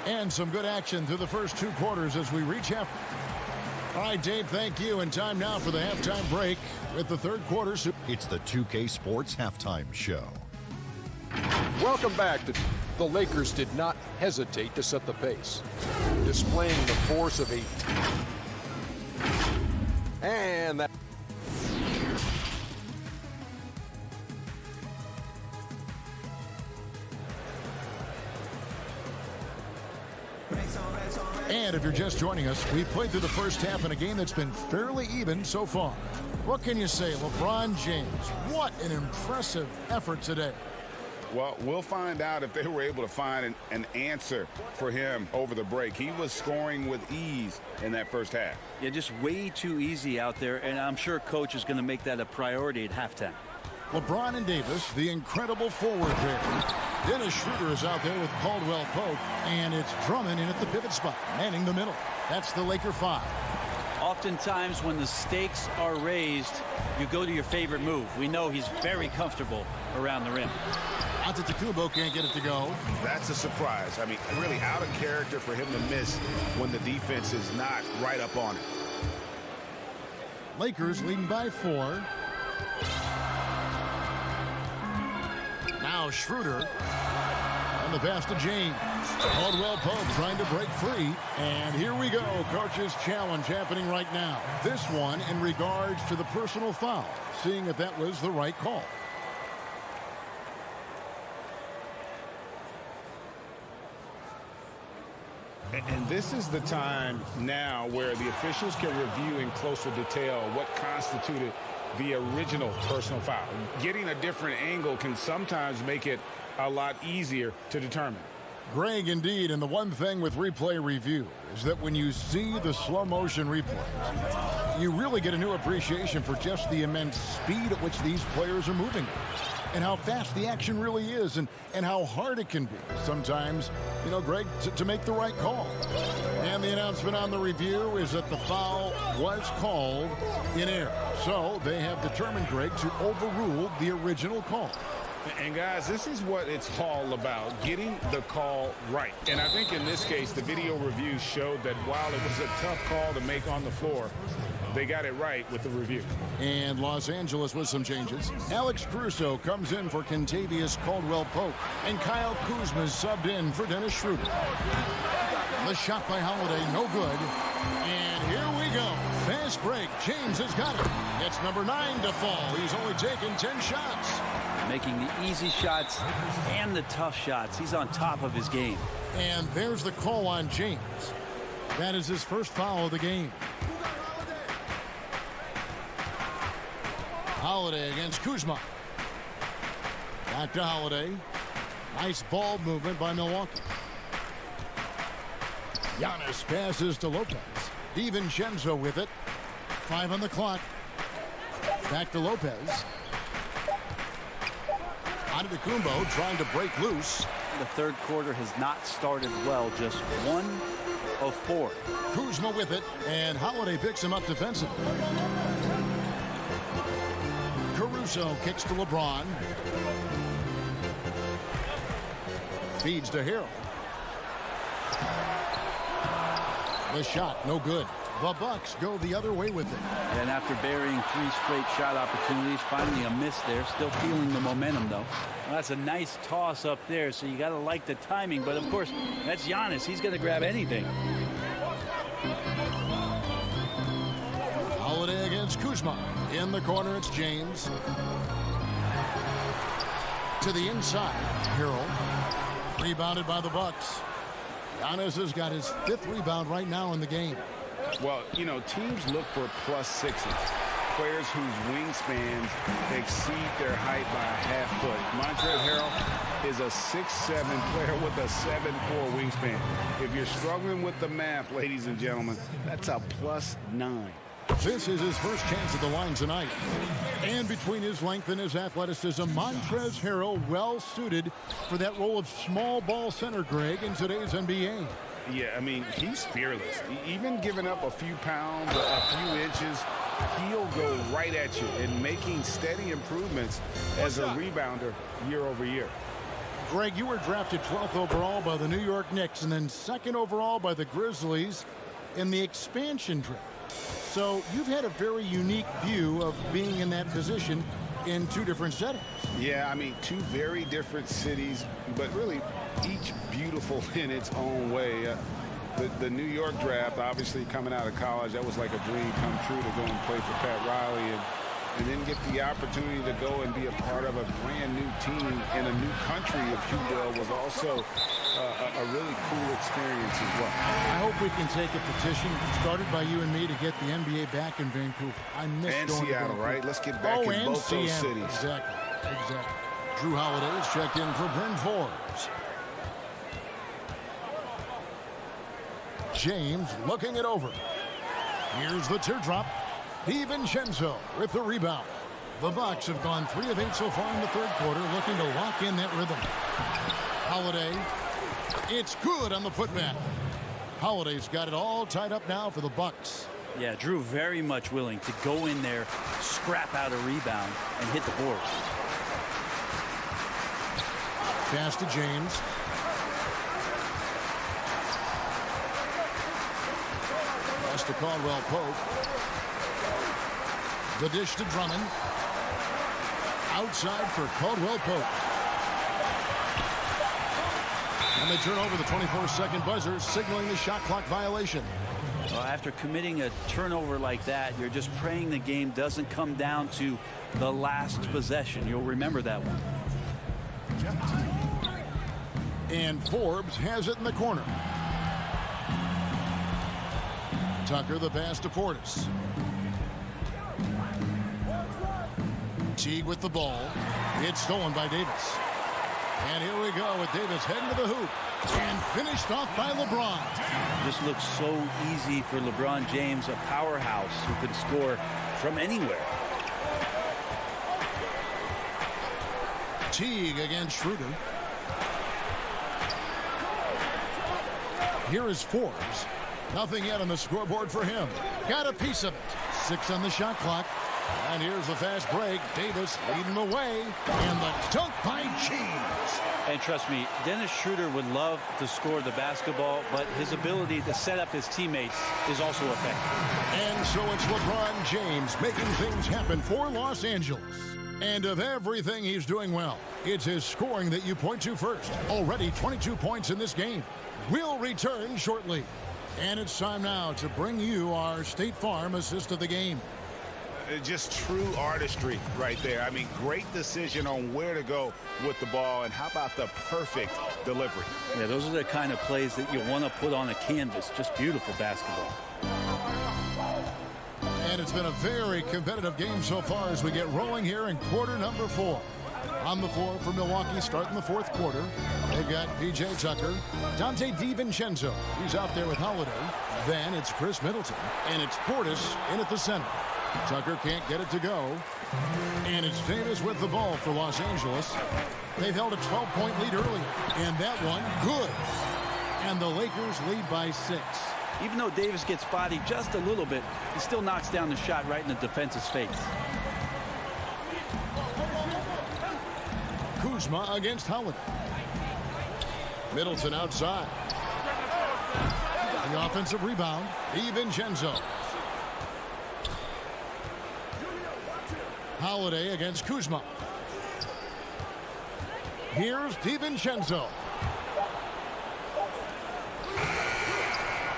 And some good action through the first 2 quarters as we reach half. All right, Dave, thank you. And time now for the halftime break with the third quarter. It's the 2K Sports Halftime Show. Welcome back. The Lakers did not hesitate to set the pace, displaying the force of 8. And that. And if you're just joining us, we played through the first half in a game that's been fairly even so far. What can you say, LeBron James? What an impressive effort today. Well, we'll find out if they were able to find an answer for him over the break. He was scoring with ease in that first half. Yeah, just way too easy out there, and I'm sure coach is going to make that a priority at halftime. LeBron and Davis, the incredible forward pair. Dennis Schroeder is out there with Caldwell Pope, and it's Drummond in at the pivot spot, manning the middle. That's the Laker 5. Oftentimes when the stakes are raised, you go to your favorite move. We know he's very comfortable around the rim. Antetokounmpo can't get it to go. That's a surprise. I mean, really out of character for him to miss when the defense is not right up on it. Lakers leading by 4. Now Schroeder. And the pass to James. Caldwell Pope trying to break free. And here we go. Coach's challenge happening right now. This one in regards to the personal foul. Seeing if that was the right call. And this is the time now where the officials can review in closer detail what constituted the original personal foul. Getting a different angle can sometimes make it a lot easier to determine. Greg, indeed, and the one thing with replay review is that when you see the slow motion replays, you really get a new appreciation for just the immense speed at which these players are moving and how fast the action really is and how hard it can be sometimes, you know, Greg, to make the right call. And the announcement on the review is that the foul was called in error. So they have determined, Greg, to overrule the original call. And guys, this is what it's all about, getting the call right. And I think in this case, the video review showed that while it was a tough call to make on the floor, they got it right with the review. And Los Angeles with some changes. Alex Caruso comes in for Kentavious Caldwell-Pope, and Kyle Kuzma is subbed in for Dennis Schroeder. The shot by Holiday, no good. And here we go. Fast break. James has got it. It's number 9 to fall. He's only taken 10 shots. Making the easy shots and the tough shots. He's on top of his game. And there's the call on James. That is his first foul of the game. Holiday against Kuzma. Back to Holiday. Nice ball movement by Milwaukee. Giannis passes to Lopez. DiVincenzo with it. 5 on the clock. Back to Lopez. Antetokounmpo trying to break loose. The third quarter has not started well. Just 1 of 4. Kuzma with it, and Holiday picks him up defensively. Caruso kicks to LeBron. Feeds to Harrell. The shot, no good. The Bucks go the other way with it. And after burying 3 straight shot opportunities, finally a miss there. Still feeling the momentum, though. Well, that's a nice toss up there, so you got to like the timing. But, of course, that's Giannis. He's going to grab anything. Holiday against Kuzma. In the corner, it's James. To the inside. Harrell. Rebounded by the Bucks. Giannis has got his 5th rebound right now in the game. Well, you know, teams look for +6s, players whose wingspans exceed their height by a half foot. Montrezl Harrell is a 6'7" player with a 7'4" wingspan. If you're struggling with the math, ladies and gentlemen, that's a +9. This is his first chance at the line tonight. And between his length and his athleticism, Montrezl Harrell well suited for that role of small ball center, Greg, in today's NBA. Yeah, I mean, he's fearless. Even giving up a few pounds, a few inches, he'll go right at you and making steady improvements as a rebounder year over year. Greg, you were drafted 12th overall by the New York Knicks and then 2nd overall by the Grizzlies in the expansion draft. So you've had a very unique view of being in that position in 2 different settings. Yeah, I mean, 2 very different cities, but really each beautiful in its own way. The New York draft, obviously coming out of college, that was like a dream come true to go and play for Pat Riley and then get the opportunity to go and be a part of a brand new team in a new country, if you will, was also a really cool experience as well. I hope we can take a petition started by you and me to get the NBA back in Vancouver. I miss and going Seattle, to right? Let's get back in both Seattle. those cities. Exactly. Drew Holiday is checked in for Bryn Forbes. James looking it over. Here's the teardrop. DiVincenzo with the rebound. The Bucks have gone 3 of 8 so far in the third quarter, looking to lock in that rhythm. Holiday. It's good on the putback. Holiday's got it all tied up now for the Bucks. Yeah, Drew very much willing to go in there, scrap out a rebound, and hit the board. Pass to James. Pass to Caldwell-Pope. The dish to Drummond. Outside for Caldwell-Pope. And they turn over the 24-second buzzer, signaling the shot clock violation. Well, after committing a turnover like that, you're just praying the game doesn't come down to the last possession. You'll remember that one. And Forbes has it in the corner. Tucker the pass to Portis. Teague with the ball. It's stolen by Davis. And here we go with Davis heading to the hoop. And finished off by LeBron. This looks so easy for LeBron James, a powerhouse who can score from anywhere. Teague against Schroeder. Here is Forbes. Nothing yet on the scoreboard for him. Got a piece of it. 6 on the shot clock. And here's the fast break. Davis leading the way. And the dunk by James. And trust me, Dennis Schroeder would love to score the basketball, but his ability to set up his teammates is also effective. And so it's LeBron James making things happen for Los Angeles. And of everything he's doing well, it's his scoring that you point to first. Already 22 points in this game. We'll return shortly. And it's time now to bring you our State Farm assist of the game. Just true artistry right there. I mean, great decision on where to go with the ball, and how about the perfect delivery? Yeah, those are the kind of plays that you want to put on a canvas. Just beautiful basketball. And it's been a very competitive game so far as we get rolling here in quarter number 4. On the floor for Milwaukee starting the fourth quarter. They've got P.J. Tucker, Dante DiVincenzo. He's out there with Holiday. Then it's Chris Middleton. And it's Portis in at the center. Tucker can't get it to go. And it's Davis with the ball for Los Angeles. They've held a 12-point lead earlier. And that one, good. And the Lakers lead by 6. Even though Davis gets bodied just a little bit, he still knocks down the shot right in the defense's face. Kuzma against Holiday. Middleton outside. The offensive rebound, DiVincenzo. Holiday against Kuzma. Here's DiVincenzo.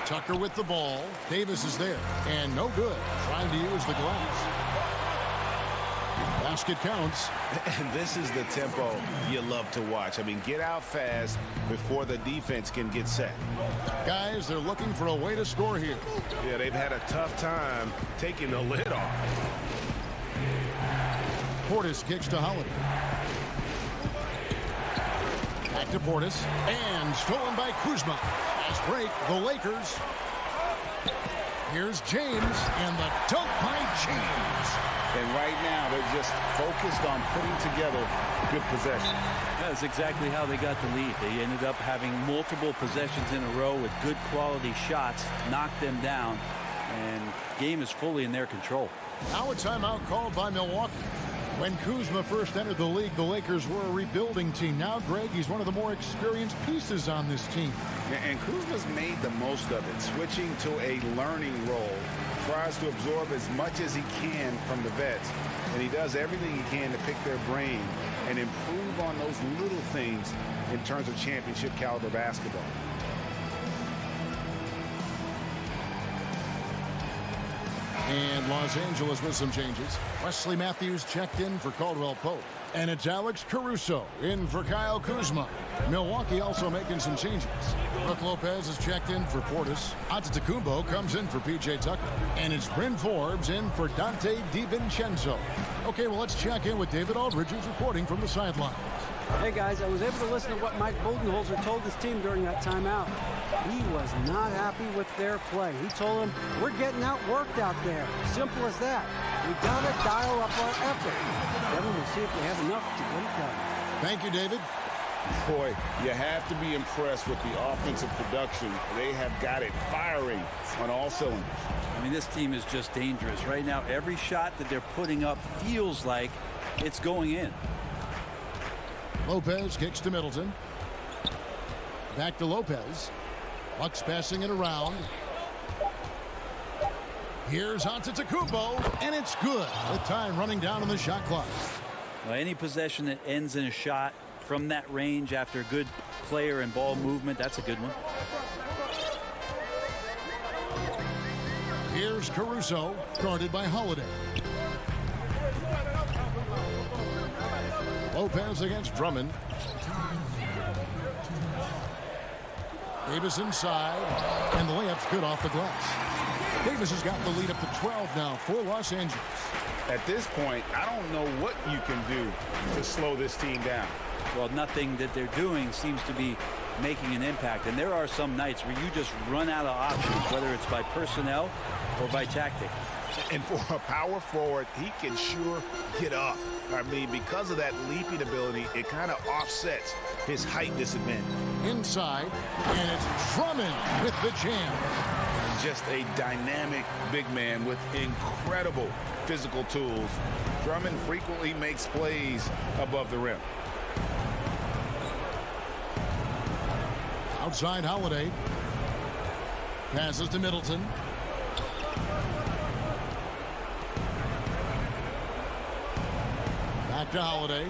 Tucker with the ball. Davis is there. And no good. Trying to use the glass. Basket counts. And this is the tempo you love to watch. I mean, get out fast before the defense can get set. Guys, they're looking for a way to score here. Yeah, they've had a tough time taking the lid off. Portis kicks to Holiday. Back to Portis. And stolen by Kuzma. Fast break, the Lakers. Here's James, and the dunk by James. And right now, they're just focused on putting together good possession. That's exactly how they got the lead. They ended up having multiple possessions in a row with good quality shots, knocked them down, and game is fully in their control. Now a timeout called by Milwaukee. When Kuzma first entered the league, the Lakers were a rebuilding team. Now, Greg, he's one of the more experienced pieces on this team. And Kuzma's made the most of it, switching to a learning role. Tries to absorb as much as he can from the vets. And he does everything he can to pick their brain and improve on those little things in terms of championship caliber basketball. And Los Angeles with some changes. Wesley Matthews checked in for Caldwell Pope. And it's Alex Caruso in for Kyle Kuzma. Milwaukee also making some changes. Brook Lopez is checked in for Portis. Antetokounmpo comes in for P.J. Tucker. And it's Bryn Forbes in for Dante DiVincenzo. Okay, well, let's check in with David Aldridge, who's reporting from the sidelines. Hey, guys, I was able to listen to what Mike Budenholzer told his team during that timeout. He was not happy with their play. He told them, we're getting outworked out there. Simple as that. We got to dial up our effort. Devin, we'll see if we have enough to get it done. Thank you, David. Boy, you have to be impressed with the offensive production. They have got it firing on all cylinders. I mean, this team is just dangerous. Right now, every shot that they're putting up feels like it's going in. Lopez kicks to Middleton. Back to Lopez. Bucks passing it around. Here's Antetokounmpo, and it's good. With time running down on the shot clock. Well, any possession that ends in a shot from that range after good player and ball movement, that's a good one. Here's Caruso, guarded by Holiday. Lopez against Drummond. Davis inside, and the layup's good off the glass. Davis has got the lead up to 12 now for Los Angeles. At this point, I don't know what you can do to slow this team down. Well, nothing that they're doing seems to be making an impact. And there are some nights where you just run out of options, whether it's by personnel or by tactic. And for a power forward, he can sure get up. I mean, because of that leaping ability, it kind of offsets his height disadvantage. Inside, and it's Drummond with the jam. Just a dynamic big man with incredible physical tools. Drummond frequently makes plays above the rim. Outside Holiday. Passes to Middleton. Back to Holiday.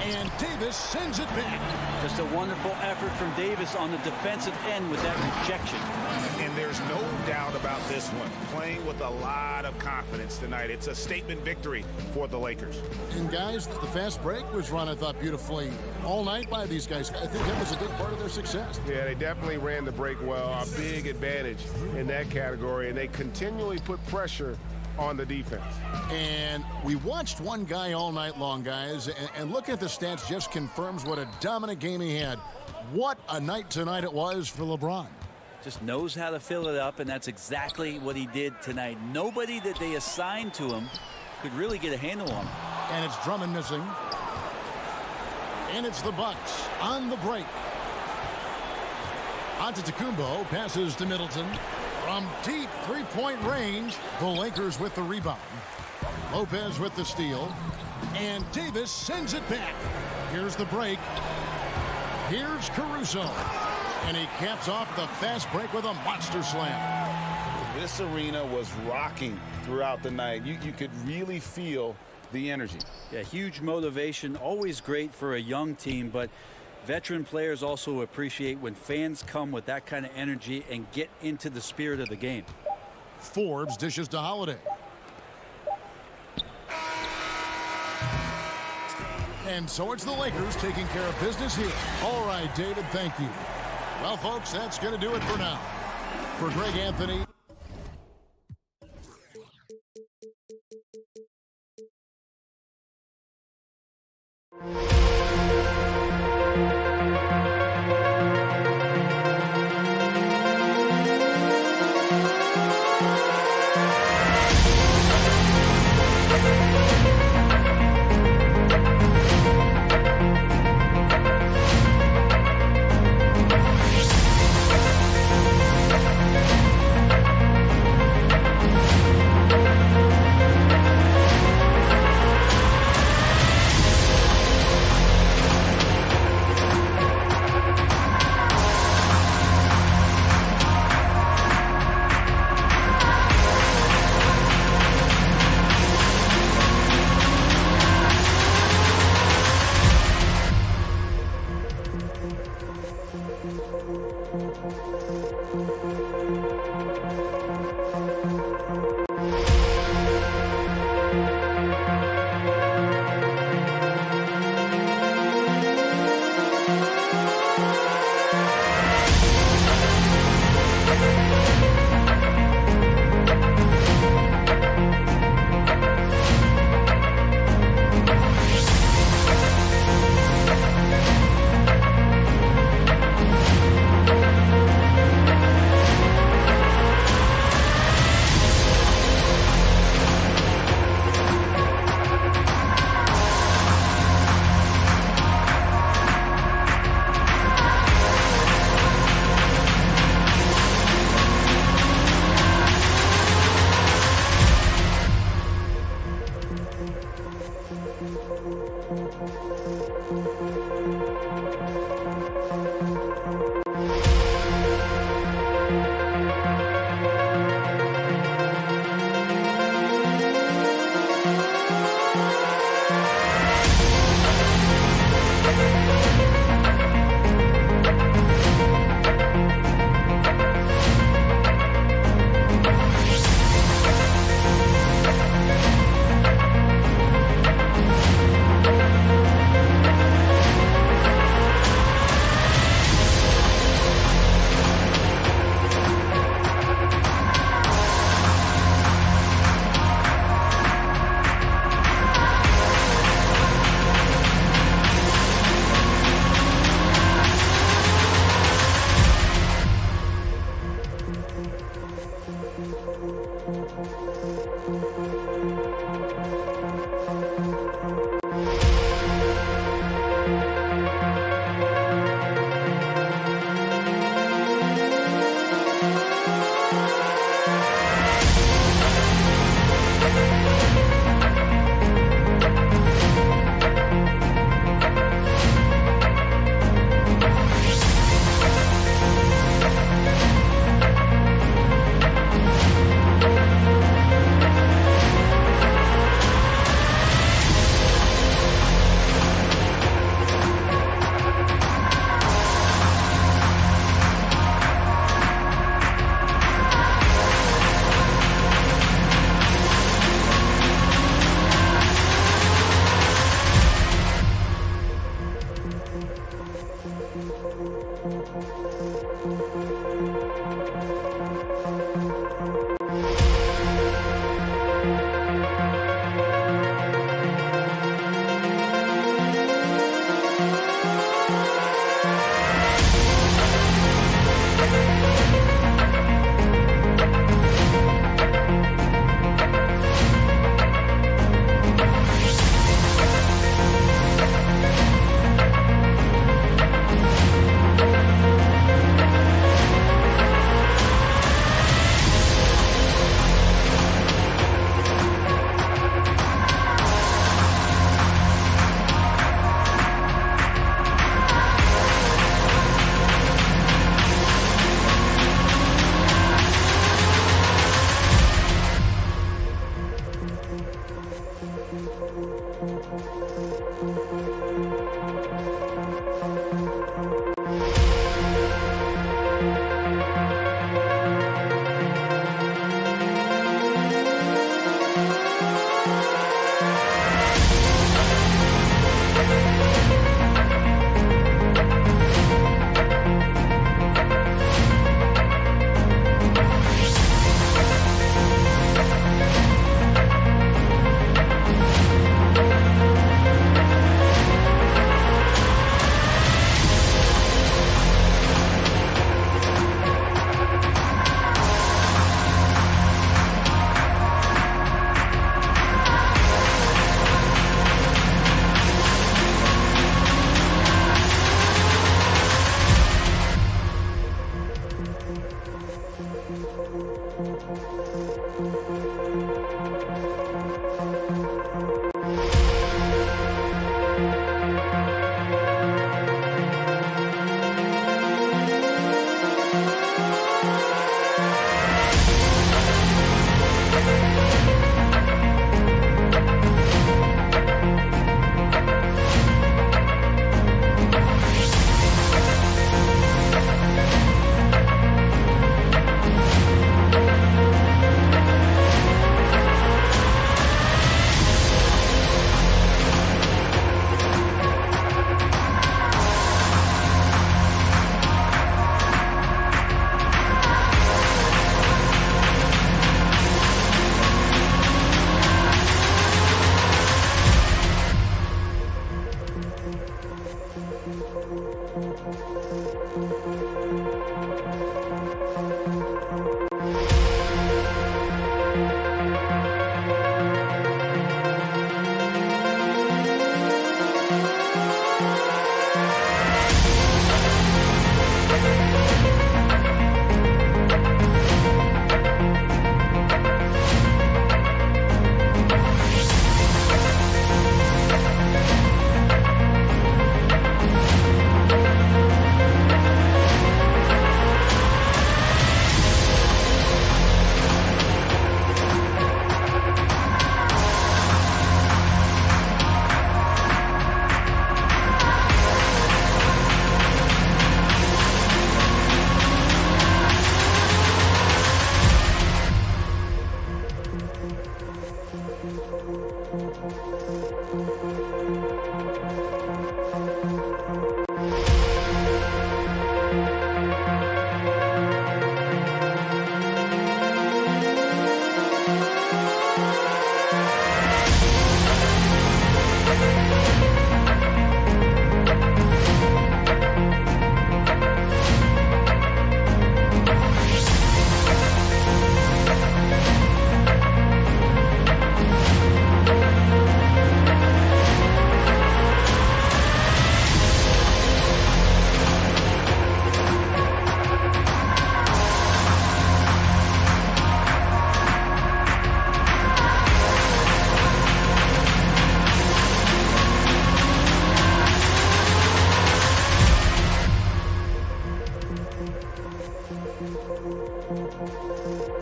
And Davis sends it back. Just a wonderful effort from Davis on the defensive end with that rejection. And there's no doubt about this one. Playing with a lot of confidence tonight. It's a statement victory for the Lakers. And guys, the fast break was run, I thought, beautifully all night by these guys. I think that was a big part of their success. Yeah, they definitely ran the break well. A big advantage in that category. And they continually put pressure on the defense. And we watched one guy all night long, guys, and look at the stats just confirms what a dominant game he had. What a night tonight it was for LeBron. Just knows how to fill it up, and that's exactly what he did tonight. Nobody that they assigned to him could really get a handle on him. And it's Drummond missing. And it's the Bucks on the break. Antetokounmpo passes to Middleton. From deep three-point range, the Lakers with the rebound. Lopez with the steal. And Davis sends it back. Here's the break. Here's Caruso. And he caps off the fast break with a monster slam. This arena was rocking throughout the night. You could really feel the energy. Yeah, huge motivation. Always great for a young team, but veteran players also appreciate when fans come with that kind of energy and get into the spirit of the game. Forbes dishes to Holiday. And so it's the Lakers taking care of business here. All right, David, thank you. Well, folks, that's going to do it for now. For Greg Anthony.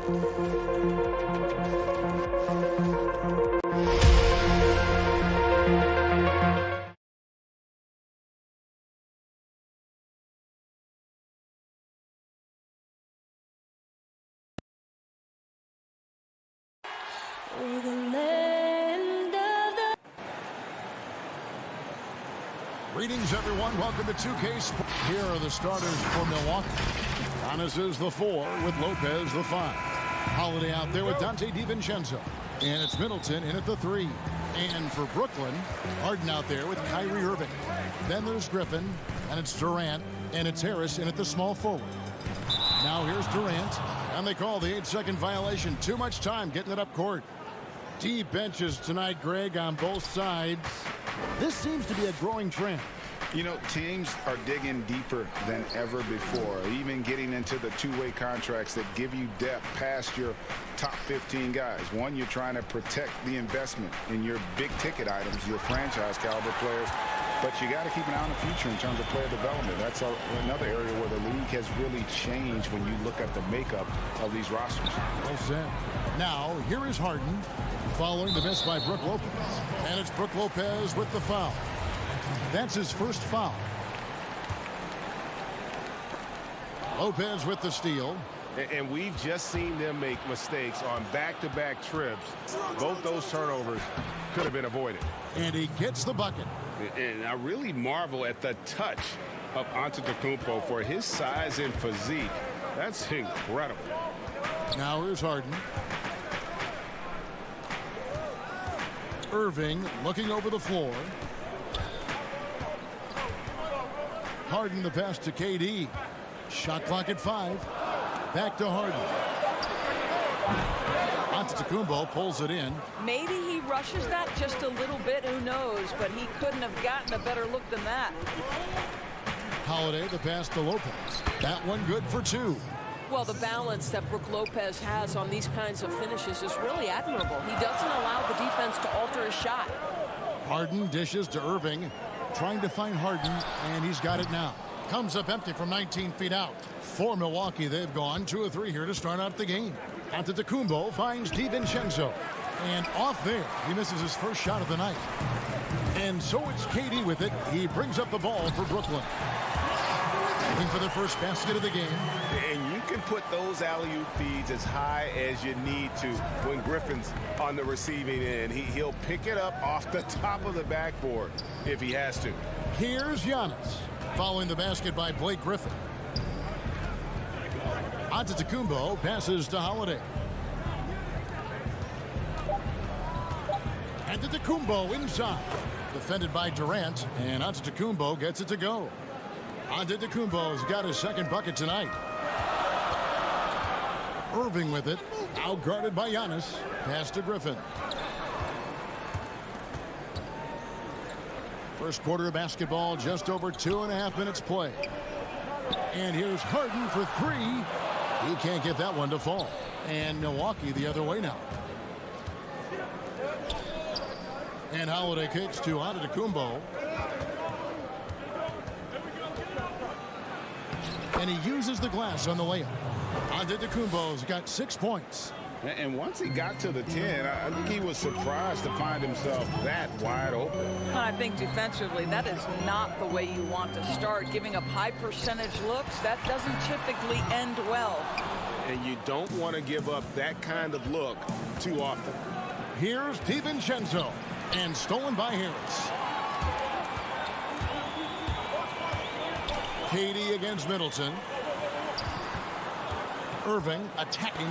Greetings, everyone. Welcome to 2K Sports. Here are the starters for Milwaukee. Giannis is the 4 with Lopez the 5. Holiday out there with Dante DiVincenzo. And it's Middleton in at the 3. And for Brooklyn, Harden out there with Kyrie Irving. Then there's Griffin, and it's Durant, and it's Harris in at the small forward. Now here's Durant, and they call the 8-second violation. Too much time getting it up court. Deep benches tonight, Greg, on both sides. This seems to be a growing trend. You know, teams are digging deeper than ever before, even getting into the two-way contracts that give you depth past your top 15 guys. One, you're trying to protect the investment in your big-ticket items, your franchise-caliber players, but you got to keep an eye on the future in terms of player development. That's another area where the league has really changed when you look at the makeup of these rosters. Well said. Now, here is Harden following the miss by Brook Lopez. And it's Brook Lopez with the foul. That's his first foul. Lopez with the steal. And we've just seen them make mistakes on back-to-back trips. Both those turnovers could have been avoided. And he gets the bucket. And I really marvel at the touch of Antetokounmpo for his size and physique. That's incredible. Now here's Harden. Irving looking over the floor. Harden the pass to KD. Shot clock at 5. Back to Harden. Antetokounmpo pulls it in. Maybe he rushes that just a little bit, who knows, but he couldn't have gotten a better look than that. Holiday the pass to Lopez. That one good for 2. Well, the balance that Brook Lopez has on these kinds of finishes is really admirable. He doesn't allow the defense to alter his shot. Harden dishes to Irving, trying to find Harden, and he's got it now. Comes up empty from 19 feet out. For Milwaukee, they've gone 2 of 3 here to start out the game. Antetokounmpo finds DiVincenzo, and off there, he misses his first shot of the night. And so it's KD with it. He brings up the ball for Brooklyn. Looking for the first basket of the game. And you can put those alley-oop feeds as high as you need to when Griffin's on the receiving end. He'll pick it up off the top of the backboard if he has to. Here's Giannis, following the basket by Blake Griffin. Antetokounmpo passes to Holiday. Antetokounmpo inside. Defended by Durant, and Antetokounmpo gets it to go. Antetokounmpo's got his second bucket tonight. Irving with it, out guarded by Giannis. Pass to Griffin. First quarter of basketball, just over 2.5 minutes play. And here's Harden for 3. He can't get that one to fall. And Milwaukee the other way now. And Holiday kicks to Antetokounmpo. And he uses the glass on the layup. Antetokounmpo's got 6 points. And once he got to the 10, I think he was surprised to find himself that wide open. I think defensively, that is not the way you want to start. Giving up high percentage looks, that doesn't typically end well. And you don't want to give up that kind of look too often. Here's DiVincenzo, and stolen by Harris. KD against Middleton. Irving attacking.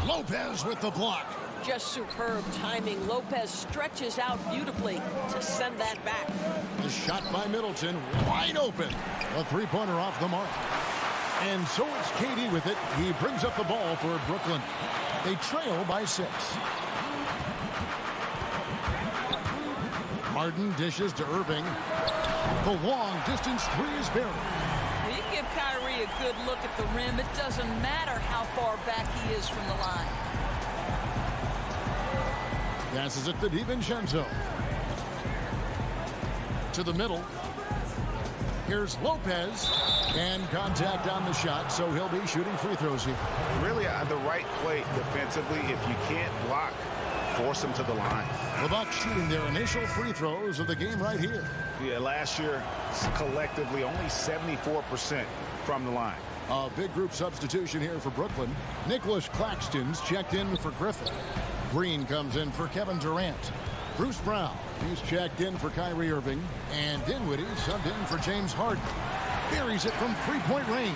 Lopez with the block. Just superb timing. Lopez stretches out beautifully to send that back. The shot by Middleton, wide open. A three-pointer off the mark. And so it's KD with it. He brings up the ball for Brooklyn. They trail by 6. Harden dishes to Irving. The long distance 3 is buried. You give Kyrie a good look at the rim. It doesn't matter how far back he is from the line. Passes it to DiVincenzo. To the middle. Here's Lopez, and contact on the shot, so he'll be shooting free throws here. Really the right play defensively. If you can't block, force them to the line. The Bucks shooting their initial free throws of the game right here. Yeah, last year, collectively, only 74% from the line. A big group substitution here for Brooklyn. Nicholas Claxton's checked in for Griffin. Green comes in for Kevin Durant. Bruce Brown, he's checked in for Kyrie Irving. And Dinwiddie subbed in for James Harden. Buries it from three-point range.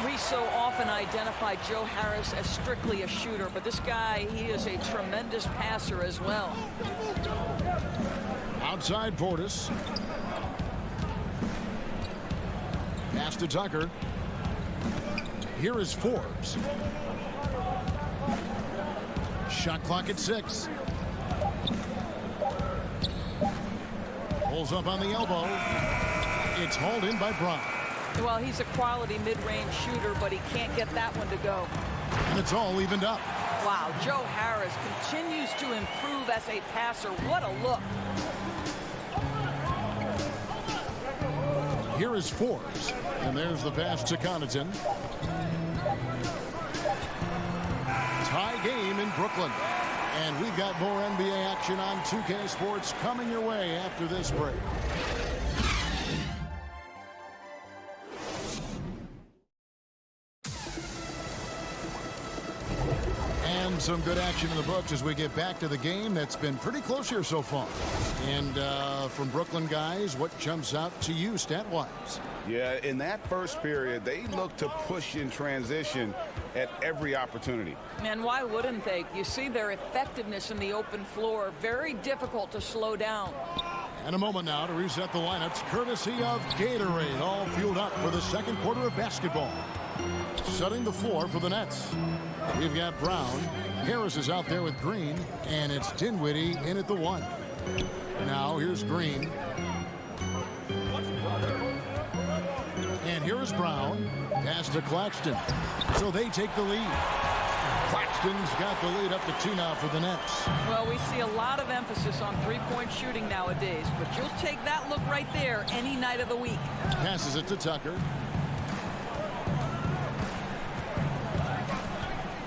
We so often identify Joe Harris as strictly a shooter, but this guy, he is a tremendous passer as well. Outside Portis. Pass to Tucker. Here is Forbes. Shot clock at 6. Pulls up on the elbow. It's hauled in by Brown. Well, he's a quality mid-range shooter, but he can't get that one to go. And it's all evened up. Wow, Joe Harris continues to improve as a passer. What a look. Here is Forbes. And there's the pass to Connaughton. Tie game in Brooklyn. And we've got more NBA action on 2K Sports coming your way after this break. And some good action in the books as we get back to the game that's been pretty close here so far. And from Brooklyn guys, what jumps out to you stat-wise? Yeah, in that first period, they looked to push in transition at every opportunity. And why wouldn't they? You see their effectiveness in the open floor. Very difficult to slow down. And a moment now to reset the lineups, courtesy of Gatorade, all fueled up for the second quarter of basketball. Setting the floor for the Nets. We've got Brown. Harris is out there with Green, and it's Dinwiddie in at the 1. Now here's Green. And here is Brown. Pass to Claxton. So they take the lead. Claxton's got the lead up to 2 now for the Nets. Well, we see a lot of emphasis on three-point shooting nowadays, but you'll take that look right there any night of the week. Passes it to Tucker.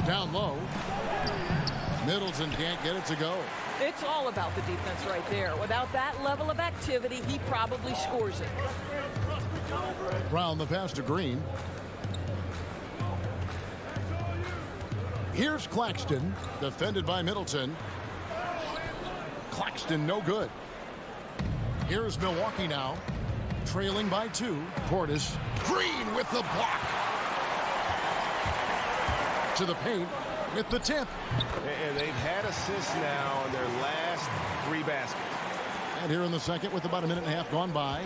Down low. Middleton can't get it to go. It's all about the defense right there. Without that level of activity, he probably scores it. Brown the pass to Green. Here's Claxton, defended by Middleton. Claxton no good. Here's Milwaukee now, trailing by 2. Portis. Green with the block. To the paint with the tip. And they've had assists now on their last 3 baskets. And here in the second with about a minute and a half gone by.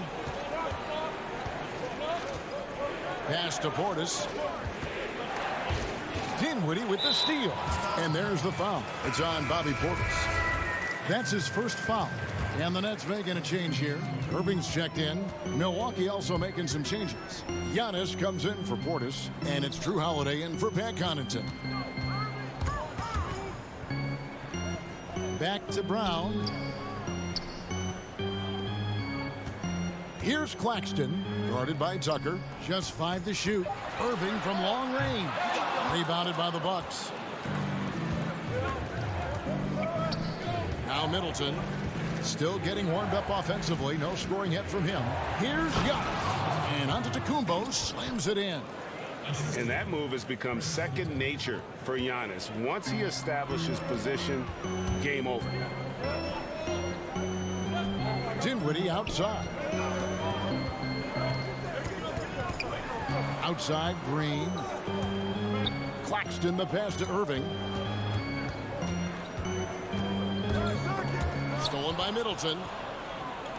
Pass to Portis. Dinwiddie with the steal. And there's the foul. It's on Bobby Portis. That's his first foul. And the Nets making a change here. Irving's checked in. Milwaukee also making some changes. Giannis comes in for Portis. And it's Drew Holiday in for Pat Connaughton. Back to Brown. Here's Claxton, guarded by Tucker. Just 5 to shoot. Irving from long range. Rebounded by the Bucks. Now Middleton. Still getting warmed up offensively. No scoring yet from him. Here's Giannis. And Antetokounmpo slams it in. And that move has become second nature for Giannis. Once he establishes position, game over. Dinwiddie outside. Outside Green. Claxton the pass to Irving. Stolen by Middleton.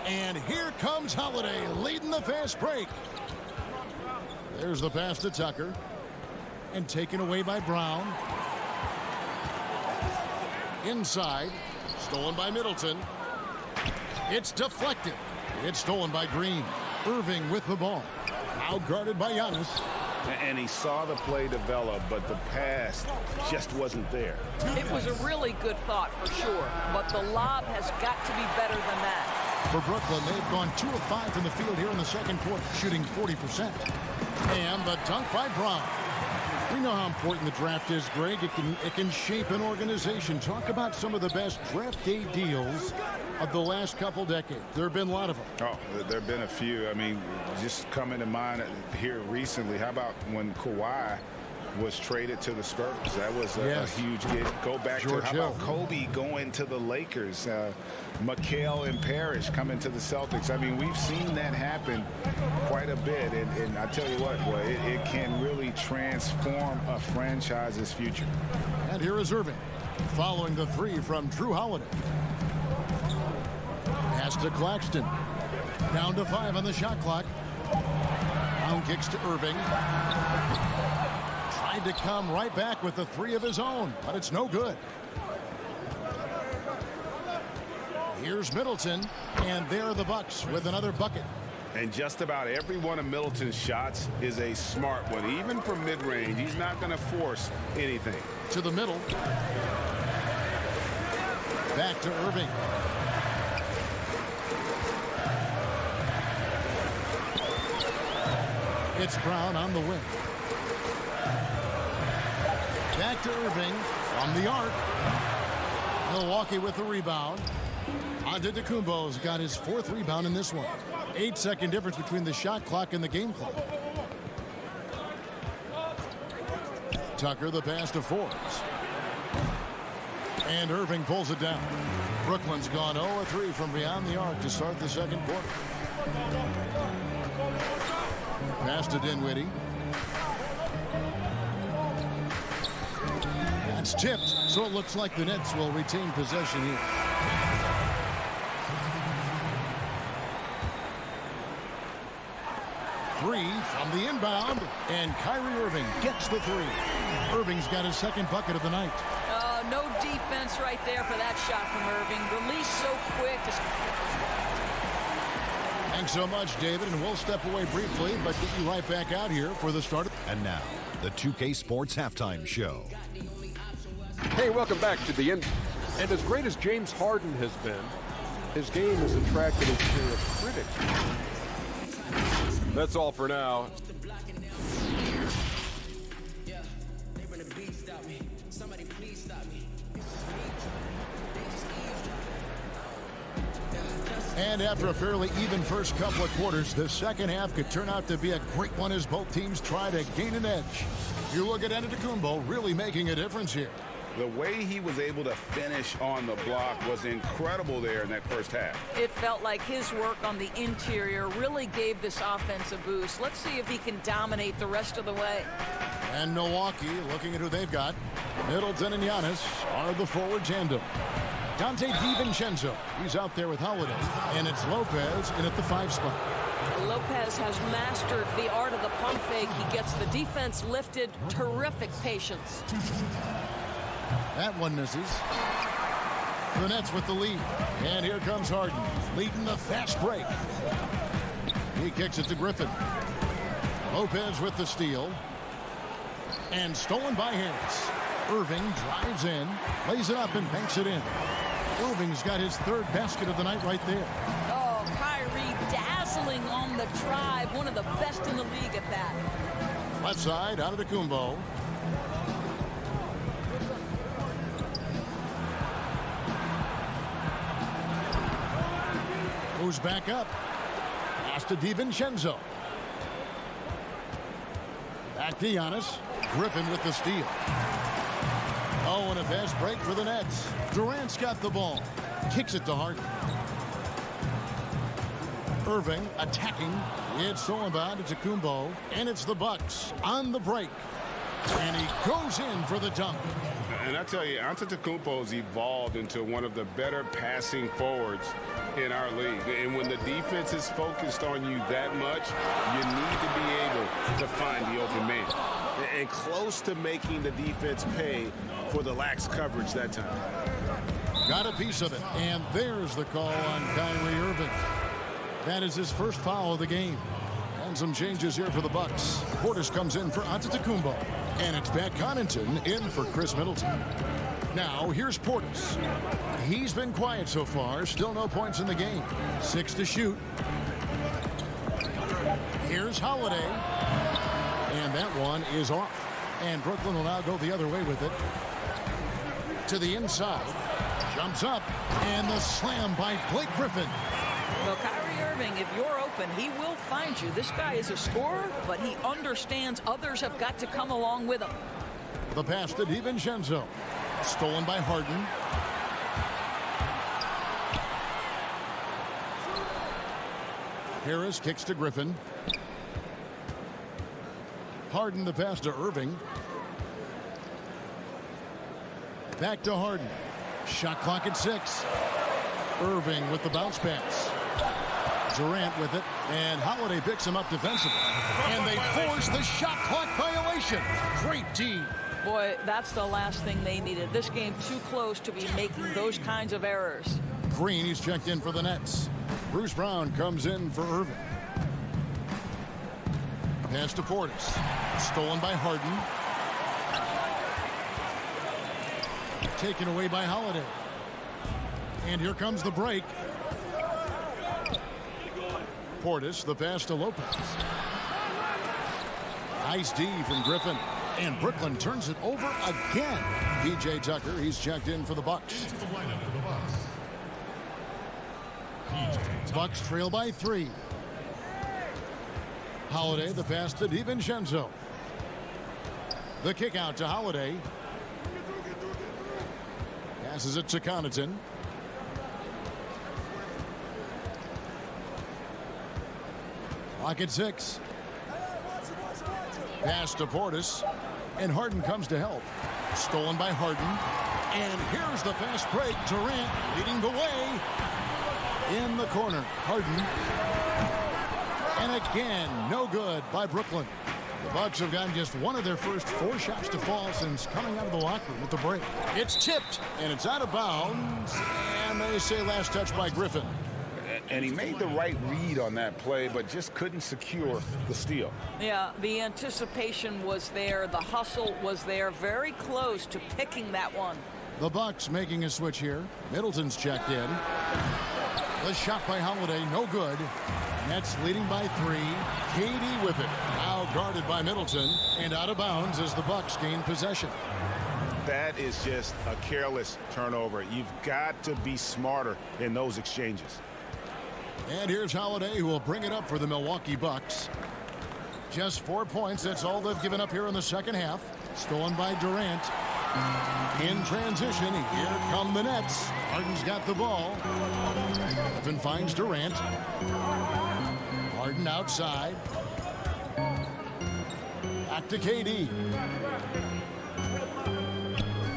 And here comes Holiday leading the fast break. There's the pass to Tucker. And taken away by Brown. Inside. Stolen by Middleton. It's deflected. It's stolen by Green. Irving with the ball. Now guarded by Giannis. And he saw the play develop, but the pass just wasn't there. It was a really good thought for sure, but the lob has got to be better than that. For Brooklyn, they've gone 2 of 5 from the field here in the second quarter, shooting 40%. And the dunk by Brown. We know how important the draft is, Greg. It can shape an organization. Talk about some of the best draft day deals of the last couple decades. There have been a lot of them. Oh, there have been a few. I mean, just coming to mind here recently, how about when Kawhi was traded to the Spurs? That was a huge get. Go back George to how Hill. about Kobe going to the Lakers, McHale and Parrish coming to the Celtics. I mean, we've seen that happen quite a bit, and I tell you what, boy, it can really transform a franchise's future. And here is Irving following the 3 from Drew Holiday. Pass to Claxton. Down to 5 on the shot clock. Brown kicks to Irving. Tried to come right back with the 3 of his own, but it's no good. Here's Middleton, and there are the Bucks with another bucket. And just about every one of Middleton's shots is a smart one. Even from mid-range, he's not going to force anything. To the middle. Back to Irving. It's Brown on the wing. Back to Irving from the arc. Milwaukee with the rebound. Antetokounmpo's got his 4th rebound in this one. 8-second difference between the shot clock and the game clock. Tucker the pass to Forbes. And Irving pulls it down. Brooklyn's gone 0-3 from beyond the arc to start the second quarter. Pass to Dinwiddie. That's tipped, so it looks like the Nets will retain possession here. Three from the inbound, and Kyrie Irving gets the 3. Irving's got his 2nd bucket of the night. No defense right there for that shot from Irving. Release so quick. Thanks so much, David, and we'll step away briefly, but get you right back out here for the start. And now, the 2K Sports Halftime Show. Hey, welcome back to the end. And as great as James Harden has been, his game has attracted a share of critics. That's all for now. And after a fairly even first couple of quarters, the second half could turn out to be a great one as both teams try to gain an edge. You look at Antetokounmpo really making a difference here. The way he was able to finish on the block was incredible there in that first half. It felt like his work on the interior really gave this offense a boost. Let's see if he can dominate the rest of the way. And Milwaukee, looking at who they've got, Middleton and Giannis are the forward tandem. Dante DiVincenzo, he's out there with Holiday, and it's Lopez in at the 5 spot. Lopez has mastered the art of the pump fake. He gets the defense lifted. Terrific patience. That one misses. The Nets with the lead. And here comes Harden, leading the fast break. He kicks it to Griffin. Lopez with the steal. And stolen by Harris. Irving drives in, lays it up and banks it in. Irving's got his 3rd basket of the night right there. Oh, Kyrie dazzling on the drive. One of the best in the league at that. Left side, Antetokounmpo. Goes back up. Pass to DiVincenzo. Back to Giannis. Griffin with the steal. Oh, and a fast break for the Nets. Durant's got the ball. Kicks it to Harden. Irving attacking. It's stolen by Antetokounmpo. And it's the Bucks on the break. And he goes in for the dunk. And I tell you, Antetokounmpo's evolved into one of the better passing forwards in our league. And when the defense is focused on you that much, you need to be able to find the open man. And close to making the defense pay for the lax coverage that time. Got a piece of it. And there's the call on Kyrie Irving. That is his first foul of the game. And some changes here for the Bucks. Portis comes in for Antetokounmpo. And it's Pat Connaughton in for Chris Middleton. Now, here's Portis. He's been quiet so far. Still no points in the game. 6 to shoot. Here's Holiday. And that one is off. And Brooklyn will now go the other way with it. To the inside. Jumps up. And the slam by Blake Griffin. Well, Kyrie Irving, if you're open, he will find you. This guy is a scorer, but he understands others have got to come along with him. The pass to DiVincenzo. Stolen by Harden. Harris kicks to Griffin. Harden the pass to Irving. Back to Harden. Shot clock at 6. Irving with the bounce pass. Durant with it, and Holiday picks him up defensively. And they force the shot clock violation. Great D. Boy, that's the last thing they needed. This game too close to be making those kinds of errors. Green, he's checked in for the Nets. Bruce Brown comes in for Irving. Pass to Portis. Stolen by Harden. Taken away by Holiday. And here comes the break. Portis, the pass to Lopez. Nice D from Griffin. And Brooklyn turns it over again. P.J. Tucker, he's checked in for the Bucks. Bucks trail by 3. Holiday, the pass to DiVincenzo. The kick out to Holiday. Passes it to Connaughton. Clock at 6. Pass to Portis. And Harden comes to help. Stolen by Harden. And here's the fast break. Durant leading the way. In the corner. Harden. And again, no good by Brooklyn. The Bucks have gotten just one of their first 4 shots to fall since coming out of the locker room with the break. It's tipped. And it's out of bounds. And they say last touch by Griffin. And he made the right read on that play, but just couldn't secure the steal. Yeah, the anticipation was there. The hustle was there. Very close to picking that one. The Bucks making a switch here. Middleton's checked in. The shot by Holiday, no good. Nets leading by 3. KD with it. Now guarded by Middleton. And out of bounds as the Bucks gain possession. That is just a careless turnover. You've got to be smarter in those exchanges. And here's Holiday, who will bring it up for the Milwaukee Bucks. Just 4 points. That's all they've given up here in the second half. Stolen by Durant. In transition, here come the Nets. Harden's got the ball. Griffin finds Durant. Harden outside. Back to KD.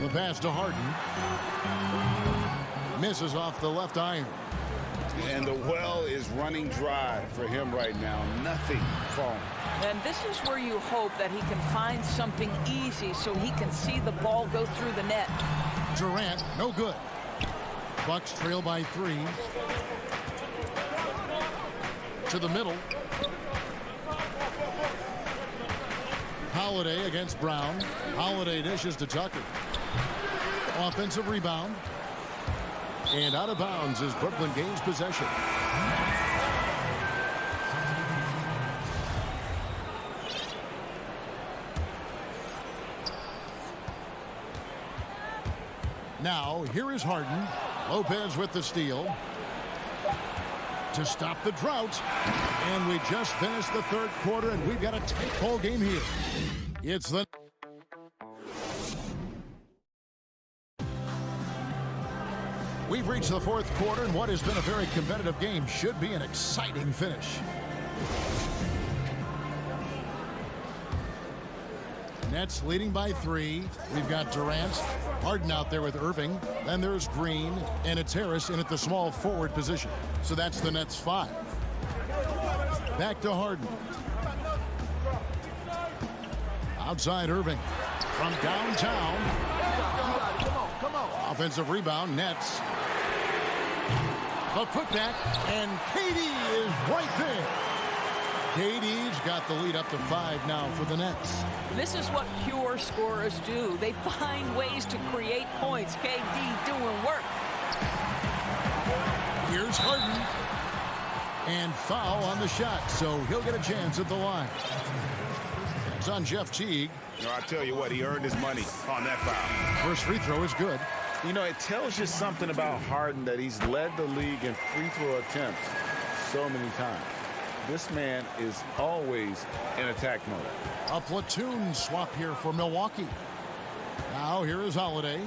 The pass to Harden. Misses off the left iron. And the well is running dry for him right now. Nothing falling. And this is where you hope that he can find something easy so he can see the ball go through the net. Durant, no good. Bucks trail by 3. To the middle. Holiday against Brown. Holiday dishes to Tucker. Offensive rebound. And out of bounds as Brooklyn gains possession. Now, here is Harden. Lopez with the steal. To stop the drought. And we just finished the third quarter, and we've got a tight ball game here. It's the... We've reached the fourth quarter, and what has been a very competitive game should be an exciting finish. Nets leading by 3. We've got Durant, Harden out there with Irving. Then there's Green, and it's Harris in at the small forward position. So that's the Nets 5. Back to Harden. Outside Irving. From downtown. Come on. Offensive rebound, Nets. The putback, and KD is right there. KD's got the lead up to 5 now for the Nets. This is what pure scorers do. They find ways to create points. KD doing work. Here's Harden. And foul on the shot, so he'll get a chance at the line. It's on Jeff Teague. I tell you what, he earned his money on that foul. First free throw is good. It tells you something about Harden that he's led the league in free throw attempts so many times. This man is always in attack mode. A platoon swap here for Milwaukee. Now here is Holiday.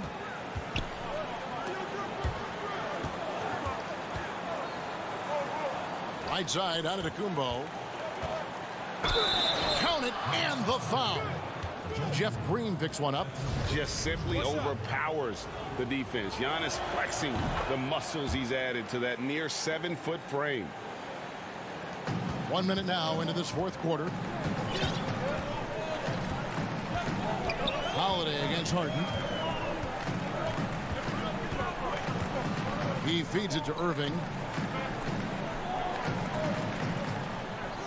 Right side out of Antetokounmpo. Count it, and the foul. Jeff Green picks one up. Just simply overpowers the defense. Giannis flexing the muscles he's added to that near 7-foot frame. 1 minute now into this fourth quarter. Holiday against Harden. He feeds it to Irving.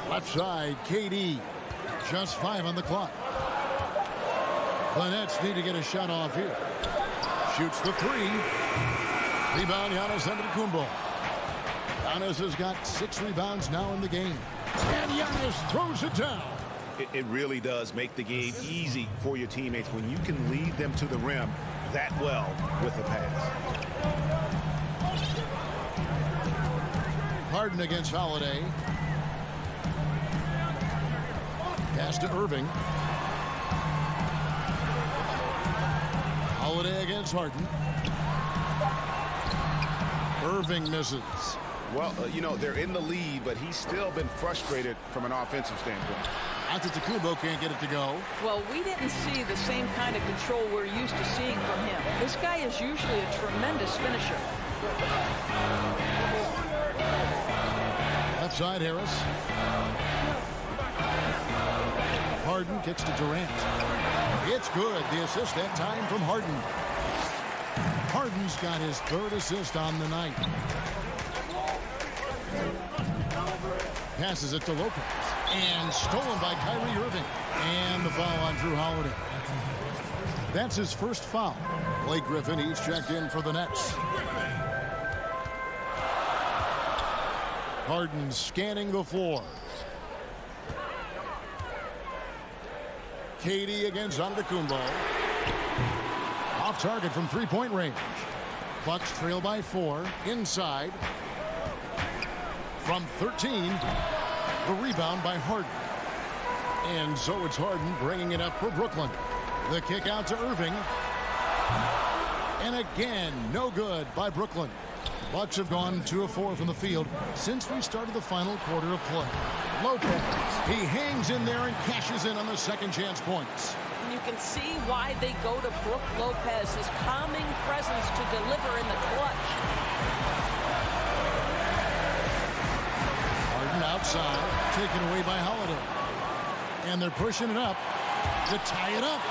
Left side, KD. Just 5 on the clock. The Nets need to get a shot off here. Shoots the 3. Rebound, Giannis Antetokounmpo. Giannis has got 6 rebounds now in the game. And Giannis throws it down. It really does make the game easy for your teammates when you can lead them to the rim that well with a pass. Harden against Holiday. Pass to Irving. Holiday against Harden. Irving misses. Well, they're in the lead, but he's still been frustrated from an offensive standpoint. Antetokounmpo can't get it to go. Well, we didn't see the same kind of control we're used to seeing from him. This guy is usually a tremendous finisher. Left side, Harris. Harden kicks to Durant. It's good. The assist that time from Harden. Harden's got his 3rd assist on the night. Passes it to Lopez. And stolen by Kyrie Irving. And the foul on Drew Holiday. That's his first foul. Blake Griffin, he's checked in for the Nets. Harden scanning the floor. KD against Antetokounmpo. Off target from 3-point range. Bucks trail by 4. Inside. From 13. The rebound by Harden. And so it's Harden bringing it up for Brooklyn. The kick out to Irving. And again, no good by Brooklyn. Bucks have gone 2 of 4 from the field since we started the final quarter of play. Lopez, he hangs in there and cashes in on the second chance points. And you can see why they go to Brook Lopez, his calming presence to deliver in the clutch. Harden outside, taken away by Holiday. And they're pushing it up to tie it up.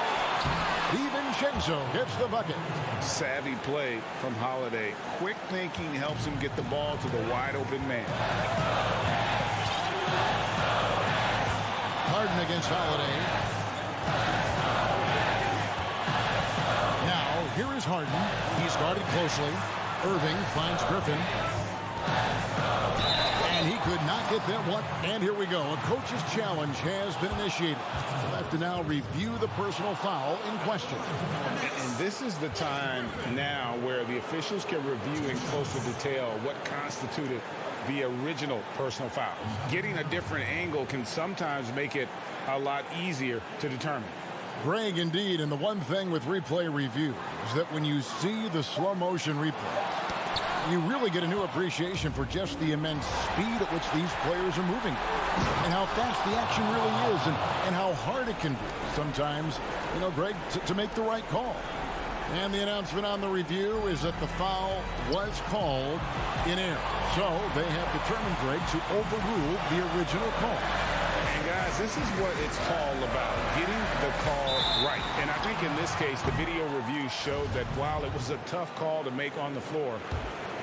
DiVincenzo hits the bucket. Savvy play from Holiday. Quick thinking helps him get the ball to the wide open man. Harden against Holiday. Now, here is Harden. He's guarded closely. Irving finds Griffin. And he could not get that one. And here we go. A coach's challenge has been initiated. We'll have to now review the personal foul in question. And this is the time now where the officials can review in closer detail what constituted the original personal foul. Getting a different angle can sometimes make it a lot easier to determine. Greg, indeed, and the one thing with replay review is that when you see the slow motion replay, you really get a new appreciation for just the immense speed at which these players are moving and how fast the action really is and how hard it can be sometimes, Greg, to make the right call. And the announcement on the review is that the foul was called in error. So they have determined, Greg, to overrule the original call. And guys, this is what it's all about, getting the call right. And I think in this case, the video review showed that while it was a tough call to make on the floor,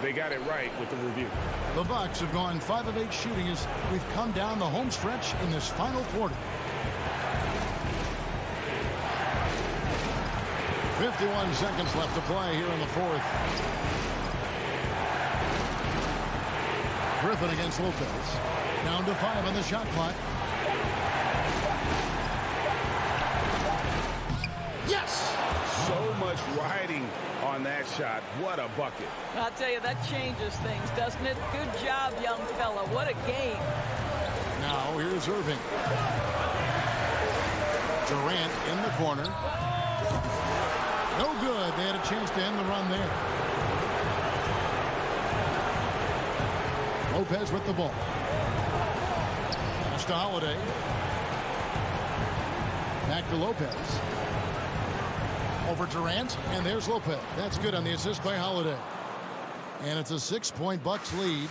They got it right with the review. The Bucks have gone 5 of 8 shooting as we've come down the home stretch in this final quarter. 51 seconds left to play here in the fourth. Griffin against Lopez. Down to 5 on the shot clock. Yes! So much riding on that shot. What a bucket. I'll tell you, that changes things, doesn't it? Good job, young fella. What a game. Now here's Irving. Durant in the corner. No good. They had a chance to end the run there. Lopez with the ball. Pass to Holiday. Back to Lopez. Over Durant, and there's Lopez. That's good on the assist by Holiday. And it's a 6-point Bucks lead.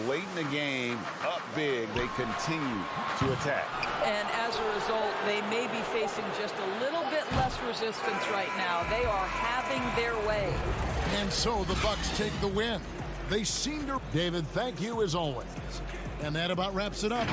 Late in the game, up big, they continue to attack. And as a result, they may be facing just a little bit less resistance right now. They are having their way. And so the Bucks take the win. They seem to... David, thank you as always. And that about wraps it up.